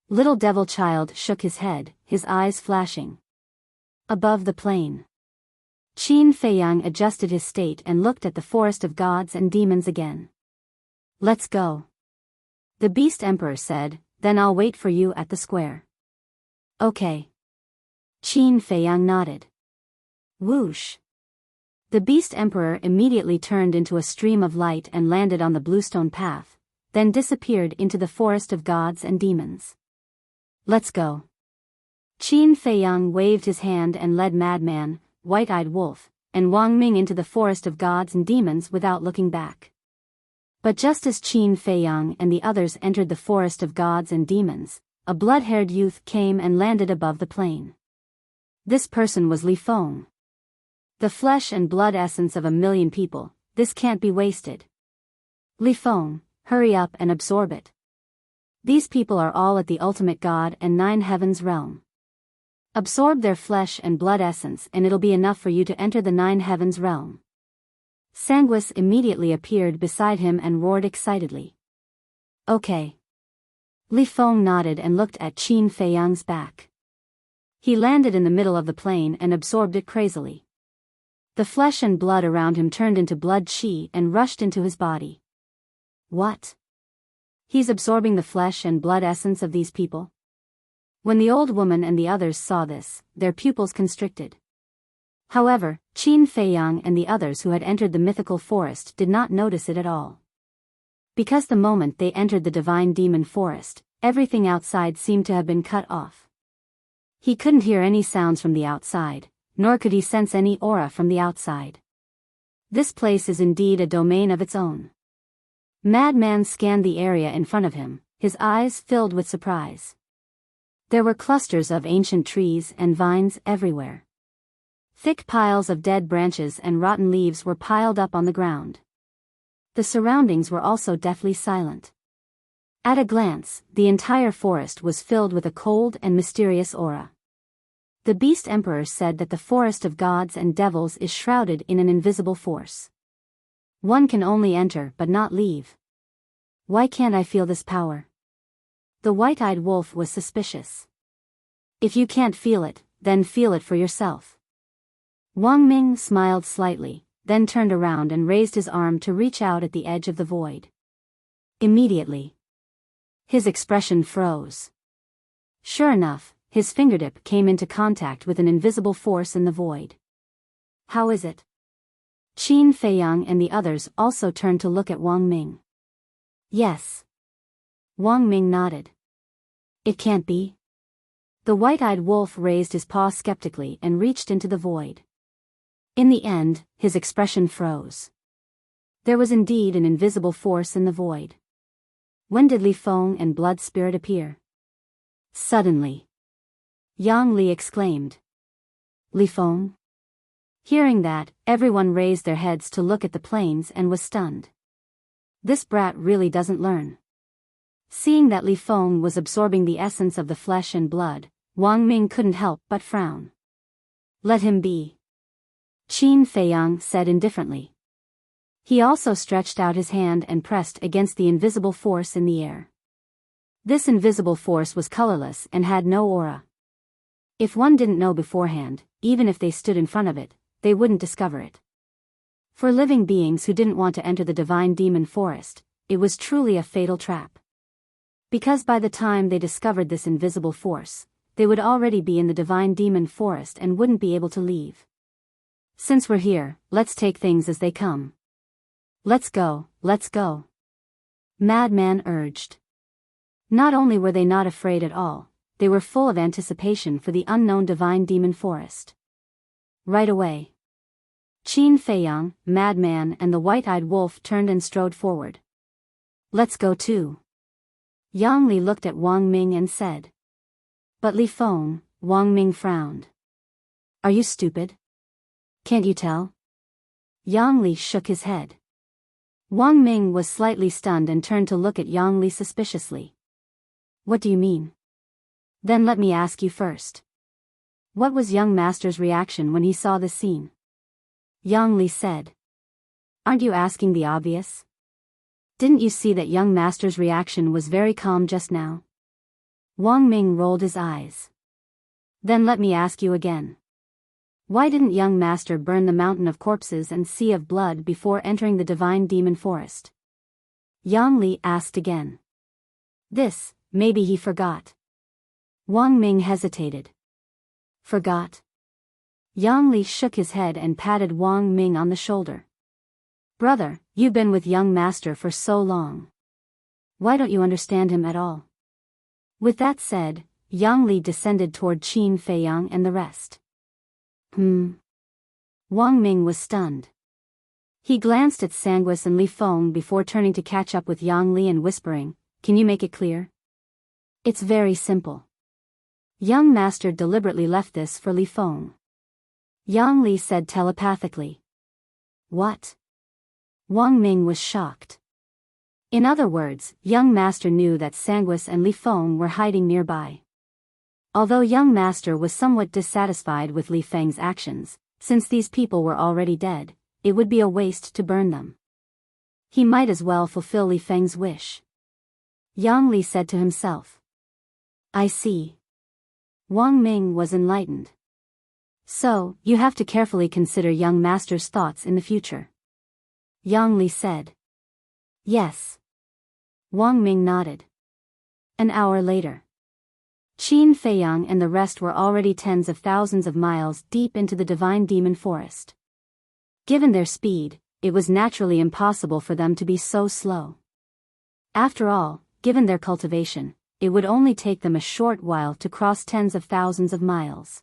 Little Devil Child shook his head, his eyes flashing. Above the plain, Qin Feiyang adjusted his state and looked at the Forest of Gods and Demons again. "Let's go," the Beast Emperor said, "then I'll wait for you at the square." "Okay." Qin Feiyang nodded. Whoosh. The Beast Emperor immediately turned into a stream of light and landed on the bluestone path, then disappeared into the Forest of Gods and Demons. "Let's go." Qin Feiyang waved his hand and led Madman, White-Eyed Wolf, and Wang Ming into the Forest of Gods and Demons without looking back. But just as Qin Feiyang and the others entered the forest of gods and demons, a blood-haired youth came and landed above the plain. This person was Li Feng. The flesh and blood essence of 1,000,000 people, this can't be wasted. Li Feng, hurry up and absorb it. These people are all at the ultimate god and 9 heavens realm. Absorb their flesh and blood essence and it'll be enough for you to enter the 9 heavens realm. Sanguis immediately appeared beside him and roared excitedly. Okay. Li Feng nodded and looked at Qin Feiyang's back. He landed in the middle of the plain and absorbed it crazily. The flesh and blood around him turned into blood qi and rushed into his body. What? He's absorbing the flesh and blood essence of these people? When the old woman and the others saw this, their pupils constricted. However, Qin Feiyang and the others who had entered the mythical forest did not notice it at all. Because the moment they entered the divine demon forest, everything outside seemed to have been cut off. He couldn't hear any sounds from the outside, nor could he sense any aura from the outside. This place is indeed a domain of its own. Madman scanned the area in front of him, his eyes filled with surprise. There were clusters of ancient trees and vines everywhere. Thick piles of dead branches and rotten leaves were piled up on the ground. The surroundings were also deathly silent. At a glance, the entire forest was filled with a cold and mysterious aura. The Beast Emperor said that the forest of gods and devils is shrouded in an invisible force. One can only enter but not leave. Why can't I feel this power? The white-eyed wolf was suspicious. If you can't feel it, then feel it for yourself. Wang Ming smiled slightly, then turned around and raised his arm to reach out at the edge of the void. Immediately, his expression froze. Sure enough, his fingertip came into contact with an invisible force in the void. How is it? Qin Feiyang and the others also turned to look at Wang Ming. Yes. Wang Ming nodded. It can't be. The white-eyed wolf raised his paw skeptically and reached into the void. In the end, his expression froze. There was indeed an invisible force in the void. When did Li Feng and Blood Spirit appear? Suddenly. Yang Li exclaimed. Li Feng? Hearing that, everyone raised their heads to look at the plains and was stunned. This brat really doesn't learn. Seeing that Li Feng was absorbing the essence of the flesh and blood, Wang Ming couldn't help but frown. Let him be. Qin Feiyang said indifferently. He also stretched out his hand and pressed against the invisible force in the air. This invisible force was colorless and had no aura. If one didn't know beforehand, even if they stood in front of it, they wouldn't discover it. For living beings who didn't want to enter the divine demon forest, it was truly a fatal trap. Because by the time they discovered this invisible force, they would already be in the divine demon forest and wouldn't be able to leave. Since we're here, let's take things as they come. Let's go, let's go. Madman urged. Not only were they not afraid at all, they were full of anticipation for the unknown divine demon forest. Right away. Qin Feiyang, Madman and the white-eyed wolf turned and strode forward. Let's go too. Yang Li looked at Wang Ming and said. But Li Feng, Wang Ming frowned. Are you stupid? Can't you tell? Yang Li shook his head. Wang Ming was slightly stunned and turned to look at Yang Li suspiciously. What do you mean? Then let me ask you first. What was young master's reaction when he saw this scene? Yang Li said. Aren't you asking the obvious? Didn't you see that young master's reaction was very calm just now? Wang Ming rolled his eyes. Then let me ask you again. Why didn't young master burn the mountain of corpses and sea of blood before entering the divine demon forest? Yang Li asked again. This, maybe he forgot. Wang Ming hesitated. Forgot? Yang Li shook his head and patted Wang Ming on the shoulder. Brother, you've been with young master for so long. Why don't you understand him at all? With that said, Yang Li descended toward Qin Feiyang and the rest. Wang Ming was stunned. He glanced at Sanguis and Li Feng before turning to catch up with Yang Li and whispering, "Can you make it clear?" "It's very simple." Young Master deliberately left this for Li Feng. Yang Li said telepathically. "What?" Wang Ming was shocked. In other words, Young Master knew that Sanguis and Li Feng were hiding nearby. Although Young Master was somewhat dissatisfied with Li Feng's actions, since these people were already dead, it would be a waste to burn them. He might as well fulfill Li Feng's wish. Yang Li said to himself. "I see." Wang Ming was enlightened. "So, you have to carefully consider Young Master's thoughts in the future." Yang Li said. "Yes." Wang Ming nodded. An hour later. Qin Feiyang and the rest were already tens of thousands of miles deep into the divine demon forest. Given their speed, it was naturally impossible for them to be so slow. After all, given their cultivation, it would only take them a short while to cross tens of thousands of miles.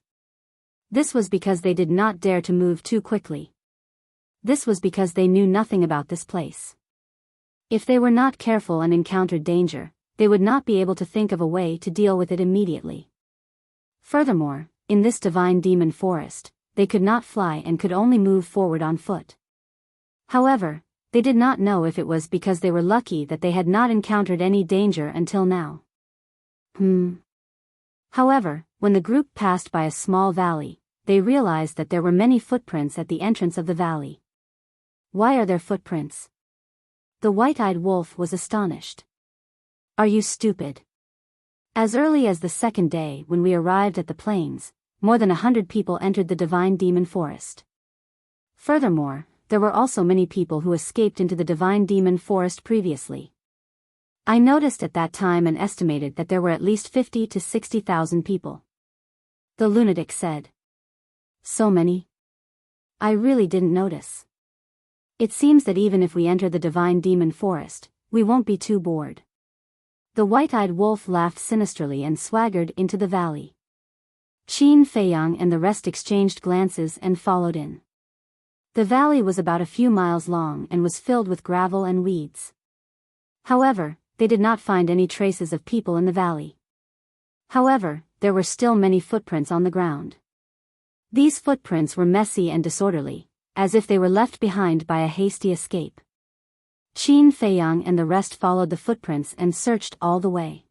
This was because they did not dare to move too quickly. This was because they knew nothing about this place. If they were not careful and encountered danger, they would not be able to think of a way to deal with it immediately. Furthermore, in this divine demon forest, they could not fly and could only move forward on foot. However, they did not know if it was because they were lucky that they had not encountered any danger until now. However, when the group passed by a small valley, they realized that there were many footprints at the entrance of the valley. "Why are there footprints?" The white-eyed wolf was astonished. "Are you stupid? As early as the second day when we arrived at the plains, more than 100 people entered the divine demon forest. Furthermore, there were also many people who escaped into the divine demon forest previously. I noticed at that time and estimated that there were at least 50 to 60,000 people." The lunatic said. "So many? I really didn't notice. It seems that even if we enter the divine demon forest, we won't be too bored." The white-eyed wolf laughed sinisterly and swaggered into the valley. Qin Feiyang and the rest exchanged glances and followed in. The valley was about a few miles long and was filled with gravel and weeds. However, they did not find any traces of people in the valley. However, there were still many footprints on the ground. These footprints were messy and disorderly, as if they were left behind by a hasty escape. Qin Feiyang and the rest followed the footprints and searched all the way.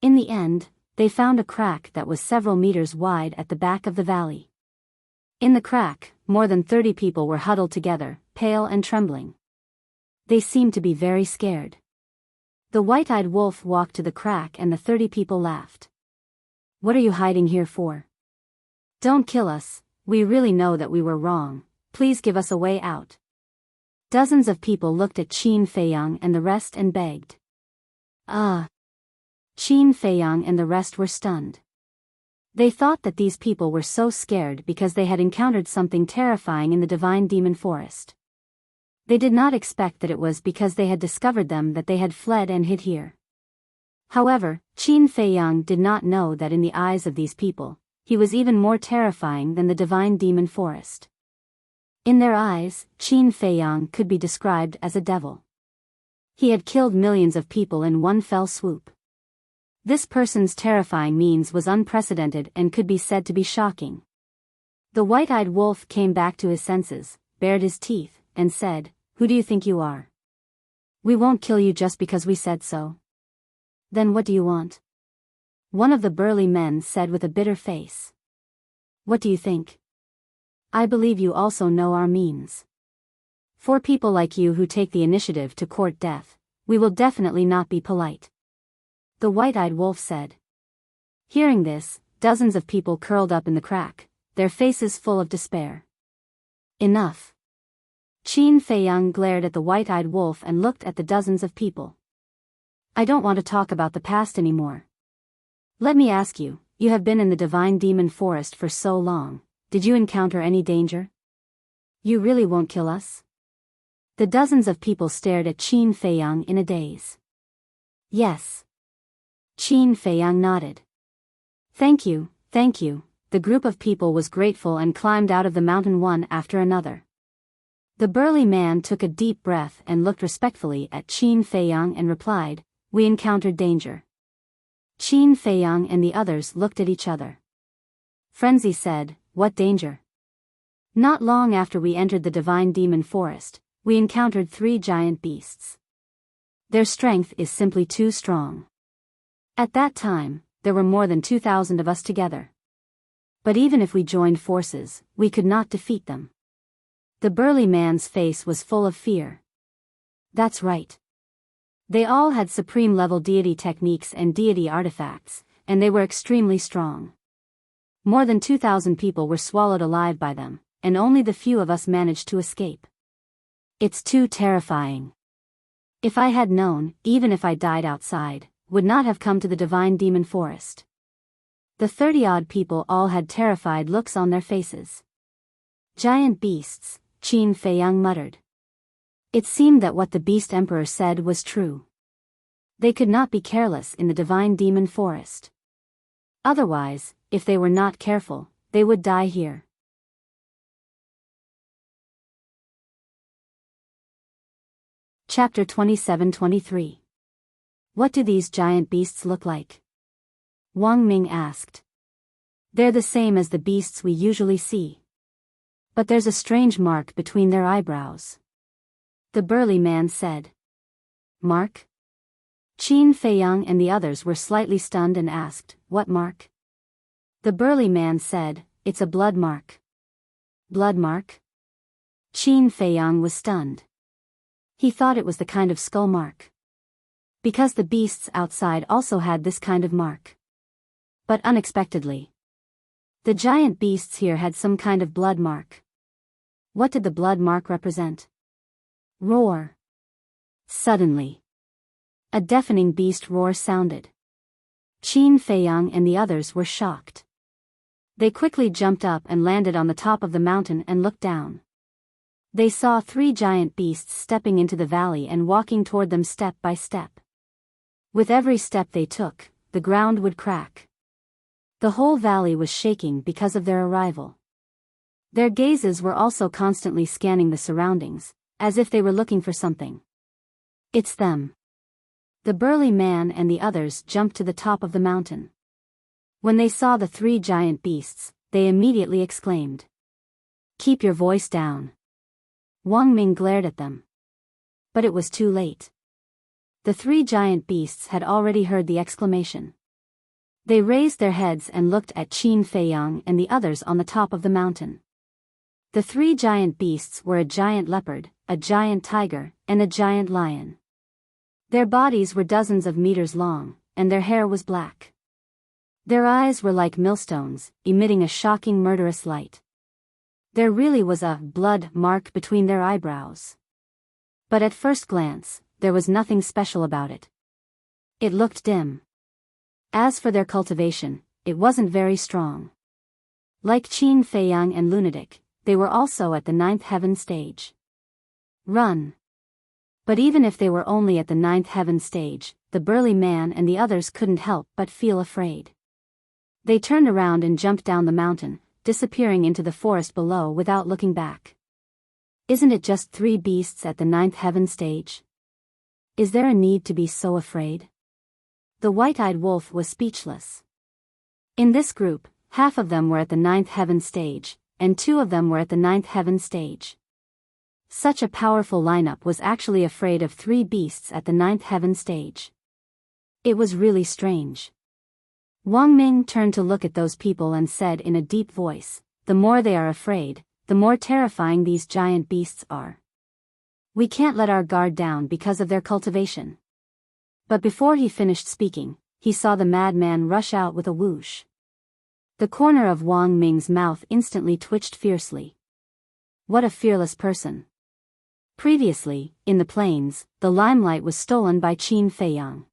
In the end, they found a crack that was several meters wide at the back of the valley. In the crack, more than 30 people were huddled together, pale and trembling. They seemed to be very scared. The white-eyed wolf walked to the crack and the 30 people laughed. "What are you hiding here for? Don't kill us, we really know that we were wrong, please give us a way out." Dozens of people looked at Qin Feiyang and the rest and begged. Qin Feiyang and the rest were stunned. They thought that these people were so scared because they had encountered something terrifying in the divine demon forest. They did not expect that it was because they had discovered them that they had fled and hid here. However, Qin Feiyang did not know that in the eyes of these people, he was even more terrifying than the divine demon forest. In their eyes, Qin Feiyang could be described as a devil. He had killed millions of people in one fell swoop. This person's terrifying means was unprecedented and could be said to be shocking. The white-eyed wolf came back to his senses, bared his teeth, and said, "Who do you think you are? We won't kill you just because we said so." "Then what do you want?" One of the burly men said with a bitter face. "What do you think? I believe you also know our means. For people like you who take the initiative to court death, we will definitely not be polite." The white-eyed wolf said. Hearing this, dozens of people curled up in the crack, their faces full of despair. "Enough." Qin Feiyang glared at the white-eyed wolf and looked at the dozens of people. "I don't want to talk about the past anymore. Let me ask you, you have been in the divine demon forest for so long, did you encounter any danger? You really won't kill us?" The dozens of people stared at Qin Feiyang in a daze. "Yes." Qin Feiyang nodded. Thank you. The group of people was grateful and climbed out of the mountain one after another. The burly man took a deep breath and looked respectfully at Qin Feiyang and replied, "We encountered danger." Qin Feiyang and the others looked at each other. Frenzy said, "What danger?" "Not long after we entered the divine demon forest, we encountered 3 giant beasts. Their strength is simply too strong. At that time, there were more than 2,000 of us together. But even if we joined forces, we could not defeat them." The burly man's face was full of fear. That's right. They all had supreme-level deity techniques and deity artifacts, and they were extremely strong. More than 2,000 people were swallowed alive by them, and only the few of us managed to escape. It's too terrifying. If I had known, even if I died outside, would not have come to the divine demon forest. The 30-odd people all had terrified looks on their faces. "Giant beasts," Qin Feiyang muttered. It seemed that what the Beast Emperor said was true. They could not be careless in the divine demon forest. Otherwise, if they were not careful, they would die here. Chapter 27-23. What do these giant beasts look like? Wang Ming asked. "They're the same as the beasts we usually see. But there's a strange mark between their eyebrows," the burly man said. "Mark?" Qin Feiyang and the others were slightly stunned and asked, "What mark?" The burly man said, "It's a blood mark." "Blood mark?" Qin Feiyang was stunned. He thought it was the kind of skull mark. Because the beasts outside also had this kind of mark. But unexpectedly, the giant beasts here had some kind of blood mark. What did the blood mark represent? Roar. Suddenly, a deafening beast roar sounded. Qin Feiyang and the others were shocked. They quickly jumped up and landed on the top of the mountain and looked down. They saw 3 giant beasts stepping into the valley and walking toward them step by step. With every step they took, the ground would crack. The whole valley was shaking because of their arrival. Their gazes were also constantly scanning the surroundings, as if they were looking for something. "It's them." The burly man and the others jumped to the top of the mountain. When they saw the 3 giant beasts, they immediately exclaimed, "Keep your voice down." Wang Ming glared at them. But it was too late. The 3 giant beasts had already heard the exclamation. They raised their heads and looked at Qin Feiyang and the others on the top of the mountain. The 3 giant beasts were a giant leopard, a giant tiger, and a giant lion. Their bodies were dozens of meters long, and their hair was black. Their eyes were like millstones, emitting a shocking murderous light. There really was a blood mark between their eyebrows. But at first glance, there was nothing special about it. It looked dim. As for their cultivation, it wasn't very strong. Like Qin Feiyang and Lunatic, they were also at the 9th heaven stage. Run. But even if they were only at the 9th heaven stage, the burly man and the others couldn't help but feel afraid. They turned around and jumped down the mountain, disappearing into the forest below without looking back. Isn't it just 3 beasts at the 9th heaven stage? Is there a need to be so afraid? The white-eyed wolf was speechless. In this group, half of them were at the 9th heaven stage, and 2 of them were at the 9th heaven stage. Such a powerful lineup was actually afraid of 3 beasts at the 9th heaven stage. It was really strange. Wang Ming turned to look at those people and said in a deep voice, "The more they are afraid, the more terrifying these giant beasts are. We can't let our guard down because of their cultivation." But before he finished speaking, he saw the madman rush out with a whoosh. The corner of Wang Ming's mouth instantly twitched fiercely. What a fearless person. Previously, in the plains, the limelight was stolen by Qin Feiyang.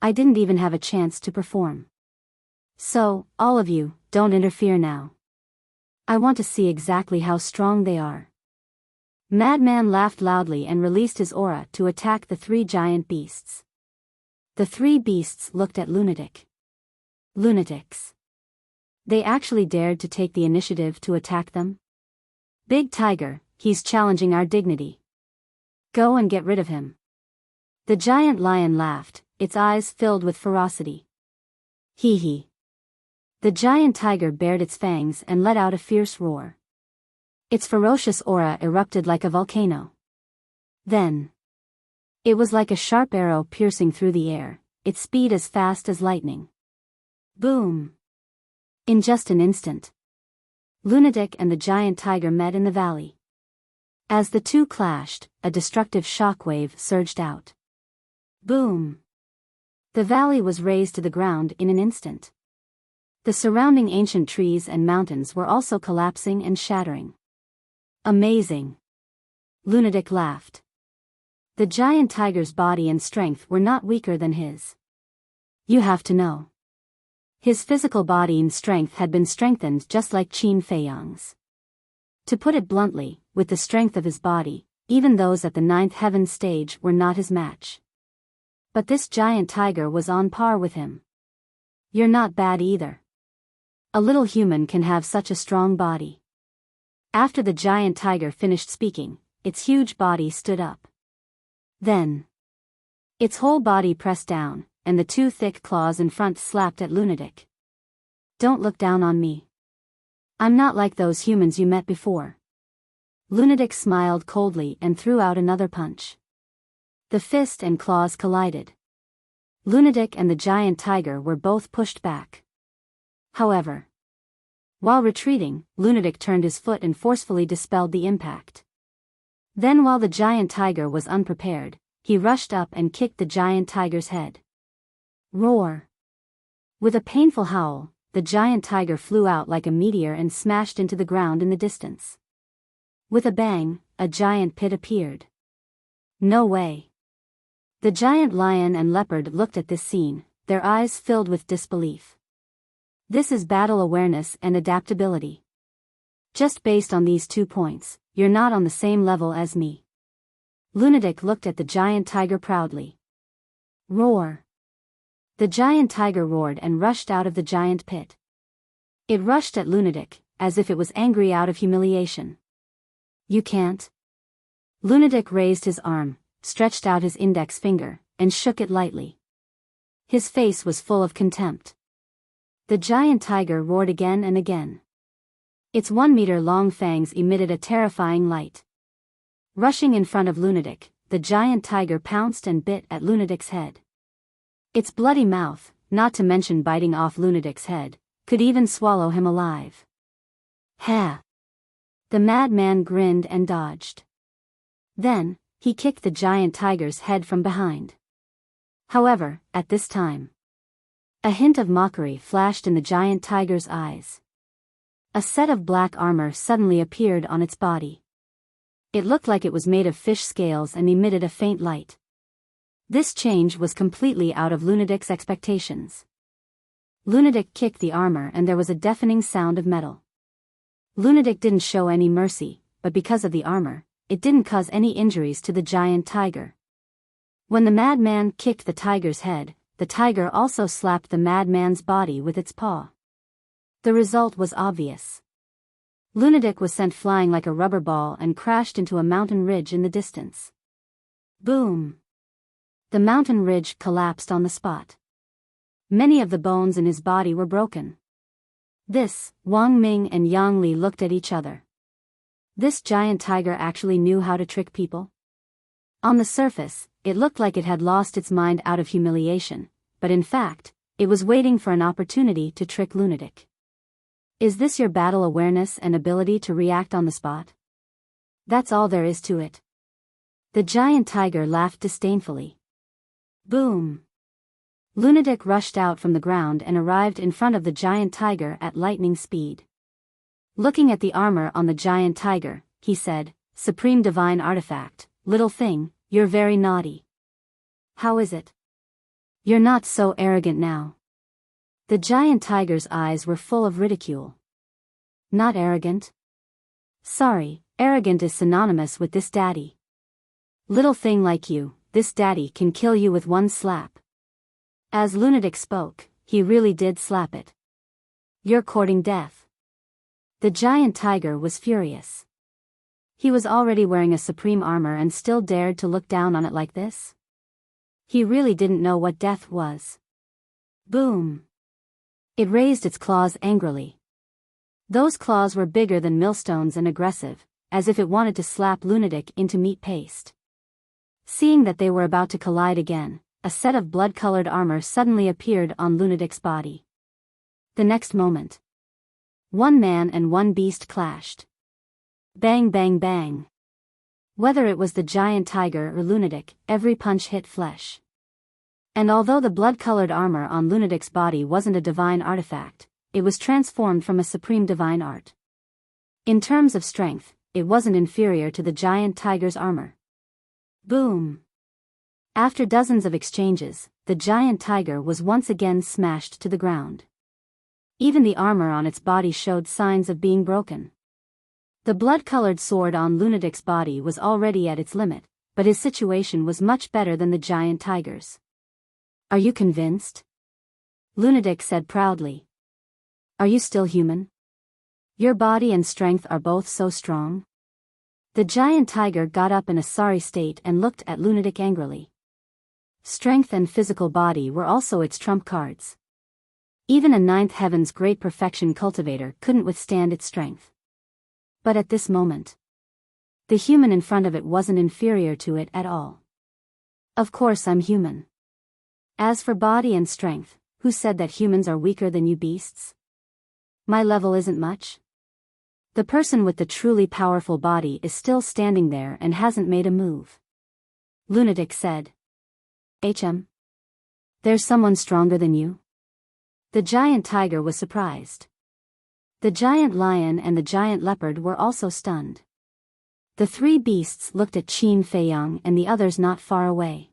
I didn't even have a chance to perform. So, all of you, don't interfere now. I want to see exactly how strong they are. Madman laughed loudly and released his aura to attack the 3 giant beasts. The 3 beasts looked at Lunatic. Lunatics. They actually dared to take the initiative to attack them? Big Tiger, he's challenging our dignity. Go and get rid of him. The giant lion laughed, its eyes filled with ferocity. Hee hee. The giant tiger bared its fangs and let out a fierce roar. Its ferocious aura erupted like a volcano. Then, it was like a sharp arrow piercing through the air, its speed as fast as lightning. Boom! In just an instant, Lunatic and the giant tiger met in the valley. As the two clashed, a destructive shockwave surged out. Boom! The valley was razed to the ground in an instant. The surrounding ancient trees and mountains were also collapsing and shattering. Amazing! Lunatic laughed. The giant tiger's body and strength were not weaker than his. You have to know. His physical body and strength had been strengthened just like Qin Feiyang's. To put it bluntly, with the strength of his body, even those at the ninth heaven stage were not his match. But this giant tiger was on par with him. You're not bad either. A little human can have such a strong body. After the giant tiger finished speaking, its huge body stood up. Then, its whole body pressed down, and the two thick claws in front slapped at Lunatic. Don't look down on me. I'm not like those humans you met before. Lunatic smiled coldly and threw out another punch. The fist and claws collided. Lunatic and the giant tiger were both pushed back. However, while retreating, Lunatic turned his foot and forcefully dispelled the impact. Then while the giant tiger was unprepared, he rushed up and kicked the giant tiger's head. Roar! With a painful howl, the giant tiger flew out like a meteor and smashed into the ground in the distance. With a bang, a giant pit appeared. No way! The giant lion and leopard looked at this scene, their eyes filled with disbelief. This is battle awareness and adaptability. Just based on these 2 points, you're not on the same level as me. Lunatic looked at the giant tiger proudly. Roar! The giant tiger roared and rushed out of the giant pit. It rushed at Lunatic, as if it was angry out of humiliation. You can't. Lunatic raised his arm, stretched out his index finger, and shook it lightly. His face was full of contempt. The giant tiger roared again and again. Its 1-meter-long fangs emitted a terrifying light. Rushing in front of Lunatic, the giant tiger pounced and bit at Lunatic's head. Its bloody mouth, not to mention biting off Lunatic's head, could even swallow him alive. Ha! The madman grinned and dodged. Then, he kicked the giant tiger's head from behind. However, at this time, a hint of mockery flashed in the giant tiger's eyes. A set of black armor suddenly appeared on its body. It looked like it was made of fish scales and emitted a faint light. This change was completely out of Lunatic's expectations. Lunatic kicked the armor and there was a deafening sound of metal. Lunatic didn't show any mercy, but because of the armor, it didn't cause any injuries to the giant tiger. When the madman kicked the tiger's head, the tiger also slapped the madman's body with its paw. The result was obvious. Lunatic was sent flying like a rubber ball and crashed into a mountain ridge in the distance. Boom! The mountain ridge collapsed on the spot. Many of the bones in his body were broken. Wang Ming and Yang Li looked at each other. This giant tiger actually knew how to trick people? On the surface, it looked like it had lost its mind out of humiliation, but in fact, it was waiting for an opportunity to trick Lunatic. Is this your battle awareness and ability to react on the spot? That's all there is to it. The giant tiger laughed disdainfully. Boom! Lunatic rushed out from the ground and arrived in front of the giant tiger at lightning speed. Looking at the armor on the giant tiger, he said, "Supreme divine artifact, little thing, you're very naughty. How is it? You're not so arrogant now." The giant tiger's eyes were full of ridicule. Not arrogant? Sorry, arrogant is synonymous with this daddy. Little thing like you, this daddy can kill you with one slap. As Lunatic spoke, he really did slap it. You're courting death. The giant tiger was furious. He was already wearing a supreme armor and still dared to look down on it like this? He really didn't know what death was. Boom! It raised its claws angrily. Those claws were bigger than millstones and aggressive, as if it wanted to slap Lunatic into meat paste. Seeing that they were about to collide again, a set of blood-colored armor suddenly appeared on Lunatic's body. The next moment, one man and one beast clashed. Bang bang bang. Whether it was the giant tiger or Lunatic, every punch hit flesh. And although the blood-colored armor on Lunatic's body wasn't a divine artifact, it was transformed from a supreme divine art. In terms of strength, it wasn't inferior to the giant tiger's armor. Boom! After dozens of exchanges, the giant tiger was once again smashed to the ground. Even the armor on its body showed signs of being broken. The blood-colored sword on Lunatic's body was already at its limit, but his situation was much better than the giant tiger's. "Are you convinced?" Lunatic said proudly. "Are you still human? Your body and strength are both so strong." The giant tiger got up in a sorry state and looked at Lunatic angrily. Strength and physical body were also its trump cards. Even a ninth heaven's great perfection cultivator couldn't withstand its strength. But at this moment, the human in front of it wasn't inferior to it at all. "Of course I'm human. As for body and strength, who said that humans are weaker than you beasts? My level isn't much." The person with the truly powerful body is still standing there and hasn't made a move. Lunatic said. There's someone stronger than you?" The giant tiger was surprised. The giant lion and the giant leopard were also stunned. The three beasts looked at Qin Feiyang and the others not far away.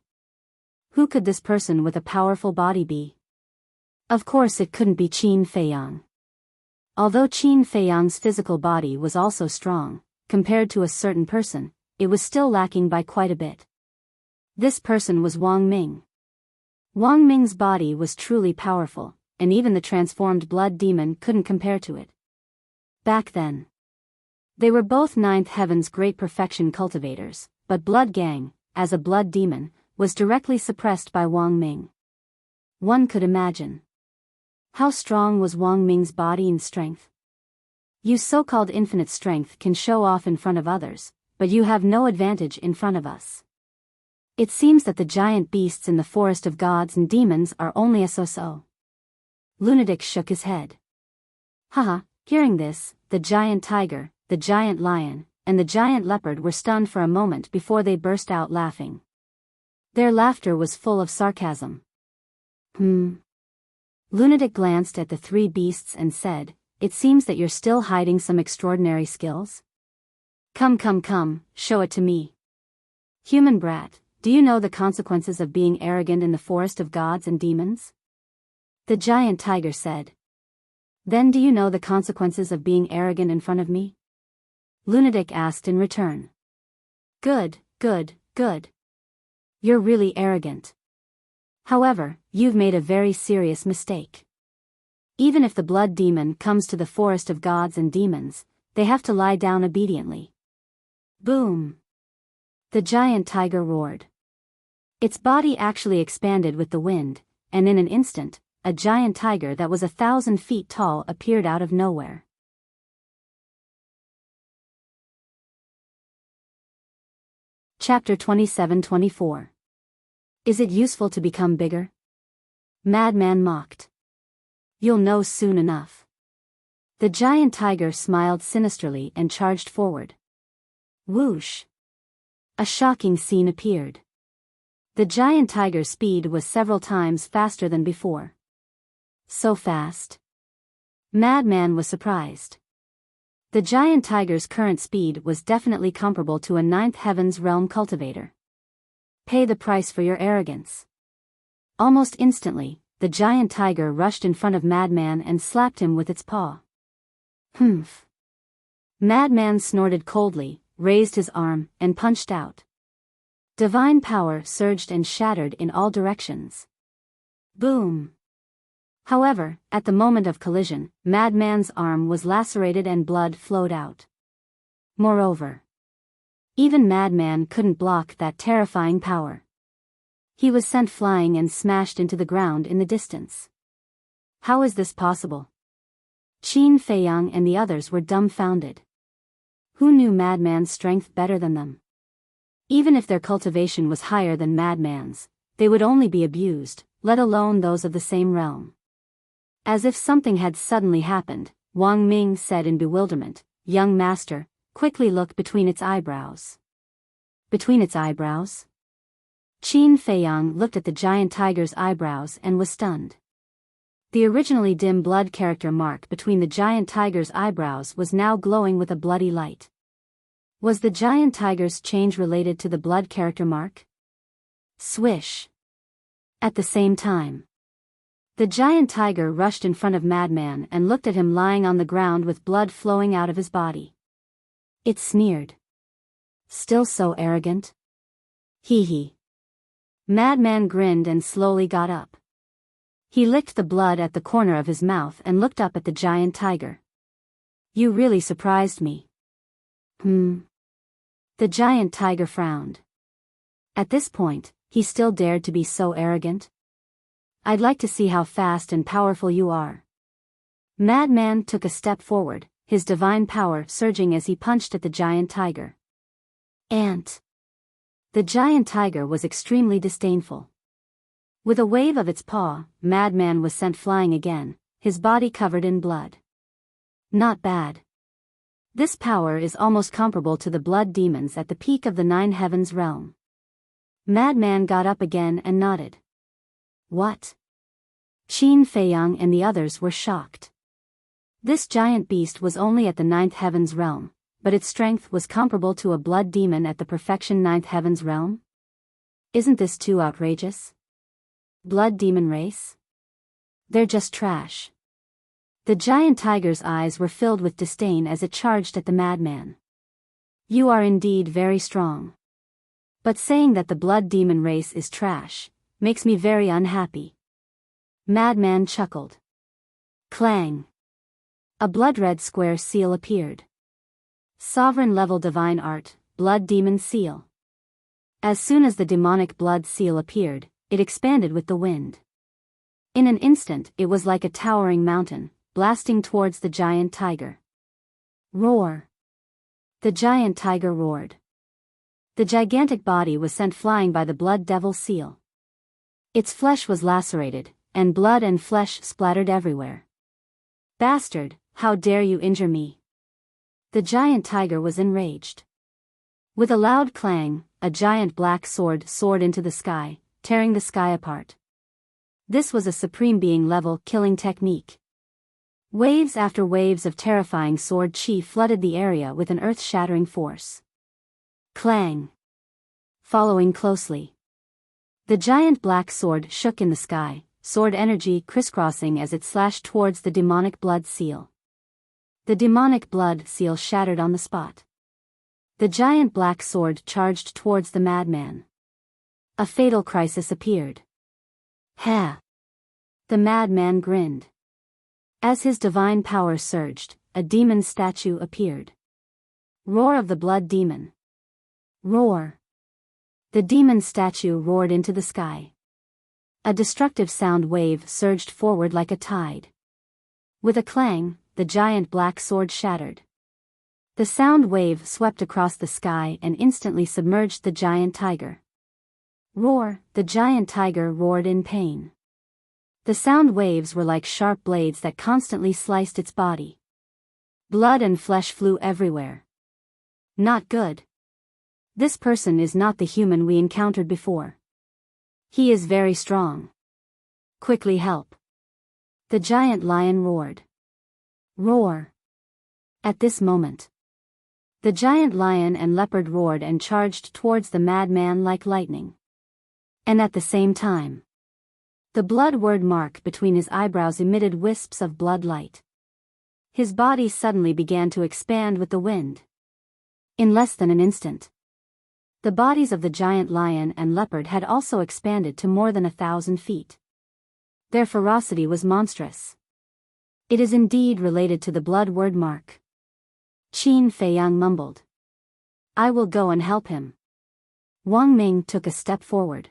Who could this person with a powerful body be? Of course it couldn't be Qin Feiyang. Although Qin Feiyang's physical body was also strong, compared to a certain person, it was still lacking by quite a bit. This person was Wang Ming. Wang Ming's body was truly powerful, and even the transformed blood demon couldn't compare to it. Back then, they were both ninth heaven's great perfection cultivators, but Blood Gang, as a blood demon, was directly suppressed by Wang Ming. One could imagine. How strong was Wang Ming's body and strength? You so-called infinite strength can show off in front of others, but you have no advantage in front of us. It seems that the giant beasts in the forest of gods and demons are only a so-so. Lunatic shook his head. Haha, hearing this, the giant tiger, the giant lion, and the giant leopard were stunned for a moment before they burst out laughing. Their laughter was full of sarcasm. Lunatic glanced at the three beasts and said, "It seems that you're still hiding some extraordinary skills? Come, show it to me. Human brat, do you know the consequences of being arrogant in the forest of gods and demons?" The giant tiger said. "Then do you know the consequences of being arrogant in front of me?" Lunatic asked in return. Good. You're really arrogant. However, you've made a very serious mistake. Even if the blood demon comes to the forest of gods and demons, they have to lie down obediently. Boom! The giant tiger roared. Its body actually expanded with the wind, and in an instant, a giant tiger that was 1,000 feet tall appeared out of nowhere. Chapter 27-24. Is it useful to become bigger? Madman mocked. You'll know soon enough. The giant tiger smiled sinisterly and charged forward. Whoosh! A shocking scene appeared. The giant tiger's speed was several times faster than before. So fast? Madman was surprised. The giant tiger's current speed was definitely comparable to a ninth heaven's realm cultivator. Pay the price for your arrogance. Almost instantly, the giant tiger rushed in front of Madman and slapped him with its paw. Humph! Madman snorted coldly, raised his arm, and punched out. Divine power surged and shattered in all directions. Boom! However, at the moment of collision, Madman's arm was lacerated and blood flowed out. Moreover, Even Madman couldn't block that terrifying power. He was sent flying and smashed into the ground in the distance. How is this possible? Qin Feiyang and the others were dumbfounded. Who knew Madman's strength better than them? Even if their cultivation was higher than Madman's, they would only be abused, let alone those of the same realm. As if something had suddenly happened, Wang Ming said in bewilderment, "Young master, quickly look between its eyebrows." Between its eyebrows? Qin Feiyang looked at the giant tiger's eyebrows and was stunned. The originally dim blood character mark between the giant tiger's eyebrows was now glowing with a bloody light. Was the giant tiger's change related to the blood character mark? Swish. At the same time, the giant tiger rushed in front of Madman and looked at him lying on the ground with blood flowing out of his body. It sneered. Still so arrogant? Hee hee. Madman grinned and slowly got up. He licked the blood at the corner of his mouth and looked up at the giant tiger. You really surprised me. The giant tiger frowned. At this point, he still dared to be so arrogant? I'd like to see how fast and powerful you are. Madman took a step forward, his divine power surging as he punched at the giant tiger. Ant. The giant tiger was extremely disdainful. With a wave of its paw, Madman was sent flying again, his body covered in blood. Not bad. This power is almost comparable to the blood demons at the peak of the Nine Heavens realm. Madman got up again and nodded. What? Qin Feiyang and the others were shocked. This giant beast was only at the Ninth Heavens realm, but its strength was comparable to a blood demon at the perfection Ninth Heavens realm? Isn't this too outrageous? Blood demon race? They're just trash. The giant tiger's eyes were filled with disdain as it charged at the madman. You are indeed very strong. But saying that the blood demon race is trash makes me very unhappy. Madman chuckled. Clang. A blood-red square seal appeared. Sovereign-level divine art, blood demon seal. As soon as the demonic blood seal appeared, it expanded with the wind. In an instant it was like a towering mountain, blasting towards the giant tiger. Roar! The giant tiger roared. The gigantic body was sent flying by the blood devil seal. Its flesh was lacerated, and blood and flesh splattered everywhere. Bastard, how dare you injure me? The giant tiger was enraged. With a loud clang, a giant black sword soared into the sky, tearing the sky apart. This was a supreme being-level killing technique. Waves after waves of terrifying sword chi flooded the area with an earth-shattering force. Clang. Following closely. The giant black sword shook in the sky, sword energy crisscrossing as it slashed towards the demonic blood seal. The demonic blood seal shattered on the spot. The giant black sword charged towards the madman. A fatal crisis appeared. Ha! The madman grinned. As his divine power surged, a demon statue appeared. Roar of the blood demon. Roar. The demon statue roared into the sky. A destructive sound wave surged forward like a tide. With a clang, the giant black sword shattered. The sound wave swept across the sky and instantly submerged the giant tiger. Roar! The giant tiger roared in pain. The sound waves were like sharp blades that constantly sliced its body. Blood and flesh flew everywhere. Not good. This person is not the human we encountered before. He is very strong. Quickly help. The giant lion roared. Roar. At this moment, the giant lion and leopard roared and charged towards the madman like lightning. And at the same time, the blood word mark between his eyebrows emitted wisps of blood light. His body suddenly began to expand with the wind. In less than an instant, the bodies of the giant lion and leopard had also expanded to more than 1,000 feet. Their ferocity was monstrous. It is indeed related to the blood word mark. Qin Feiyang mumbled. I will go and help him. Wang Ming took a step forward.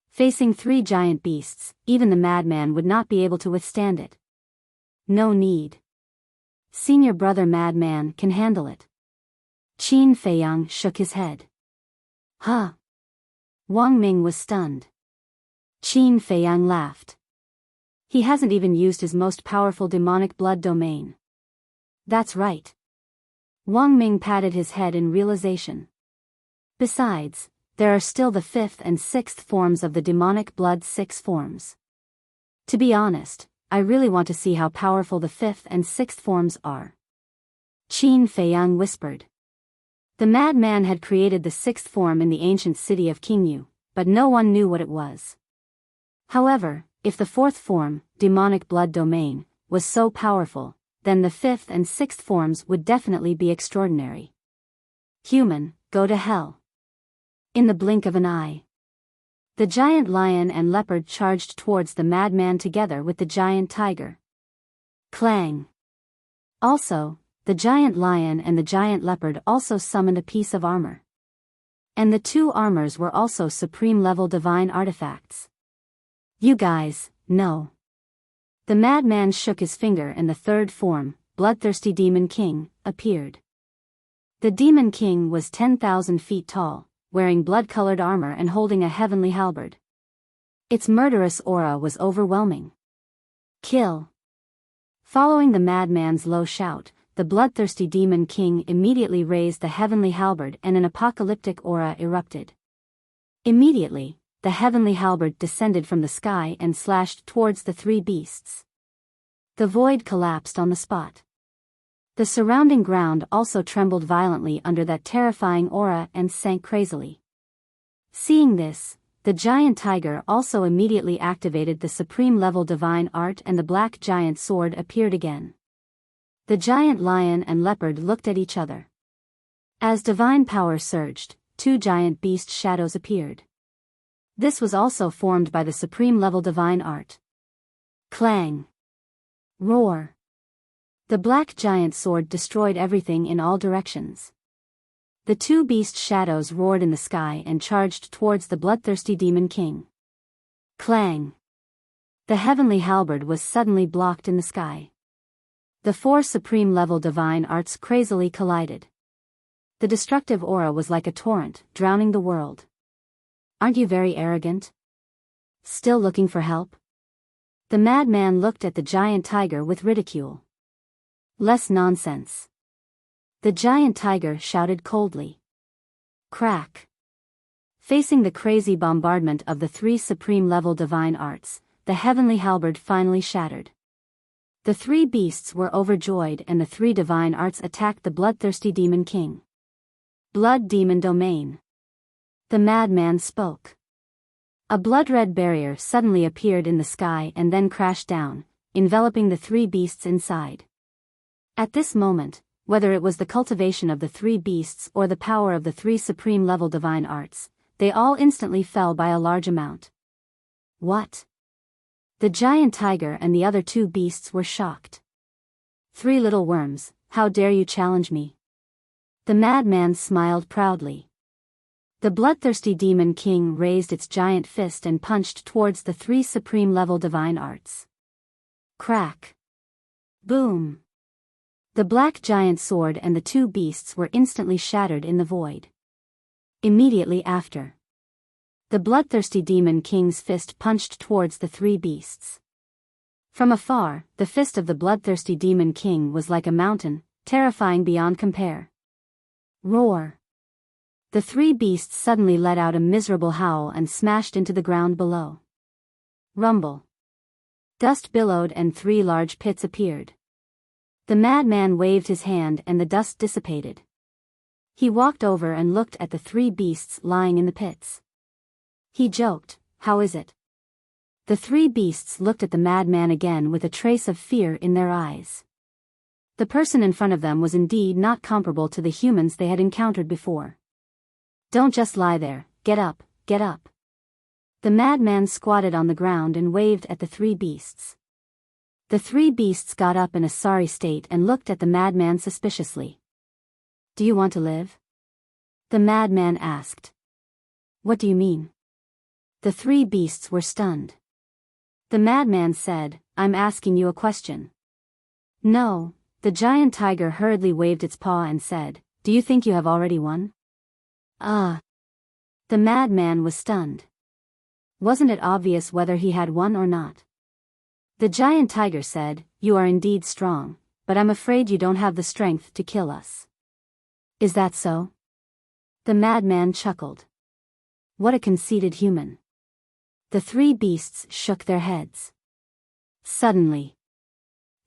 Facing 3 giant beasts, even the madman would not be able to withstand it. No need. Senior brother madman can handle it. Qin Feiyang shook his head. Huh? Wang Ming was stunned. Qin Feiyang laughed. He hasn't even used his most powerful demonic blood domain. That's right. Wang Ming patted his head in realization. Besides, there are still the 5th and 6th forms of the demonic blood 6 forms. To be honest, I really want to see how powerful the 5th and 6th forms are. Qin Feiyang whispered. The madman had created the 6th form in the ancient city of Qingyu, but no one knew what it was. However, if the 4th form, demonic blood domain, was so powerful, then the 5th and 6th forms would definitely be extraordinary. Human, go to hell. In the blink of an eye, the giant lion and leopard charged towards the madman together with the giant tiger. Clang. Also, the giant lion and the giant leopard also summoned a piece of armor. And the 2 armors were also supreme-level divine artifacts. You guys, no. The madman shook his finger and the 3rd form, bloodthirsty Demon King, appeared. The Demon King was 10,000 feet tall, wearing blood-colored armor and holding a heavenly halberd. Its murderous aura was overwhelming. Kill. Following the madman's low shout, the bloodthirsty Demon King immediately raised the heavenly halberd and an apocalyptic aura erupted. Immediately, the heavenly halberd descended from the sky and slashed towards the 3 beasts. The void collapsed on the spot. The surrounding ground also trembled violently under that terrifying aura and sank crazily. Seeing this, the giant tiger also immediately activated the supreme-level divine art and the black giant sword appeared again. The giant lion and leopard looked at each other. As divine power surged, 2 giant beast shadows appeared. This was also formed by the supreme-level divine art. Clang. Roar. The black giant sword destroyed everything in all directions. The 2 beast shadows roared in the sky and charged towards the bloodthirsty Demon King. Clang. The heavenly halberd was suddenly blocked in the sky. The 4 supreme-level divine arts crazily collided. The destructive aura was like a torrent, drowning the world. Aren't you very arrogant? Still looking for help? The madman looked at the giant tiger with ridicule. Less nonsense. The giant tiger shouted coldly. Crack. Facing the crazy bombardment of the 3 supreme-level divine arts, the heavenly halberd finally shattered. The 3 beasts were overjoyed and the 3 divine arts attacked the bloodthirsty Demon King. Blood Demon Domain. The madman spoke. A blood-red barrier suddenly appeared in the sky and then crashed down, enveloping the 3 beasts inside. At this moment, whether it was the cultivation of the 3 beasts or the power of the 3 supreme-level divine arts, they all instantly fell by a large amount. What? The giant tiger and the other 2 beasts were shocked. 3 little worms, how dare you challenge me? The madman smiled proudly. The bloodthirsty Demon King raised its giant fist and punched towards the 3 supreme-level divine arts. Crack. Boom. The black giant sword and the 2 beasts were instantly shattered in the void. Immediately after, the bloodthirsty Demon King's fist punched towards the 3 beasts. From afar, the fist of the bloodthirsty Demon King was like a mountain, terrifying beyond compare. Roar. The 3 beasts suddenly let out a miserable howl and smashed into the ground below. Rumble. Dust billowed and 3 large pits appeared. The madman waved his hand and the dust dissipated. He walked over and looked at the 3 beasts lying in the pits. He joked, "How is it?" The 3 beasts looked at the madman again with a trace of fear in their eyes. The person in front of them was indeed not comparable to the humans they had encountered before. Don't just lie there, get up, get up. The madman squatted on the ground and waved at the 3 beasts. The 3 beasts got up in a sorry state and looked at the madman suspiciously. Do you want to live? The madman asked. What do you mean? The three beasts were stunned. The madman said, I'm asking you a question. No, the giant tiger hurriedly waved its paw and said, do you think you have already won? The madman was stunned. Wasn't it obvious whether he had won or not? The giant tiger said, you are indeed strong, but I'm afraid you don't have the strength to kill us. Is that so? The madman chuckled. What a conceited human. The three beasts shook their heads. Suddenly,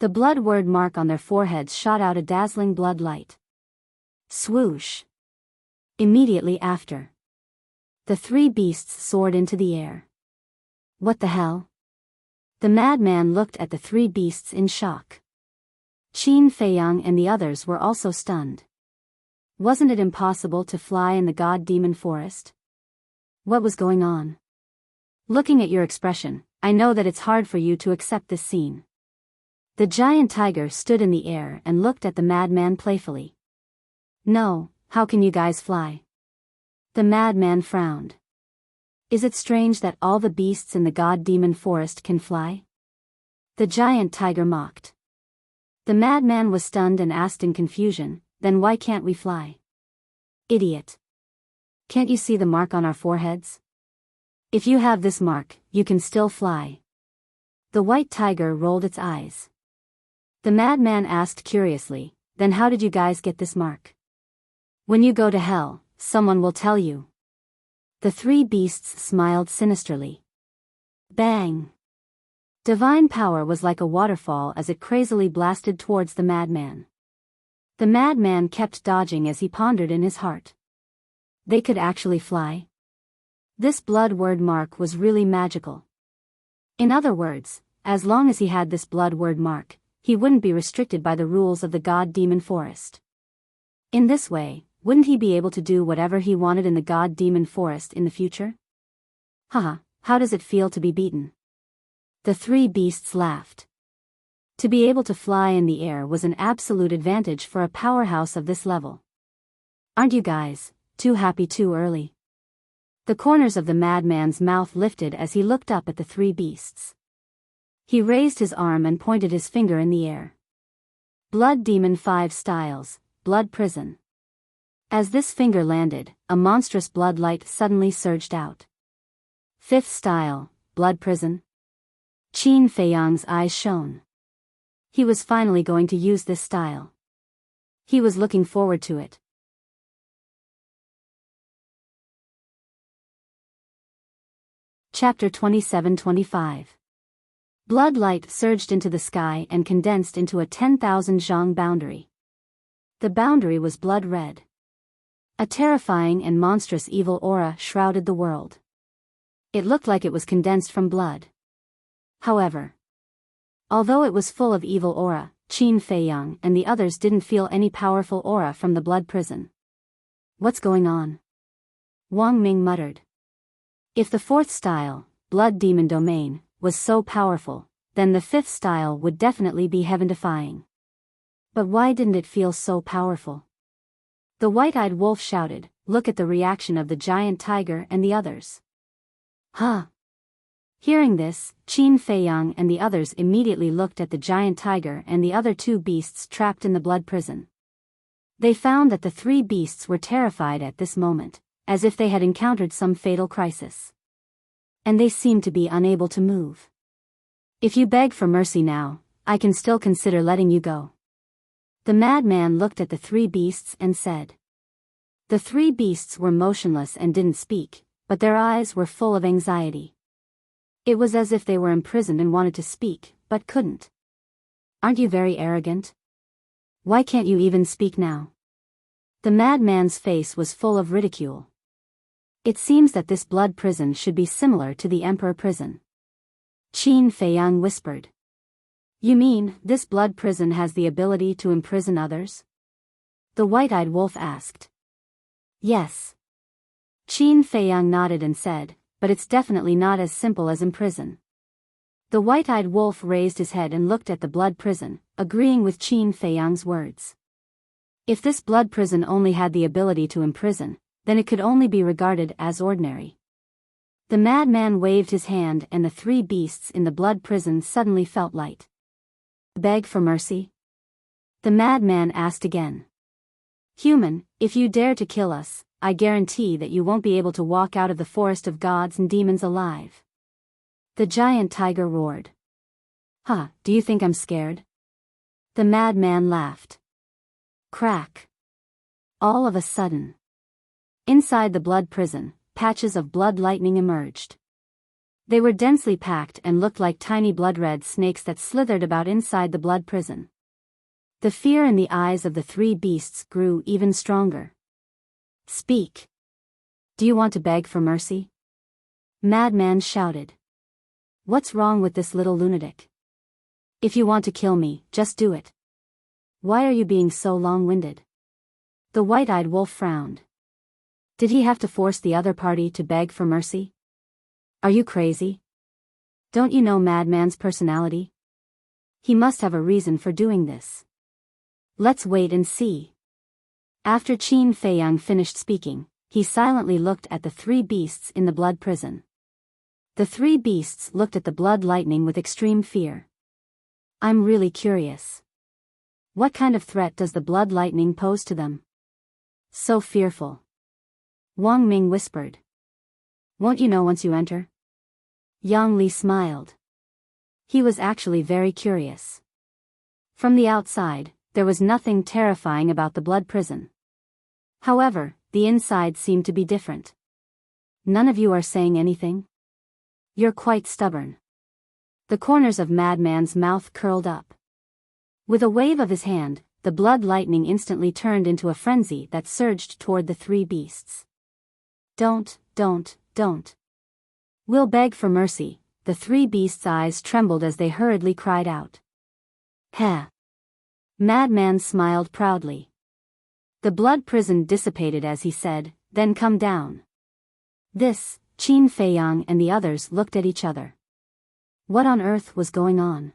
the blood word mark on their foreheads shot out a dazzling blood light. Swoosh! Immediately after, the three beasts soared into the air. What the hell? The madman looked at the three beasts in shock. Qin Feiyang and the others were also stunned. Wasn't it impossible to fly in the god-demon forest? What was going on? Looking at your expression, I know that it's hard for you to accept this scene. The giant tiger stood in the air and looked at the madman playfully. No, how can you guys fly? The madman frowned. Is it strange that all the beasts in the god-demon forest can fly? The giant tiger mocked. The madman was stunned and asked in confusion, then why can't we fly? Idiot. Can't you see the mark on our foreheads? If you have this mark, you can still fly. The white tiger rolled its eyes. The madman asked curiously, then how did you guys get this mark? When you go to hell, someone will tell you. The three beasts smiled sinisterly. Bang! Divine power was like a waterfall as it crazily blasted towards the madman. The madman kept dodging as he pondered in his heart. They could actually fly? This blood word mark was really magical. In other words, as long as he had this blood word mark, he wouldn't be restricted by the rules of the god-demon forest. In this way, wouldn't he be able to do whatever he wanted in the god-demon forest in the future? Haha, how does it feel to be beaten? The three beasts laughed. To be able to fly in the air was an absolute advantage for a powerhouse of this level. Aren't you guys too happy too early? The corners of the madman's mouth lifted as he looked up at the three beasts. He raised his arm and pointed his finger in the air. Blood Demon 5 Styles, Blood Prison. As this finger landed, a monstrous blood light suddenly surged out. 5th style, Blood Prison. Qin Feiyang's eyes shone. He was finally going to use this style. He was looking forward to it. Chapter 27-25. Blood light surged into the sky and condensed into a 10,000 zhang boundary. The boundary was blood red. A terrifying and monstrous evil aura shrouded the world. It looked like it was condensed from blood. However, although it was full of evil aura, Qin Feiyang and the others didn't feel any powerful aura from the blood prison. What's going on? Wang Ming muttered. If the 4th style, Blood Demon Domain, was so powerful, then the 5th style would definitely be heaven-defying. But why didn't it feel so powerful? The white-eyed wolf shouted, look at the reaction of the giant tiger and the others. Huh? Hearing this, Qin Feiyang and the others immediately looked at the giant tiger and the other two beasts trapped in the blood prison. They found that the three beasts were terrified at this moment, as if they had encountered some fatal crisis. And they seemed to be unable to move. If you beg for mercy now, I can still consider letting you go. The madman looked at the three beasts and said. The three beasts were motionless and didn't speak, but their eyes were full of anxiety. It was as if they were imprisoned and wanted to speak, but couldn't. Aren't you very arrogant? Why can't you even speak now? The madman's face was full of ridicule. It seems that this blood prison should be similar to the Emperor prison. Qin Feiyang whispered. You mean, this blood prison has the ability to imprison others? The white-eyed wolf asked. Yes. Qin Feiyang nodded and said, but it's definitely not as simple as imprison. The white-eyed wolf raised his head and looked at the blood prison, agreeing with Qin Feiyang's words. If this blood prison only had the ability to imprison, then it could only be regarded as ordinary. The madman waved his hand and the three beasts in the blood prison suddenly felt light. Beg for mercy? The madman asked again. Human, if you dare to kill us, I guarantee that you won't be able to walk out of the forest of gods and demons alive. The giant tiger roared. Huh, do you think I'm scared? The madman laughed. Crack. All of a sudden, inside the blood prison, patches of blood lightning emerged. They were densely packed and looked like tiny blood-red snakes that slithered about inside the blood prison. The fear in the eyes of the three beasts grew even stronger. Speak. Do you want to beg for mercy? Madman shouted. What's wrong with this little lunatic? If you want to kill me, just do it. Why are you being so long-winded? The white-eyed wolf frowned. Did he have to force the other party to beg for mercy? Are you crazy? Don't you know Madman's personality? He must have a reason for doing this. Let's wait and see. After Qin Feiyang finished speaking, he silently looked at the three beasts in the blood prison. The three beasts looked at the blood lightning with extreme fear. I'm really curious. What kind of threat does the blood lightning pose to them? So fearful. Wang Ming whispered. Won't you know once you enter? Yang Li smiled. He was actually very curious. From the outside, there was nothing terrifying about the blood prison. However, the inside seemed to be different. None of you are saying anything? You're quite stubborn. The corners of Madman's mouth curled up. With a wave of his hand, the blood lightning instantly turned into a frenzy that surged toward the three beasts. Don't. We'll beg for mercy. The three beasts' eyes trembled as they hurriedly cried out. Heh. Madman smiled proudly. The blood prison dissipated as he said, then come down. This, Qin Feiyang and the others looked at each other. What on earth was going on?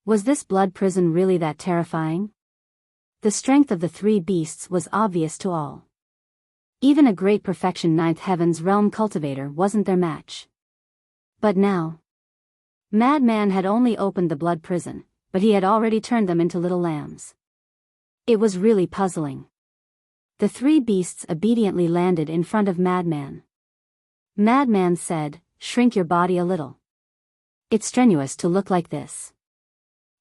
Was this blood prison really that terrifying? The strength of the three beasts was obvious to all. Even a great perfection ninth heaven's realm cultivator wasn't their match. But now, Madman had only opened the blood prison, but he had already turned them into little lambs. It was really puzzling. The three beasts obediently landed in front of Madman. Madman said, "Shrink your body a little. It's strenuous to look like this."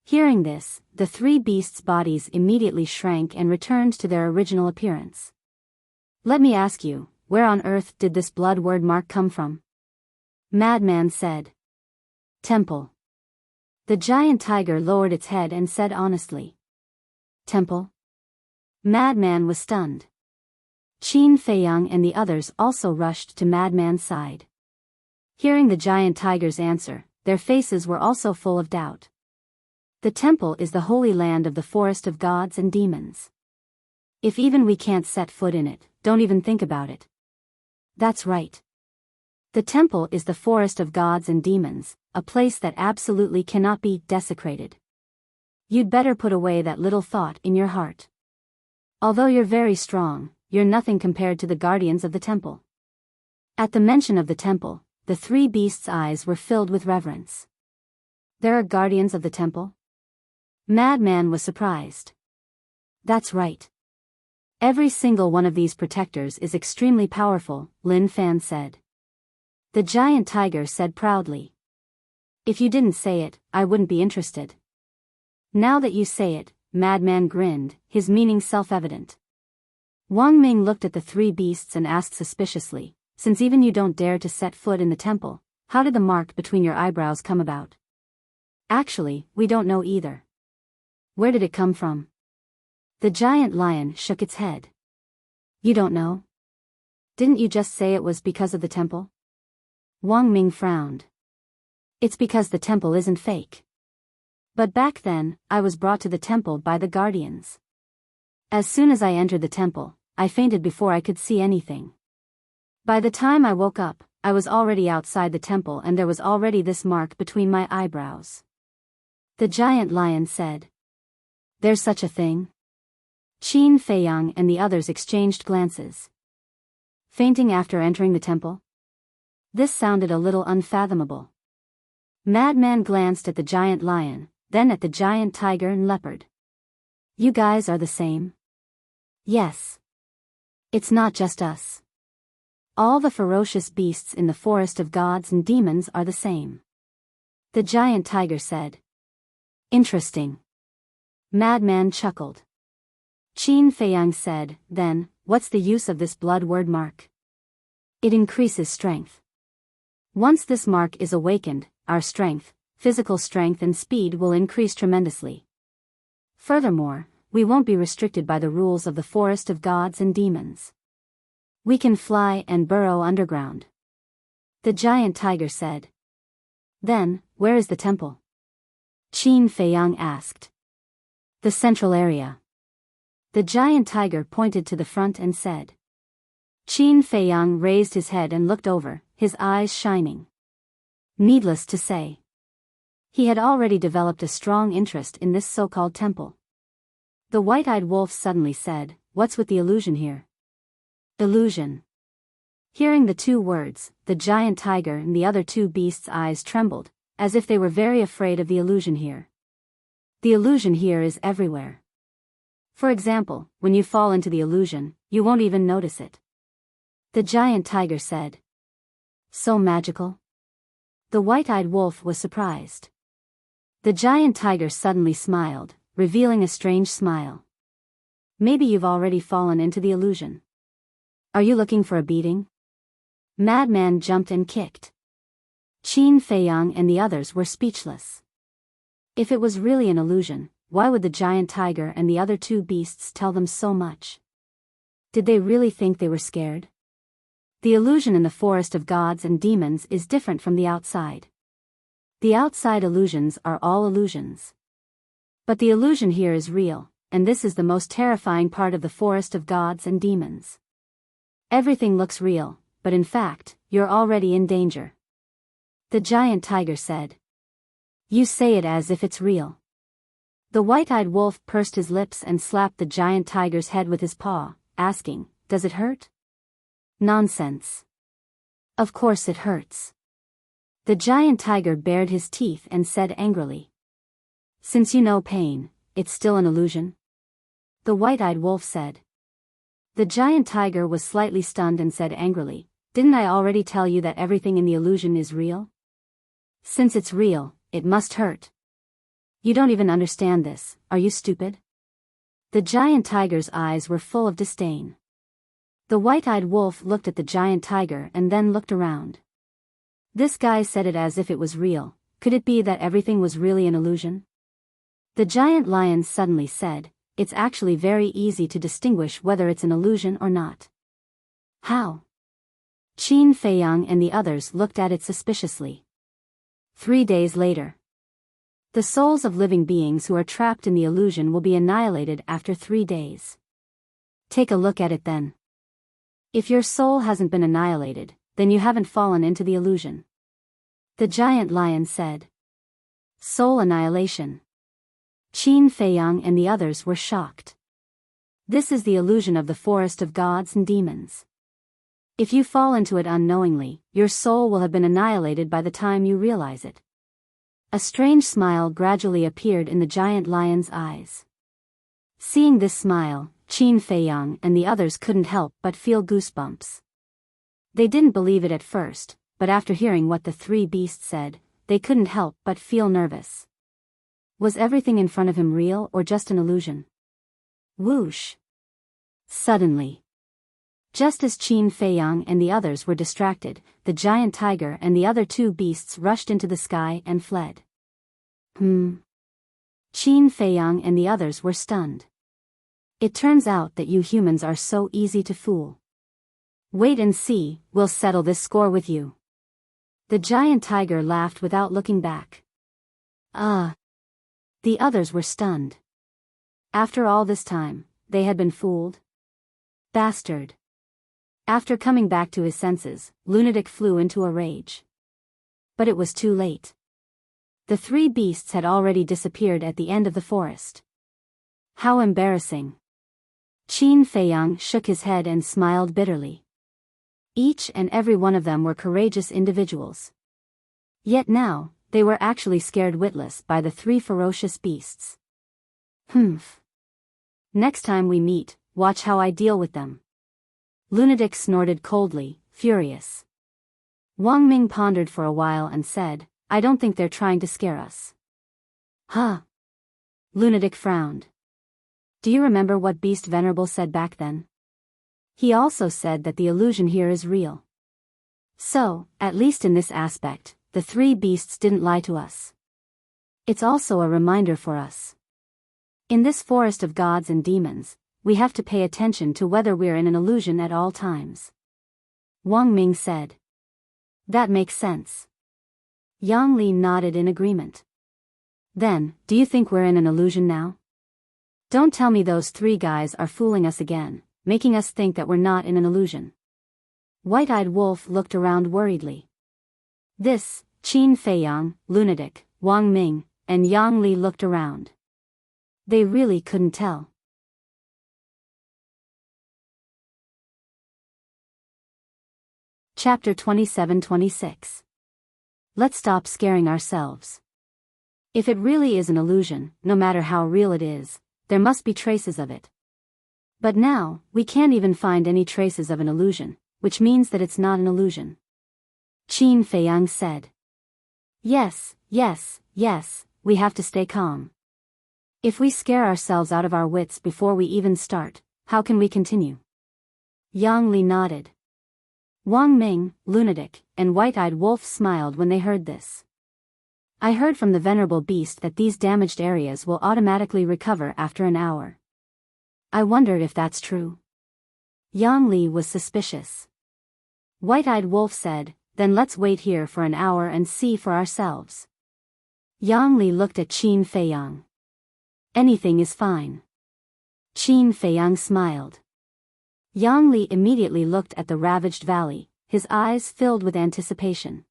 Hearing this, the three beasts' bodies immediately shrank and returned to their original appearance. Let me ask you, where on earth did this blood word mark come from? Madman said. Temple. The giant tiger lowered its head and said honestly. Temple? Madman was stunned. Qin Feiyang and the others also rushed to Madman's side. Hearing the giant tiger's answer, their faces were also full of doubt. The temple is the holy land of the forest of gods and demons. If even we can't set foot in it, don't even think about it. That's right. The temple is the forest of gods and demons, a place that absolutely cannot be desecrated. You'd better put away that little thought in your heart. Although you're very strong, you're nothing compared to the guardians of the temple. At the mention of the temple, the three beasts' eyes were filled with reverence. There are guardians of the temple? Madman was surprised. That's right. Every single one of these protectors is extremely powerful, Lin Fan said. The giant tiger said proudly. If you didn't say it, I wouldn't be interested. Now that you say it, Madman grinned, his meaning self-evident. Wang Ming looked at the three beasts and asked suspiciously, since even you don't dare to set foot in the temple, how did the mark between your eyebrows come about? Actually, we don't know either. Where did it come from? The giant lion shook its head. You don't know? Didn't you just say it was because of the temple? Wang Ming frowned. It's because the temple isn't fake. But back then, I was brought to the temple by the guardians. As soon as I entered the temple, I fainted before I could see anything. By the time I woke up, I was already outside the temple and there was already this mark between my eyebrows. The giant lion said. There's such a thing? Qin Feiyang and the others exchanged glances. Fainting after entering the temple? This sounded a little unfathomable. Madman glanced at the giant lion, then at the giant tiger and leopard. You guys are the same? Yes. It's not just us. All the ferocious beasts in the forest of gods and demons are the same. The giant tiger said. Interesting. Madman chuckled. Qin Feiyang said, then, what's the use of this blood word mark? It increases strength. Once this mark is awakened, our strength, physical strength and speed will increase tremendously. Furthermore, we won't be restricted by the rules of the forest of gods and demons. We can fly and burrow underground. The giant tiger said. Then, where is the temple? Qin Feiyang asked. The central area. The giant tiger pointed to the front and said. Qin Feiyang raised his head and looked over, his eyes shining. Needless to say, he had already developed a strong interest in this so-called temple. The white-eyed wolf suddenly said, what's with the illusion here? Illusion. Hearing the two words, the giant tiger and the other two beasts' eyes trembled, as if they were very afraid of the illusion here. The illusion here is everywhere. For example, when you fall into the illusion, you won't even notice it. The giant tiger said. So magical? The white-eyed wolf was surprised. The giant tiger suddenly smiled, revealing a strange smile. Maybe you've already fallen into the illusion. Are you looking for a beating? Madman jumped and kicked. Qin Feiyang and the others were speechless. If it was really an illusion, why would the giant tiger and the other two beasts tell them so much? Did they really think they were scared? The illusion in the forest of gods and demons is different from the outside. The outside illusions are all illusions. But the illusion here is real, and this is the most terrifying part of the forest of gods and demons. Everything looks real, but in fact, you're already in danger. The giant tiger said. You say it as if it's real. The white-eyed wolf pursed his lips and slapped the giant tiger's head with his paw, asking, does it hurt? Nonsense. Of course it hurts. The giant tiger bared his teeth and said angrily. Since you know pain, it's still an illusion? The white-eyed wolf said. The giant tiger was slightly stunned and said angrily, didn't I already tell you that everything in the illusion is real? Since it's real, it must hurt. You don't even understand this, are you stupid? The giant tiger's eyes were full of disdain. The white-eyed wolf looked at the giant tiger and then looked around. This guy said it as if it was real. Could it be that everything was really an illusion? The giant lion suddenly said, it's actually very easy to distinguish whether it's an illusion or not. How? Qin Feiyang and the others looked at it suspiciously. 3 days later. The souls of living beings who are trapped in the illusion will be annihilated after 3 days. Take a look at it then. If your soul hasn't been annihilated, then you haven't fallen into the illusion. The giant lion said. Soul annihilation. Qin Feiyang and the others were shocked. This is the illusion of the forest of gods and demons. If you fall into it unknowingly, your soul will have been annihilated by the time you realize it. A strange smile gradually appeared in the giant lion's eyes. Seeing this smile, Qin Feiyang and the others couldn't help but feel goosebumps. They didn't believe it at first, but after hearing what the three beasts said, they couldn't help but feel nervous. Was everything in front of him real or just an illusion? Whoosh! Suddenly, just as Qin Feiyang and the others were distracted, the giant tiger and the other two beasts rushed into the sky and fled. Qin Feiyang and the others were stunned. It turns out that you humans are so easy to fool. Wait and see, we'll settle this score with you. The giant tiger laughed without looking back. The others were stunned. After all this time, they had been fooled? Bastard. After coming back to his senses, Lunatic flew into a rage. But it was too late. The three beasts had already disappeared at the end of the forest. How embarrassing. Qin Feiyang shook his head and smiled bitterly. Each and every one of them were courageous individuals. Yet now, they were actually scared witless by the three ferocious beasts. Humph. Next time we meet, watch how I deal with them. Lunatic snorted coldly, furious. Wang Ming pondered for a while and said, I don't think they're trying to scare us. Huh? Lunatic frowned. Do you remember what Beast Venerable said back then? He also said that the illusion here is real. So, at least in this aspect, the three beasts didn't lie to us. It's also a reminder for us. In this forest of gods and demons, we have to pay attention to whether we're in an illusion at all times. Wang Ming said. That makes sense. Yang Li nodded in agreement. Then, do you think we're in an illusion now? Don't tell me those three guys are fooling us again, making us think that we're not in an illusion. White-eyed Wolf looked around worriedly. This, Qin Feiyang, Lunatic, Wang Ming, and Yang Li looked around. They really couldn't tell. Chapter 27-26. Let's stop scaring ourselves. If it really is an illusion, no matter how real it is, there must be traces of it. But now, we can't even find any traces of an illusion, which means that it's not an illusion. Qin Feiyang said. Yes, we have to stay calm. If we scare ourselves out of our wits before we even start, how can we continue? Yang Li nodded. Wang Ming, Lunatic, and White-eyed Wolf smiled when they heard this. I heard from the Venerable Beast that these damaged areas will automatically recover after an hour. I wonder if that's true. Yang Li was suspicious. White-eyed Wolf said, then let's wait here for an hour and see for ourselves. Yang Li looked at Qin Feiyang. Anything is fine. Qin Feiyang smiled. Yang Li immediately looked at the ravaged valley, his eyes filled with anticipation.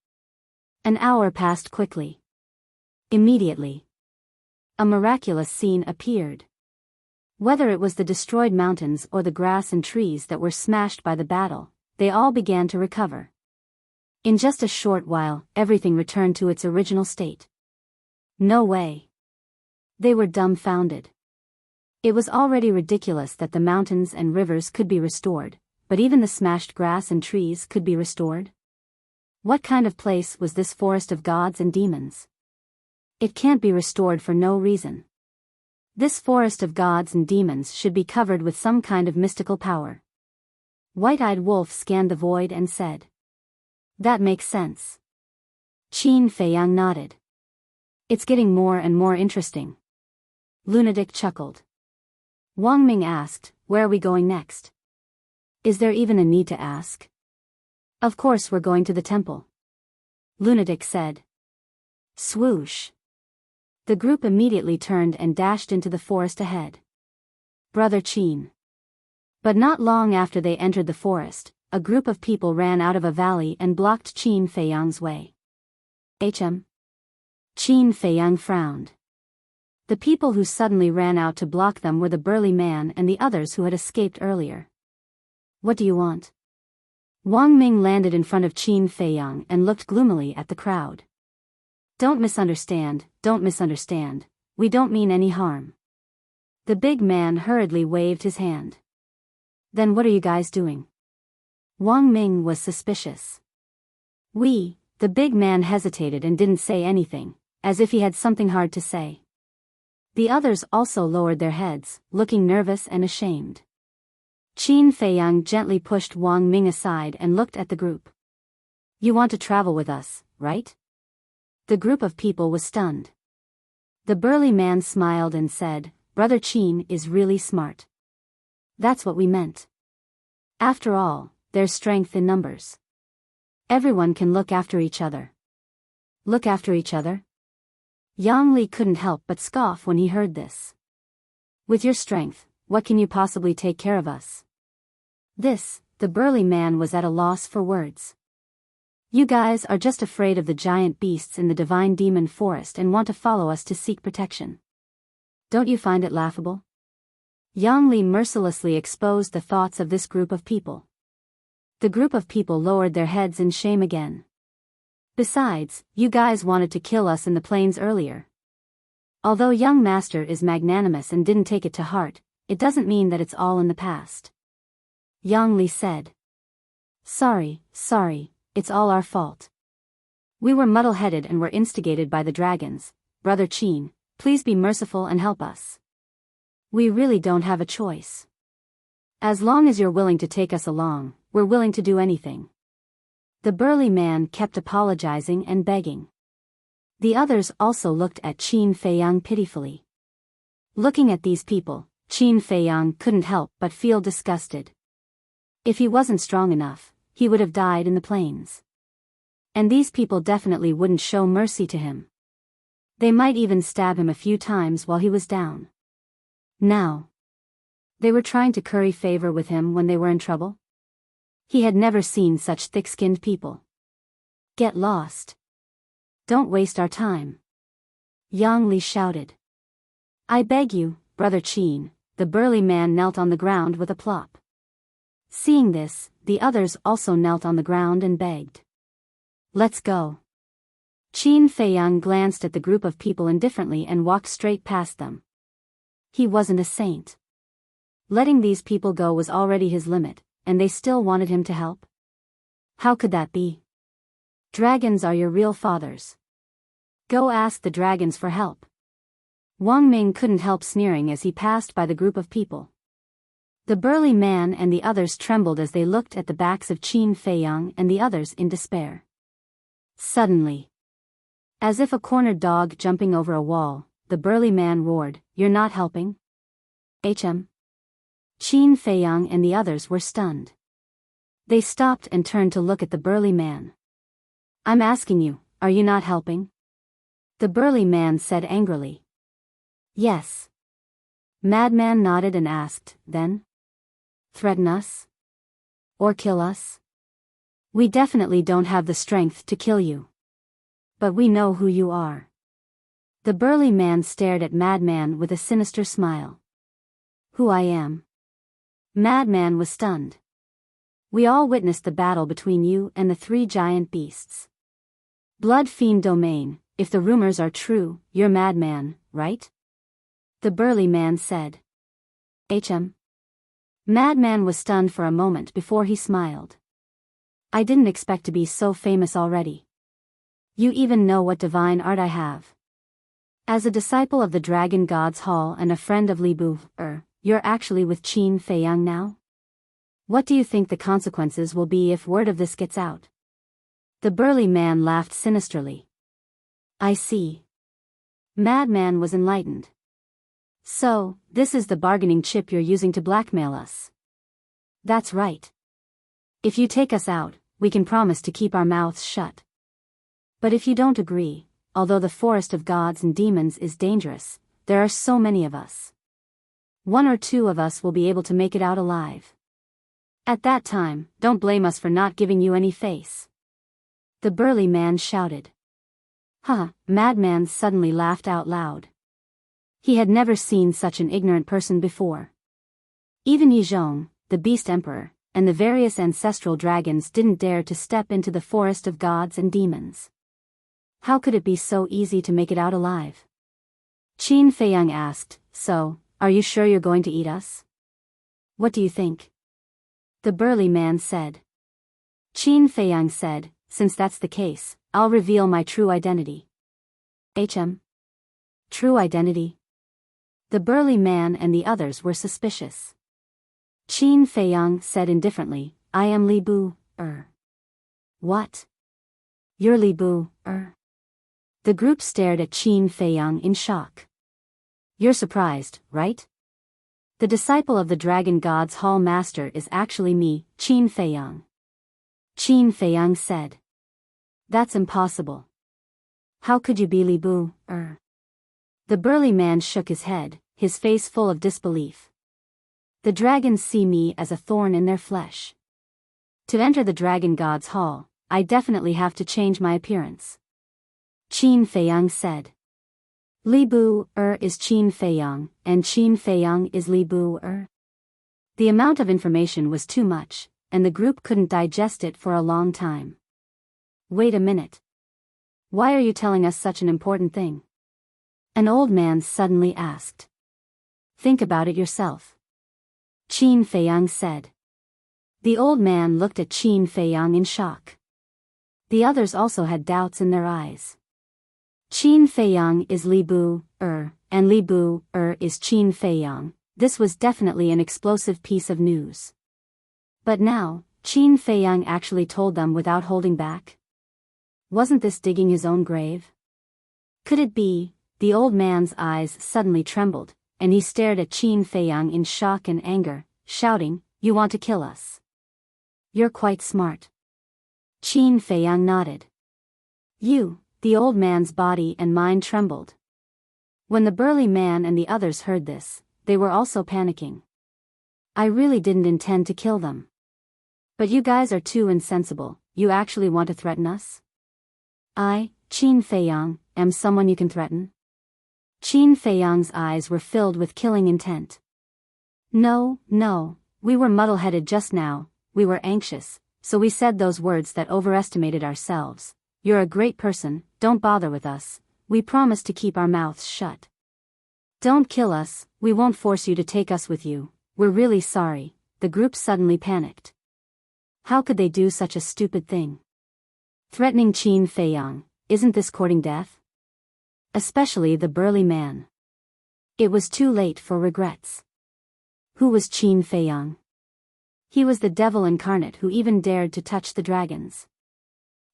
An hour passed quickly. Immediately, a miraculous scene appeared. Whether it was the destroyed mountains or the grass and trees that were smashed by the battle, they all began to recover. In just a short while, everything returned to its original state. No way. They were dumbfounded. It was already ridiculous that the mountains and rivers could be restored, but even the smashed grass and trees could be restored? What kind of place was this forest of gods and demons? It can't be restored for no reason. This forest of gods and demons should be covered with some kind of mystical power. White-eyed Wolf scanned the void and said. That makes sense. Qin Feiyang nodded. It's getting more and more interesting. Lunatic chuckled. Wang Ming asked, where are we going next? Is there even a need to ask? Of course we're going to the temple. Lunatic said. Swoosh. The group immediately turned and dashed into the forest ahead. Brother Qin. But not long after they entered the forest, a group of people ran out of a valley and blocked Qin Feiyang's way. Qin Feiyang frowned. The people who suddenly ran out to block them were the burly man and the others who had escaped earlier. What do you want? Wang Ming landed in front of Qin Feiyang and looked gloomily at the crowd. Don't misunderstand, we don't mean any harm. The big man hurriedly waved his hand. Then what are you guys doing? Wang Ming was suspicious. The big man hesitated and didn't say anything, as if he had something hard to say. The others also lowered their heads, looking nervous and ashamed. Qin Feiyang gently pushed Wang Ming aside and looked at the group. You want to travel with us, right? The group of people was stunned. The burly man smiled and said, Brother Qin is really smart. That's what we meant. After all, there's strength in numbers. Everyone can look after each other. Look after each other? Yang Li couldn't help but scoff when he heard this. With your strength, what can you possibly take care of us? The burly man was at a loss for words. You guys are just afraid of the giant beasts in the divine demon forest and want to follow us to seek protection. Don't you find it laughable? Yang Li mercilessly exposed the thoughts of this group of people. The group of people lowered their heads in shame again. Besides, you guys wanted to kill us in the plains earlier. Although young master is magnanimous and didn't take it to heart, it doesn't mean that it's all in the past. Yang Li said. Sorry, it's all our fault. We were muddle-headed and were instigated by the dragons. Brother Qin, please be merciful and help us. We really don't have a choice. As long as you're willing to take us along, we're willing to do anything. The burly man kept apologizing and begging. The others also looked at Qin Feiyang pitifully. Looking at these people, Qin Feiyang couldn't help but feel disgusted. If he wasn't strong enough, he would have died in the plains. And these people definitely wouldn't show mercy to him. They might even stab him a few times while he was down. Now, they were trying to curry favor with him when they were in trouble? He had never seen such thick-skinned people. Get lost. Don't waste our time. Yang Li shouted. I beg you, Brother Qin. The burly man knelt on the ground with a plop. Seeing this, the others also knelt on the ground and begged. Let's go. Qin Feiyang glanced at the group of people indifferently and walked straight past them. He wasn't a saint. Letting these people go was already his limit, and they still wanted him to help? How could that be? Dragons are your real fathers. Go ask the dragons for help. Wang Ming couldn't help sneering as he passed by the group of people. The burly man and the others trembled as they looked at the backs of Qin Feiyang and the others in despair. Suddenly, as if a cornered dog jumping over a wall, the burly man roared, You're not helping? Qin Feiyang and the others were stunned. They stopped and turned to look at the burly man. I'm asking you, are you not helping? The burly man said angrily. Yes. Madman nodded and asked, Then? Threaten us? Or kill us? We definitely don't have the strength to kill you. But we know who you are. The burly man stared at Madman with a sinister smile. Who I am? Madman was stunned. We all witnessed the battle between you and the three giant beasts. Blood Fiend Domain, if the rumors are true, you're Madman, right? The burly man said. Madman was stunned for a moment before he smiled. I didn't expect to be so famous already. You even know what divine art I have. As a disciple of the Dragon God's Hall and a friend of Li Bu, you're actually with Qin Feiyang now? What do you think the consequences will be if word of this gets out? The burly man laughed sinisterly. I see. Madman was enlightened. So, this is the bargaining chip you're using to blackmail us. That's right. If you take us out, we can promise to keep our mouths shut. But if you don't agree, although the forest of gods and demons is dangerous, there are so many of us. 1 or 2 of us will be able to make it out alive. At that time, don't blame us for not giving you any face. The burly man shouted. Madman suddenly laughed out loud. He had never seen such an ignorant person before. Even Yizhong, the Beast Emperor, and the various ancestral dragons didn't dare to step into the forest of gods and demons. How could it be so easy to make it out alive? Qin Feiyang asked, So, are you sure you're going to eat us? What do you think? The burly man said. Qin Feiyang said, Since that's the case, I'll reveal my true identity. True identity? The burly man and the others were suspicious. Qin Feiyang said indifferently, I am Li Bu. What? You're Li Bu. The group stared at Qin Feiyang in shock. You're surprised, right? The disciple of the Dragon God's Hall Master is actually me, Qin Feiyang. Qin Feiyang said. That's impossible. How could you be Li Bu? The burly man shook his head, his face full of disbelief. The dragons see me as a thorn in their flesh. To enter the Dragon God's Hall, I definitely have to change my appearance. Qin Feiyang said. Li Bu is Qin Feiyang, and Qin Feiyang is Li Bu. The amount of information was too much, and the group couldn't digest it for a long time. Wait a minute. Why are you telling us such an important thing? An old man suddenly asked. Think about it yourself. Qin Feiyang said. The old man looked at Qin Feiyang in shock. The others also had doubts in their eyes. Qin Feiyang is Li Bu, and Li Bu, is Qin Feiyang. This was definitely an explosive piece of news. But now, Qin Feiyang actually told them without holding back? Wasn't this digging his own grave? Could it be? The old man's eyes suddenly trembled, and he stared at Qin Feiyang in shock and anger, shouting, "You want to kill us? You're quite smart." Qin Feiyang nodded. The old man's body and mind trembled. When the burly man and the others heard this, they were also panicking. I really didn't intend to kill them. But you guys are too insensible. You actually want to threaten us? I, Qin Feiyang, am someone you can threaten? Qin Feiyang's eyes were filled with killing intent. No, we were muddle-headed just now, we were anxious, so we said those words that overestimated ourselves. You're a great person, don't bother with us, we promise to keep our mouths shut. Don't kill us, we won't force you to take us with you, we're really sorry. The group suddenly panicked. How could they do such a stupid thing? Threatening Qin Feiyang, isn't this courting death? Especially the burly man. It was too late for regrets. Who was Qin Feiyang? He was the devil incarnate who even dared to touch the dragons.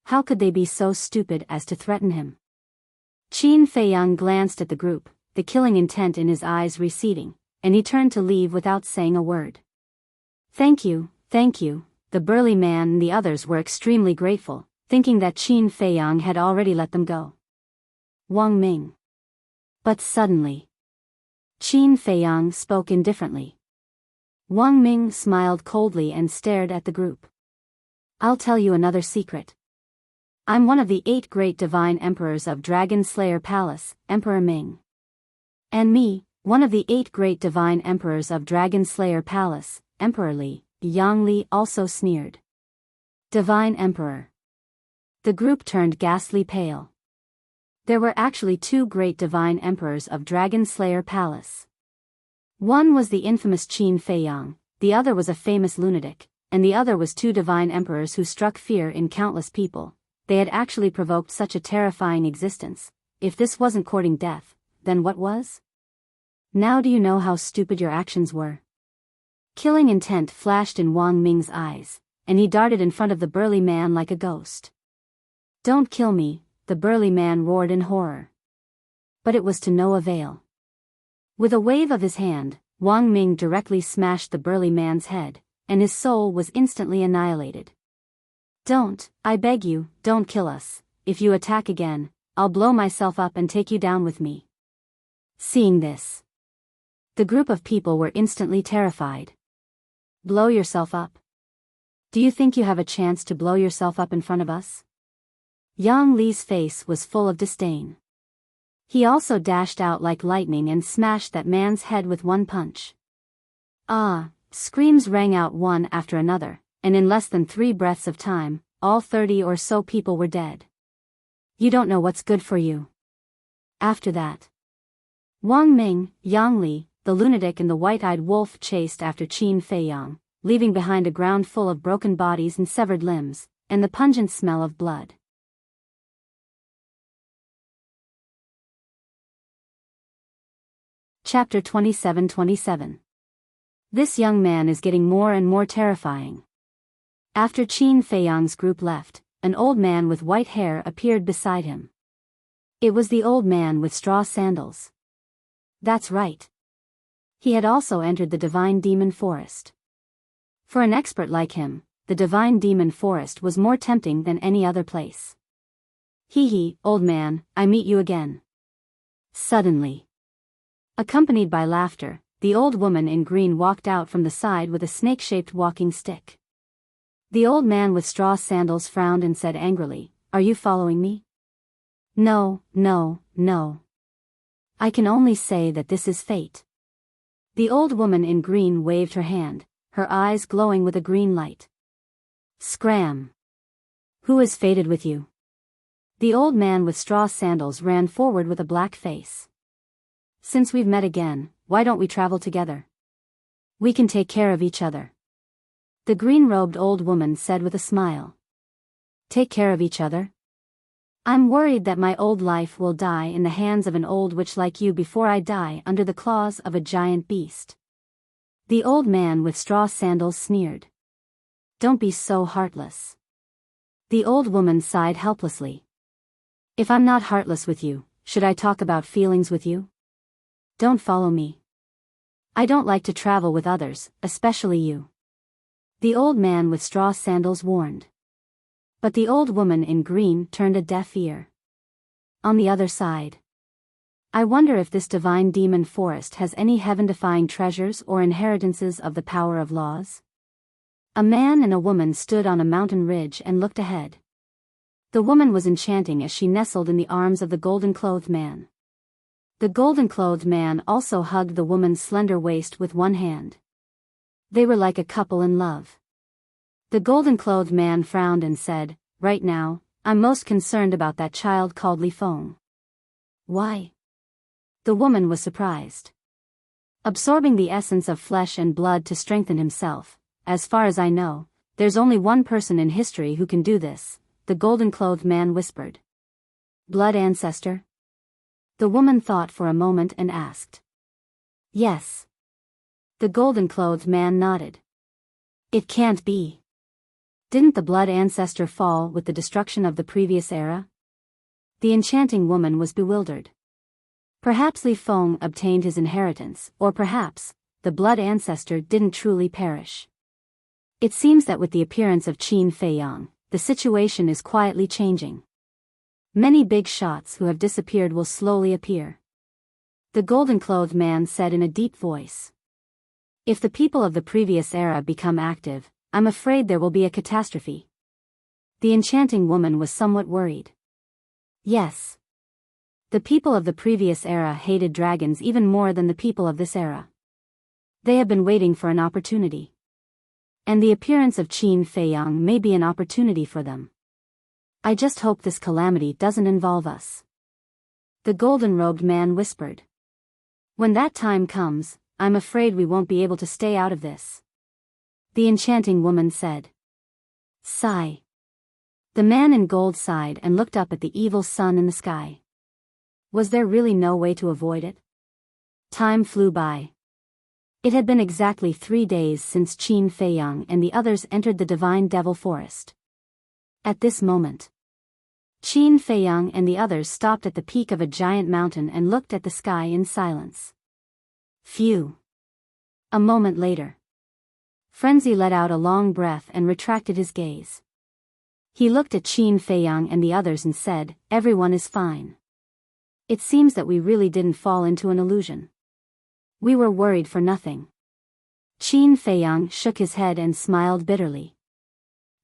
How could they be so stupid as to threaten him? Qin Feiyang glanced at the group, the killing intent in his eyes receding, and he turned to leave without saying a word. Thank you. The burly man and the others were extremely grateful, thinking that Qin Feiyang had already let them go. Wang Ming. But suddenly, Qin Feiyang spoke indifferently. Wang Ming smiled coldly and stared at the group. I'll tell you another secret. I'm one of the 8 great divine emperors of Dragon Slayer Palace, Emperor Ming. And me, one of the 8 great divine emperors of Dragon Slayer Palace, Emperor Li. Yang Li also sneered. Divine Emperor. The group turned ghastly pale. There were actually 2 great divine emperors of Dragon Slayer Palace. One was the infamous Qin Feiyang, the other was a famous lunatic, and the other was 2 divine emperors who struck fear in countless people. They had actually provoked such a terrifying existence. If this wasn't courting death, then what was? Now do you know how stupid your actions were? Killing intent flashed in Wang Ming's eyes, and he darted in front of the burly man like a ghost. Don't kill me, the burly man roared in horror. But it was to no avail. With a wave of his hand, Wang Ming directly smashed the burly man's head, and his soul was instantly annihilated. I beg you, don't kill us. If you attack again, I'll blow myself up and take you down with me. Seeing this, the group of people were instantly terrified. Blow yourself up? Do you think you have a chance to blow yourself up in front of us? Yang Li's face was full of disdain. He also dashed out like lightning and smashed that man's head with one punch. Ah! Screams rang out one after another, and in less than 3 breaths of time, all 30 or so people were dead. You don't know what's good for you. After that, Wang Ming, Yang Li, the lunatic and the white-eyed wolf chased after Qin Feiyang, leaving behind a ground full of broken bodies and severed limbs, and the pungent smell of blood. Chapter 27. This young man is getting more and more terrifying. After Qin Feiyang's group left, an old man with white hair appeared beside him. It was the old man with straw sandals. That's right. He had also entered the Divine Demon Forest. For an expert like him, the Divine Demon Forest was more tempting than any other place. Hee, old man, I meet you again. Suddenly, accompanied by laughter, the old woman in green walked out from the side with a snake-shaped walking stick. The old man with straw sandals frowned and said angrily, "Are you following me?" No. I can only say that this is fate. The old woman in green waved her hand, her eyes glowing with a green light. Scram! Who is fated with you? The old man with straw sandals ran forward with a black face. Since we've met again, why don't we travel together? We can take care of each other. The green-robed old woman said with a smile. Take care of each other? I'm worried that my old life will die in the hands of an old witch like you before I die under the claws of a giant beast. The old man with straw sandals sneered. Don't be so heartless. The old woman sighed helplessly. If I'm not heartless with you, should I talk about feelings with you? Don't follow me. I don't like to travel with others, especially you. The old man with straw sandals warned. But the old woman in green turned a deaf ear. On the other side. I wonder if this divine demon forest has any heaven-defying treasures or inheritances of the power of laws? A man and a woman stood on a mountain ridge and looked ahead. The woman was enchanting as she nestled in the arms of the golden-clothed man. The golden-clothed man also hugged the woman's slender waist with one hand. They were like a couple in love. The golden-clothed man frowned and said, Right now, I'm most concerned about that child called Li Feng. Why? The woman was surprised. Absorbing the essence of flesh and blood to strengthen himself, as far as I know, there's only one person in history who can do this, the golden-clothed man whispered. Blood ancestor? The woman thought for a moment and asked. Yes. The golden-clothed man nodded. It can't be. Didn't the blood ancestor fall with the destruction of the previous era? The enchanting woman was bewildered. Perhaps Li Feng obtained his inheritance, or perhaps, the blood ancestor didn't truly perish. It seems that with the appearance of Qin Feiyang, the situation is quietly changing. Many big shots who have disappeared will slowly appear. The golden-clothed man said in a deep voice. If the people of the previous era become active, I'm afraid there will be a catastrophe. The enchanting woman was somewhat worried. Yes. The people of the previous era hated dragons even more than the people of this era. They have been waiting for an opportunity. And the appearance of Qin Feiyang may be an opportunity for them. I just hope this calamity doesn't involve us. The golden-robed man whispered. When that time comes, I'm afraid we won't be able to stay out of this. The enchanting woman said. Sigh. The man in gold sighed and looked up at the evil sun in the sky. Was there really no way to avoid it? Time flew by. It had been exactly 3 days since Qin Feiyang and the others entered the divine devil forest. At this moment, Qin Feiyang and the others stopped at the peak of a giant mountain and looked at the sky in silence. Phew. A moment later, Frenzy let out a long breath and retracted his gaze. He looked at Qin Feiyang and the others and said, Everyone is fine. It seems that we really didn't fall into an illusion. We were worried for nothing. Qin Feiyang shook his head and smiled bitterly.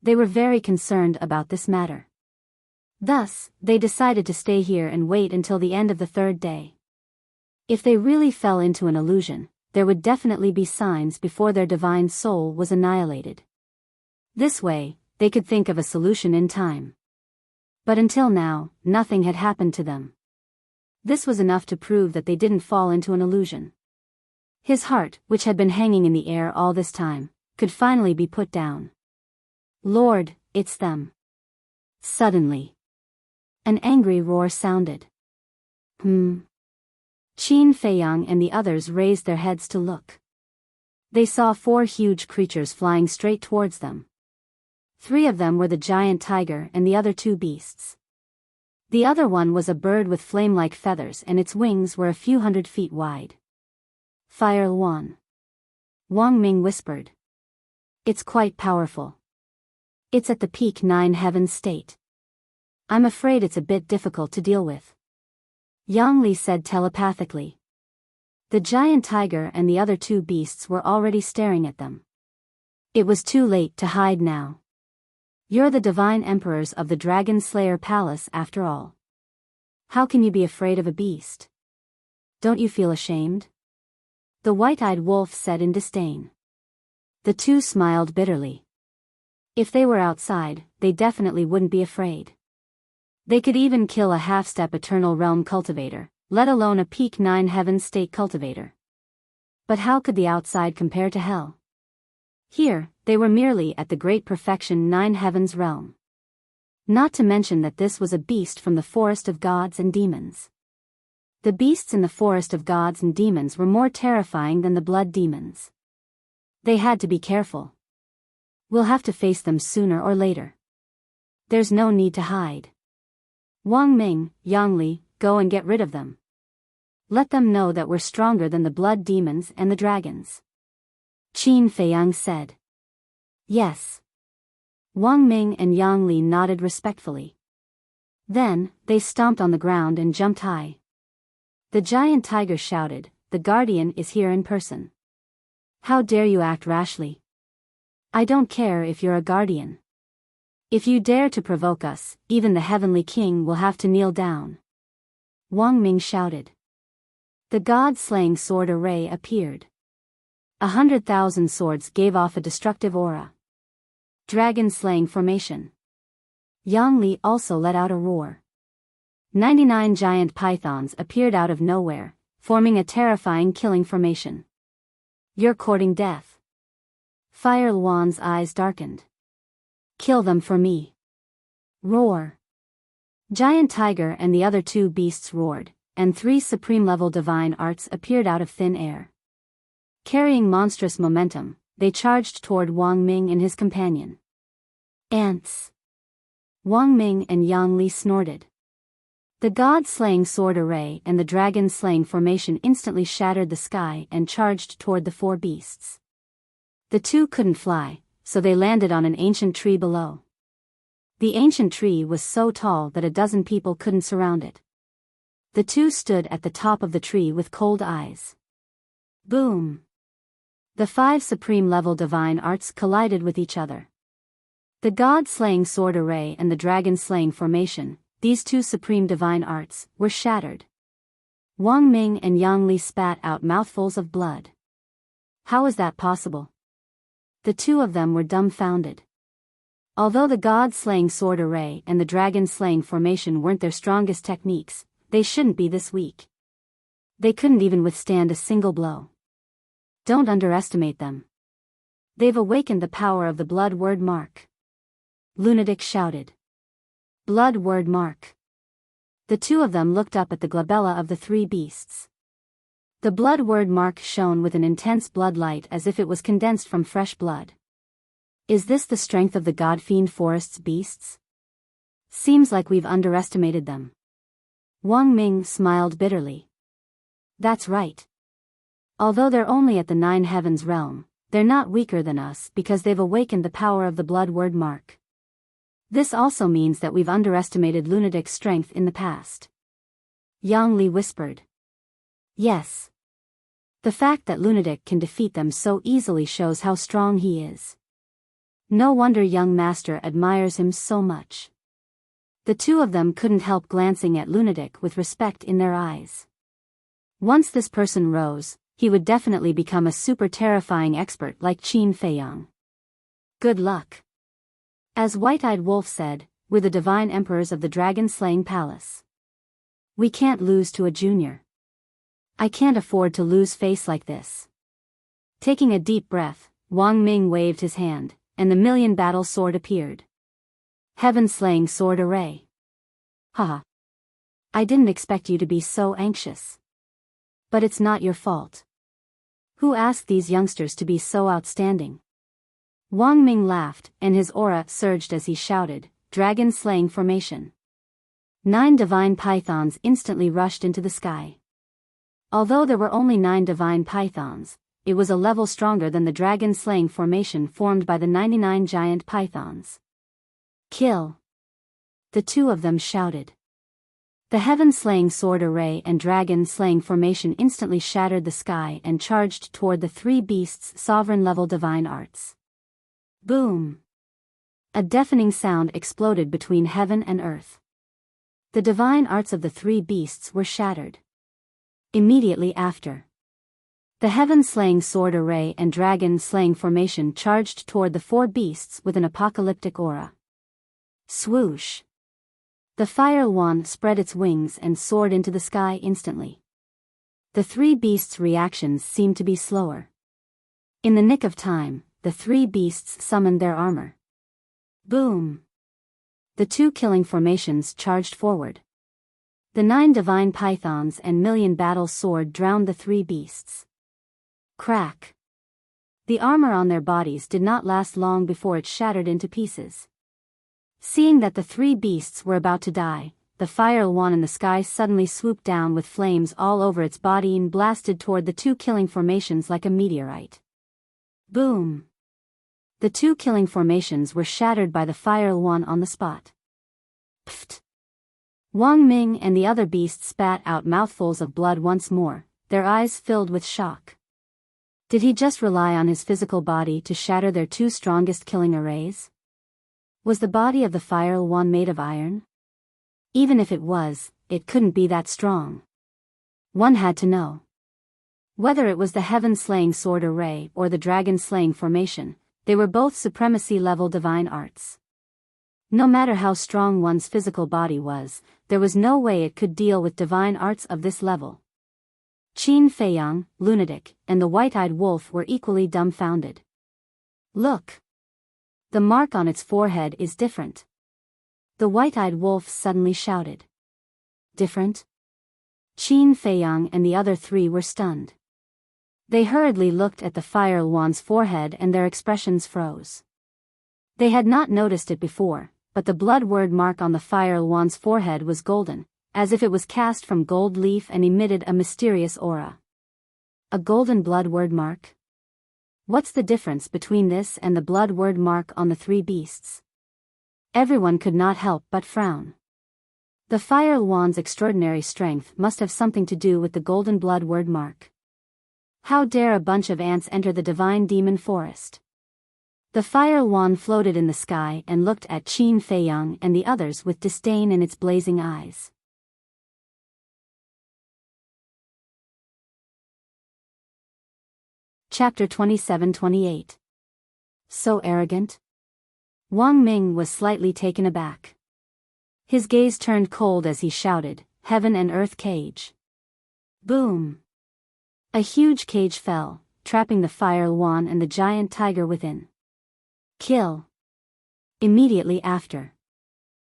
They were very concerned about this matter. Thus, they decided to stay here and wait until the end of the 3rd day. If they really fell into an illusion, there would definitely be signs before their divine soul was annihilated. This way, they could think of a solution in time. But until now, nothing had happened to them. This was enough to prove that they didn't fall into an illusion. His heart, which had been hanging in the air all this time, could finally be put down. Lord, it's them. Suddenly, an angry roar sounded. Qin Feiyang and the others raised their heads to look. They saw 4 huge creatures flying straight towards them. 3 of them were the giant tiger and the other 2 beasts. The other one was a bird with flame-like feathers and its wings were a few hundred feet wide. Fire One. Wang Ming whispered. It's quite powerful. It's at the peak 9 heaven state. I'm afraid it's a bit difficult to deal with. Yang Li said telepathically. The giant tiger and the other 2 beasts were already staring at them. It was too late to hide now. You're the divine emperors of the Dragon Slayer Palace after all. How can you be afraid of a beast? Don't you feel ashamed? The white-eyed wolf said in disdain. The 2 smiled bitterly. If they were outside, they definitely wouldn't be afraid. They could even kill a half-step eternal realm cultivator, let alone a peak 9 heavens state cultivator. But how could the outside compare to hell? Here, they were merely at the great perfection 9 heavens realm. Not to mention that this was a beast from the forest of gods and demons. The beasts in the forest of gods and demons were more terrifying than the blood demons. They had to be careful. We'll have to face them sooner or later. There's no need to hide. Wang Ming, Yang Li, go and get rid of them. Let them know that we're stronger than the blood demons and the dragons. Qin Feiyang said. Yes. Wang Ming and Yang Li nodded respectfully. Then, they stomped on the ground and jumped high. The giant tiger shouted, "The guardian is here in person. How dare you act rashly? I don't care if you're a guardian. If you dare to provoke us, even the heavenly king will have to kneel down." Wang Ming shouted. The god-slaying sword array appeared. 100,000 swords gave off a destructive aura. Dragon-slaying formation. Yang Li also let out a roar. 99 giant pythons appeared out of nowhere, forming a terrifying killing formation. You're courting death. Fire Luan's eyes darkened. Kill them for me. Roar. Giant Tiger and the other 2 beasts roared, and 3 supreme-level divine arts appeared out of thin air. Carrying monstrous momentum, they charged toward Wang Ming and his companion. Ants. Wang Ming and Yang Li snorted. The god-slaying sword array and the dragon-slaying formation instantly shattered the sky and charged toward the 4 beasts. The 2 couldn't fly, so they landed on an ancient tree below. The ancient tree was so tall that a dozen people couldn't surround it. The 2 stood at the top of the tree with cold eyes. Boom! The 5 supreme-level divine arts collided with each other. The god-slaying sword array and the dragon-slaying formation, these 2 supreme divine arts, were shattered. Wang Ming and Yang Li spat out mouthfuls of blood. How is that possible? The 2 of them were dumbfounded. Although the god-slaying sword array and the dragon-slaying formation weren't their strongest techniques, they shouldn't be this weak. They couldn't even withstand a single blow. Don't underestimate them. They've awakened the power of the blood word mark. Lunatic shouted. Blood word mark. The 2 of them looked up at the glabella of the 3 beasts. The blood word mark shone with an intense blood light as if it was condensed from fresh blood. Is this the strength of the God-fiend forest's beasts? Seems like we've underestimated them. Wang Ming smiled bitterly. That's right. Although they're only at the 9 heavens realm, they're not weaker than us because they've awakened the power of the blood word mark. This also means that we've underestimated Lunatic's strength in the past. Yang Li whispered. Yes. The fact that Lunatic can defeat them so easily shows how strong he is. No wonder young master admires him so much. The 2 of them couldn't help glancing at Lunatic with respect in their eyes. Once this person rose, he would definitely become a super terrifying expert like Qin Feiyang. Good luck. As White-Eyed Wolf said, we're the divine emperors of the dragon-slaying palace. We can't lose to a junior. I can't afford to lose face like this. Taking a deep breath, Wang Ming waved his hand, and the million battle sword appeared. Heaven-slaying sword array. Haha. I didn't expect you to be so anxious. But it's not your fault. Who asked these youngsters to be so outstanding? Wang Ming laughed, and his aura surged as he shouted, "Dragon-slaying formation." 9 divine pythons instantly rushed into the sky. Although there were only 9 divine pythons, it was a level stronger than the dragon-slaying formation formed by the 99 giant pythons. Kill! The 2 of them shouted. The heaven-slaying sword array and dragon-slaying formation instantly shattered the sky and charged toward the 3 beasts' sovereign-level divine arts. Boom! A deafening sound exploded between heaven and earth. The divine arts of the 3 beasts were shattered. Immediately after, The heaven-slaying sword array and dragon-slaying formation charged toward the four beasts with an apocalyptic aura. Swoosh! The fire wand spread its wings and soared into the sky instantly. The three beasts' reactions seemed to be slower. In the nick of time, the three beasts summoned their armor. Boom! The two killing formations charged forward. The 9 divine pythons and million battle sword drowned the three beasts. Crack! The armor on their bodies did not last long before it shattered into pieces. Seeing that the three beasts were about to die, the fire wand in the sky suddenly swooped down with flames all over its body and blasted toward the two killing formations like a meteorite. Boom! The two killing formations were shattered by the fire wand on the spot. Pfft! Wang Ming and the other beasts spat out mouthfuls of blood once more, their eyes filled with shock. Did he just rely on his physical body to shatter their two strongest killing arrays? Was the body of the fire wand made of iron? Even if it was, it couldn't be that strong. One had to know. Whether it was the heaven-slaying sword array or the dragon-slaying formation, they were both supremacy-level divine arts. No matter how strong one's physical body was, there was no way it could deal with divine arts of this level. Qin Feiyang, lunatic, and the white-eyed wolf were equally dumbfounded. Look! The mark on its forehead is different. The white-eyed wolf suddenly shouted. Different? Qin Feiyang and the other three were stunned. They hurriedly looked at the fire wand's forehead and their expressions froze. They had not noticed it before, but the blood word mark on the fire wand's forehead was golden, as if it was cast from gold leaf and emitted a mysterious aura. A golden blood word mark? What's the difference between this and the blood word mark on the three beasts? Everyone could not help but frown. The fire wand's extraordinary strength must have something to do with the golden blood word mark. How dare a bunch of ants enter the divine demon forest? The fire wand floated in the sky and looked at Qin Feiyang and the others with disdain in its blazing eyes. Chapter 27-28. So arrogant? Wang Ming was slightly taken aback. His gaze turned cold as he shouted, "Heaven and earth cage!" Boom! A huge cage fell, trapping the fire wand and the giant tiger within. Kill! Immediately after,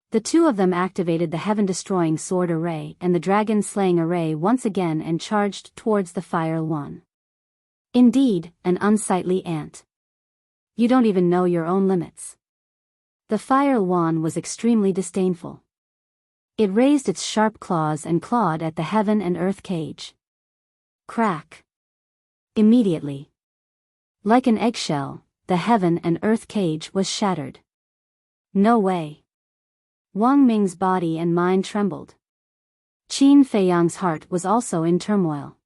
the two of them activated the heaven-destroying sword array and the dragon-slaying array once again and charged towards the fire wand. Indeed, an unsightly ant. You don't even know your own limits. The fire wand was extremely disdainful. It raised its sharp claws and clawed at the heaven and earth cage. Crack! Immediately, like an eggshell, the heaven and earth cage was shattered. No way! Wang Ming's body and mind trembled. Qin Feiyang's heart was also in turmoil.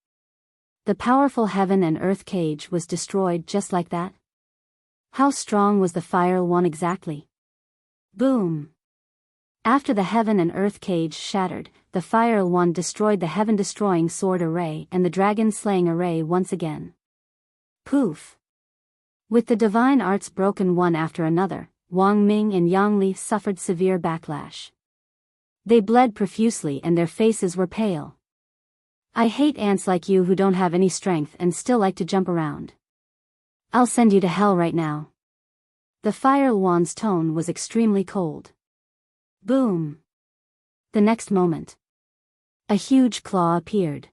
The powerful heaven and earth cage was destroyed just like that? How strong was the fire wand exactly? Boom! After the heaven and earth cage shattered, the fire wand destroyed the heaven-destroying sword array and the dragon-slaying array once again. Poof! With the divine arts broken one after another, Wang Ming and Yang Li suffered severe backlash. They bled profusely and their faces were pale. I hate ants like you who don't have any strength and still like to jump around. I'll send you to hell right now. The fire wand's tone was extremely cold. Boom! The next moment, a huge claw appeared.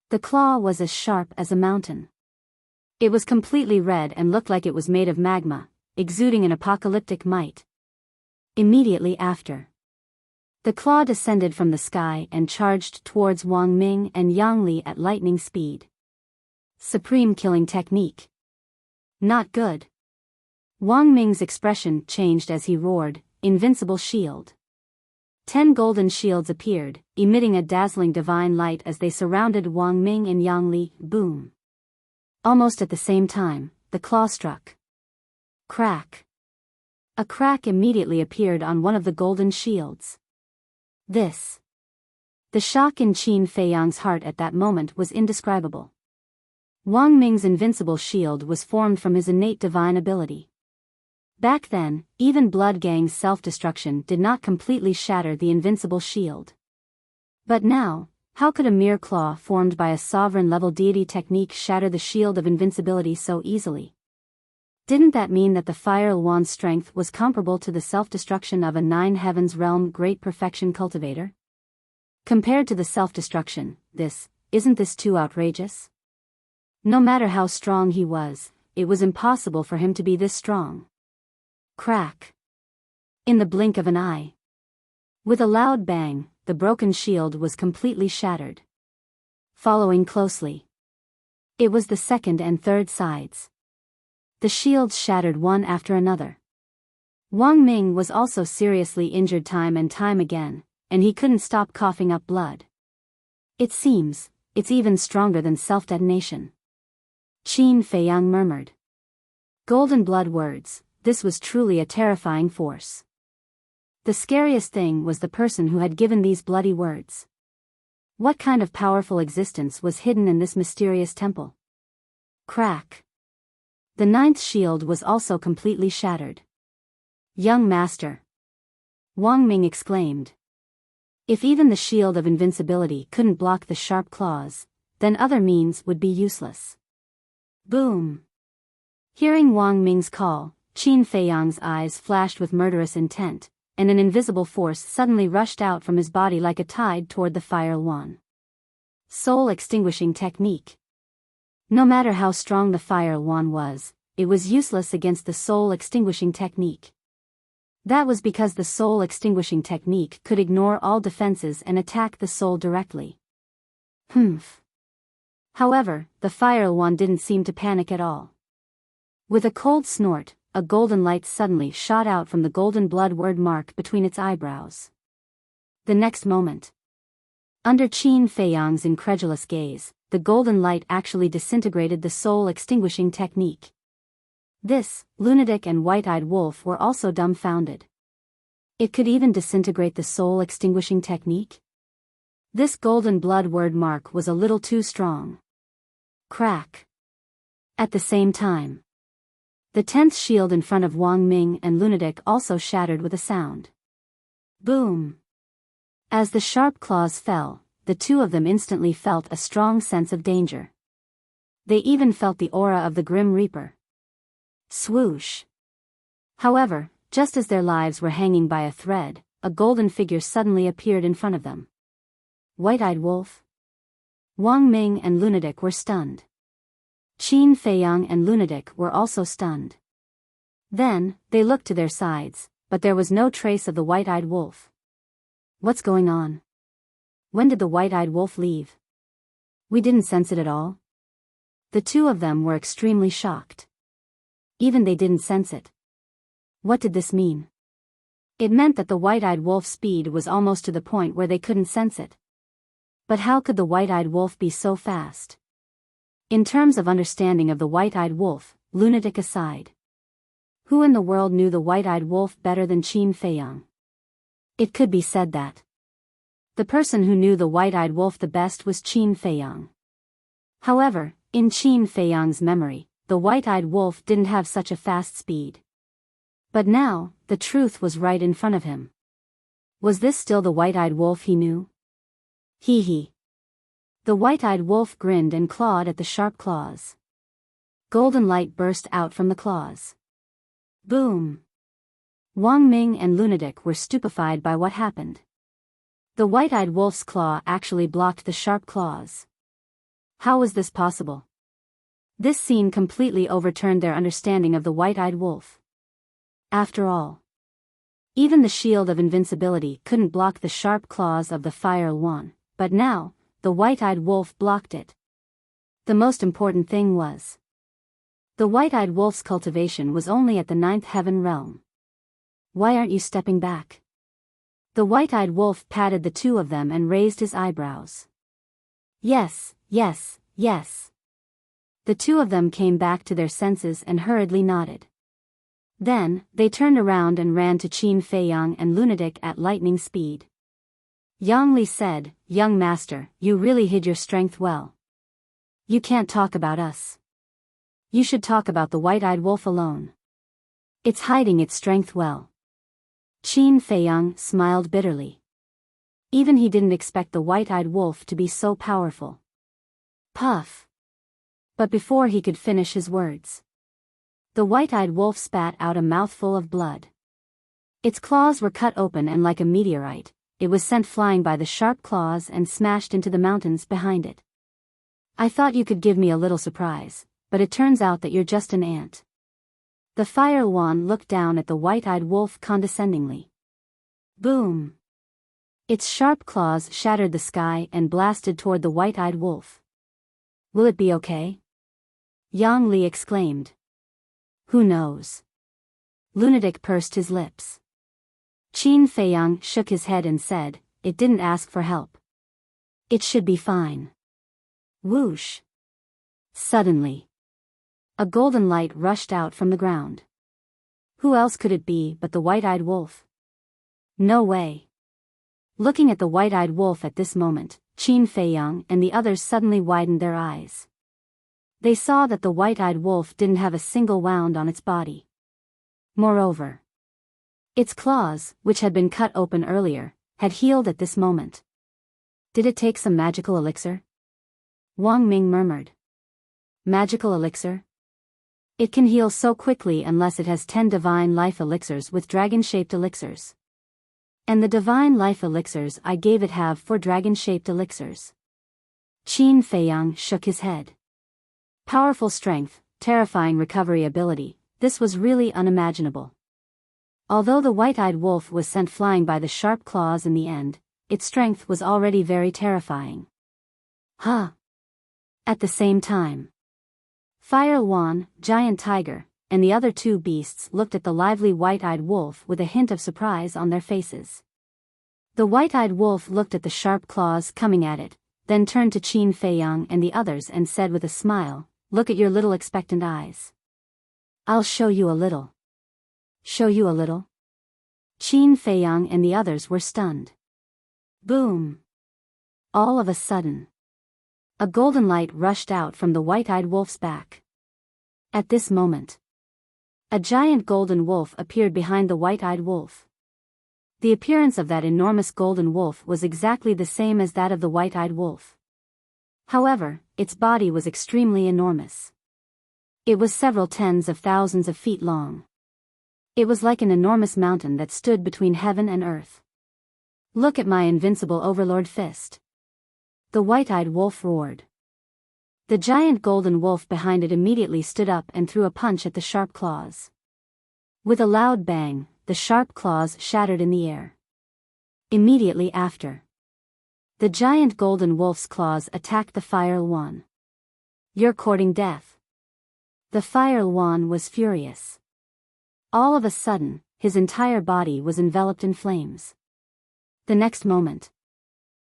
The claw was as sharp as a mountain. It was completely red and looked like it was made of magma, exuding an apocalyptic might. Immediately after, the claw descended from the sky and charged towards Wang Ming and Yang Li at lightning speed. Supreme killing technique. Not good. Wang Ming's expression changed as he roared, "Invincible shield." 10 golden shields appeared, emitting a dazzling divine light as they surrounded Wang Ming and Yang Li. Boom! Almost at the same time, the claw struck. Crack! A crack immediately appeared on one of the golden shields. The shock in Qin Feiyang's heart at that moment was indescribable. Wang Ming's invincible shield was formed from his innate divine ability. Back then, even Blood Gang's self-destruction did not completely shatter the invincible shield. But now, how could a mere claw formed by a sovereign-level deity technique shatter the shield of invincibility so easily? Didn't that mean that the Fire Wand's strength was comparable to the self-destruction of a Nine Heavens realm great perfection cultivator? Compared to the self-destruction, isn't this too outrageous? No matter how strong he was, it was impossible for him to be this strong. Crack. In the blink of an eye. With a loud bang, the broken shield was completely shattered. Following closely. It was the second and third sides. The shields shattered one after another. Wang Ming was also seriously injured time and time again, and he couldn't stop coughing up blood. It seems, it's even stronger than self-detonation. Qin Feiyang murmured. Golden blood words, this was truly a terrifying force. The scariest thing was the person who had given these bloody words. What kind of powerful existence was hidden in this mysterious temple? Crack. The ninth shield was also completely shattered. Young master. Wang Ming exclaimed. If even the shield of invincibility couldn't block the sharp claws, then other means would be useless. Boom. Hearing Wang Ming's call, Qin Feiyang's eyes flashed with murderous intent, and an invisible force suddenly rushed out from his body like a tide toward the Fire Wand. Soul extinguishing technique. No matter how strong the Fire Wand was, it was useless against the soul extinguishing technique. That was because the soul extinguishing technique could ignore all defenses and attack the soul directly. Humph. However, the Fire Wand didn't seem to panic at all. With a cold snort, a golden light suddenly shot out from the golden blood word mark between its eyebrows. The next moment, under Qin Feiyang's incredulous gaze, the golden light actually disintegrated the soul extinguishing technique. This, lunatic and white-eyed wolf were also dumbfounded. It could even disintegrate the soul extinguishing technique? This golden blood word mark was a little too strong. Crack. At the same time, the 10th shield in front of Wang Ming and Lunatic also shattered with a sound. Boom. As the sharp claws fell, the two of them instantly felt a strong sense of danger. They even felt the aura of the Grim Reaper. Swoosh. However, just as their lives were hanging by a thread, a golden figure suddenly appeared in front of them. White-eyed wolf. Wang Ming and Lunatic were stunned. Qin Feiyang and Lunatic were also stunned. Then, they looked to their sides, but there was no trace of the white-eyed wolf. What's going on? When did the white-eyed wolf leave? We didn't sense it at all. The two of them were extremely shocked. Even they didn't sense it. What did this mean? It meant that the white-eyed wolf's speed was almost to the point where they couldn't sense it. But how could the white-eyed wolf be so fast? In terms of understanding of the white-eyed wolf, Lunatic aside, who in the world knew the white-eyed wolf better than Qin Feiyang? It could be said that the person who knew the white-eyed wolf the best was Qin Feiyang. However, in Qin Feiyang's memory, the white-eyed wolf didn't have such a fast speed. But now, the truth was right in front of him. Was this still the white-eyed wolf he knew? Hee hee. The white-eyed wolf grinned and clawed at the sharp claws. Golden light burst out from the claws. Boom. Wang Ming and Lunatic were stupefied by what happened. The white-eyed wolf's claw actually blocked the sharp claws. How was this possible? This scene completely overturned their understanding of the white-eyed wolf. After all, even the shield of invincibility couldn't block the sharp claws of the Fire Wand, but now, the white-eyed wolf blocked it. The most important thing was, the white-eyed wolf's cultivation was only at the 9th heaven realm. Why aren't you stepping back? The white-eyed wolf patted the two of them and raised his eyebrows. Yes, yes, yes. The two of them came back to their senses and hurriedly nodded. Then, they turned around and ran to Qin Feiyang and Lunatic at lightning speed. Yang Li said, "Young master, you really hid your strength well. You can't talk about us. You should talk about the white-eyed wolf alone. It's hiding its strength well. Qin Feiyang smiled bitterly. Even he didn't expect the white-eyed wolf to be so powerful. Puff. But before he could finish his words, the white-eyed wolf spat out a mouthful of blood. Its claws were cut open and like a meteorite, it was sent flying by the sharp claws and smashed into the mountains behind it. I thought you could give me a little surprise, but it turns out that you're just an ant. The Fire Yuan looked down at the white-eyed wolf condescendingly. Boom! Its sharp claws shattered the sky and blasted toward the white-eyed wolf. Will it be okay? Yang Li exclaimed. Who knows? Lunatic pursed his lips. Qin Feiyang shook his head and said, it didn't ask for help. It should be fine. Whoosh! Suddenly, a golden light rushed out from the ground. Who else could it be but the white-eyed wolf? No way. Looking at the white-eyed wolf at this moment, Qin Feiyang and the others suddenly widened their eyes. They saw that the white-eyed wolf didn't have a single wound on its body. Moreover, its claws, which had been cut open earlier, had healed at this moment. Did it take some magical elixir? Wang Ming murmured. Magical elixir? It can heal so quickly unless it has 10 divine life elixirs with dragon-shaped elixirs. And the divine life elixirs I gave it have 4 dragon-shaped elixirs. Qin Feiyang shook his head. Powerful strength, terrifying recovery ability, this was really unimaginable. Although the white-eyed wolf was sent flying by the sharp claws in the end, its strength was already very terrifying. Huh! At the same time, Fire Yuan, Giant Tiger, and the other 2 beasts looked at the lively white-eyed wolf with a hint of surprise on their faces. The white-eyed wolf looked at the sharp claws coming at it, then turned to Qin Feiyang and the others and said with a smile, look at your little expectant eyes. I'll show you a little. Show you a little? Qin Feiyang and the others were stunned. Boom! All of a sudden, a golden light rushed out from the white-eyed wolf's back. At this moment, a giant golden wolf appeared behind the white-eyed wolf. The appearance of that enormous golden wolf was exactly the same as that of the white-eyed wolf. However, its body was extremely enormous. It was several tens of thousands of feet long. It was like an enormous mountain that stood between heaven and earth. Look at my invincible overlord fist. The white-eyed wolf roared. The giant golden wolf behind it immediately stood up and threw a punch at the sharp claws. With a loud bang, the sharp claws shattered in the air. Immediately after, the giant golden wolf's claws attacked the Fire Yuan. You're courting death. The Fire Yuan was furious. All of a sudden, his entire body was enveloped in flames. The next moment,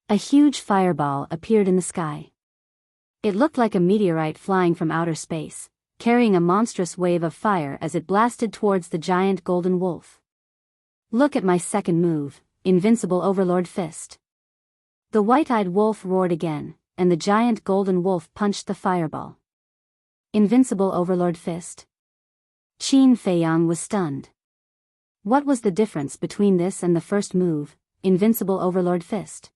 a huge fireball appeared in the sky. It looked like a meteorite flying from outer space, carrying a monstrous wave of fire as it blasted towards the giant golden wolf. Look at my second move, invincible overlord fist. The white-eyed wolf roared again, and the giant golden wolf punched the fireball. Invincible overlord fist? Qin Feiyang was stunned. What was the difference between this and the first move, invincible overlord fist?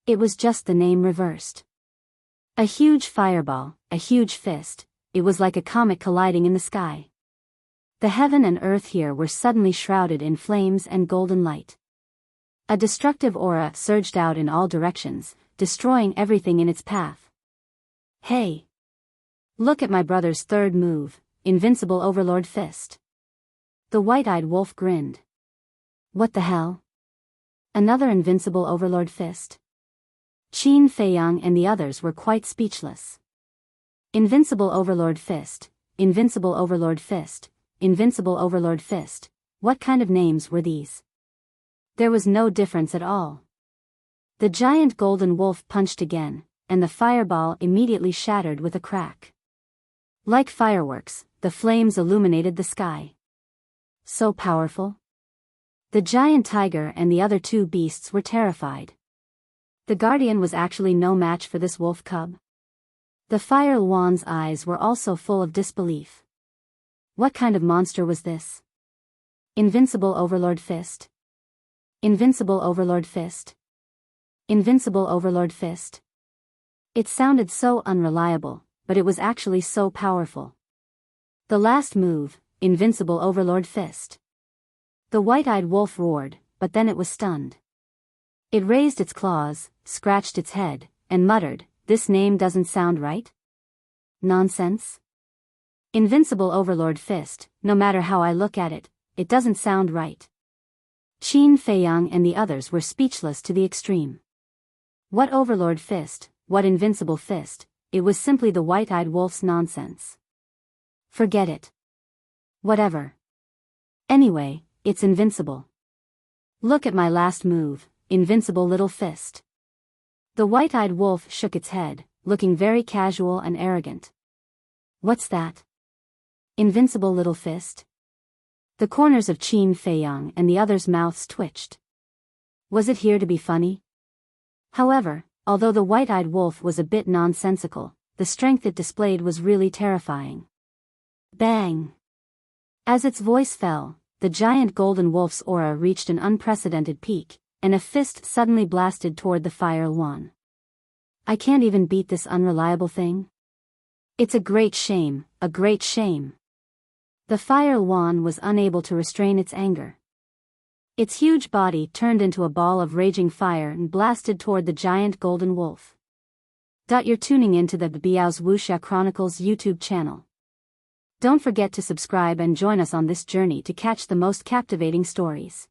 It was just the name reversed. A huge fireball, a huge fist, it was like a comet colliding in the sky. The heaven and earth here were suddenly shrouded in flames and golden light. A destructive aura surged out in all directions, destroying everything in its path. Hey! Look at my brother's third move, invincible overlord fist. The white-eyed wolf grinned. What the hell? Another invincible overlord fist? Qin Feiyang and the others were quite speechless. Invincible overlord fist, invincible overlord fist, invincible overlord fist, what kind of names were these? There was no difference at all. The giant golden wolf punched again, and the fireball immediately shattered with a crack. Like fireworks, the flames illuminated the sky. So powerful? The giant tiger and the other 2 beasts were terrified. The guardian was actually no match for this wolf cub. The Fire Yuan's eyes were also full of disbelief. What kind of monster was this? Invincible Overlord Fist. Invincible Overlord Fist. Invincible Overlord Fist. It sounded so unreliable, but it was actually so powerful. The last move, Invincible Overlord Fist. The white-eyed wolf roared, but then it was stunned. It raised its claws, scratched its head, and muttered, "This name doesn't sound right? Nonsense. Invincible Overlord Fist, no matter how I look at it, it doesn't sound right." Qin Feiyang and the others were speechless to the extreme. What Overlord Fist, what Invincible Fist, it was simply the white-eyed wolf's nonsense. Forget it. Whatever. Anyway, it's invincible. Look at my last move, Invincible Little Fist. The white-eyed wolf shook its head, looking very casual and arrogant. What's that? Invincible Little Fist? The corners of Qin Feiyang and the others' mouths twitched. Was it here to be funny? However, although the white-eyed wolf was a bit nonsensical, the strength it displayed was really terrifying. Bang! As its voice fell, the giant golden wolf's aura reached an unprecedented peak, and a fist suddenly blasted toward the Fire Yuan. I can't even beat this unreliable thing? It's a great shame, a great shame. The Fire Yuan was unable to restrain its anger. Its huge body turned into a ball of raging fire and blasted toward the giant golden wolf. You're tuning into the Biyao's Wuxia Chronicles YouTube channel. Don't forget to subscribe and join us on this journey to catch the most captivating stories.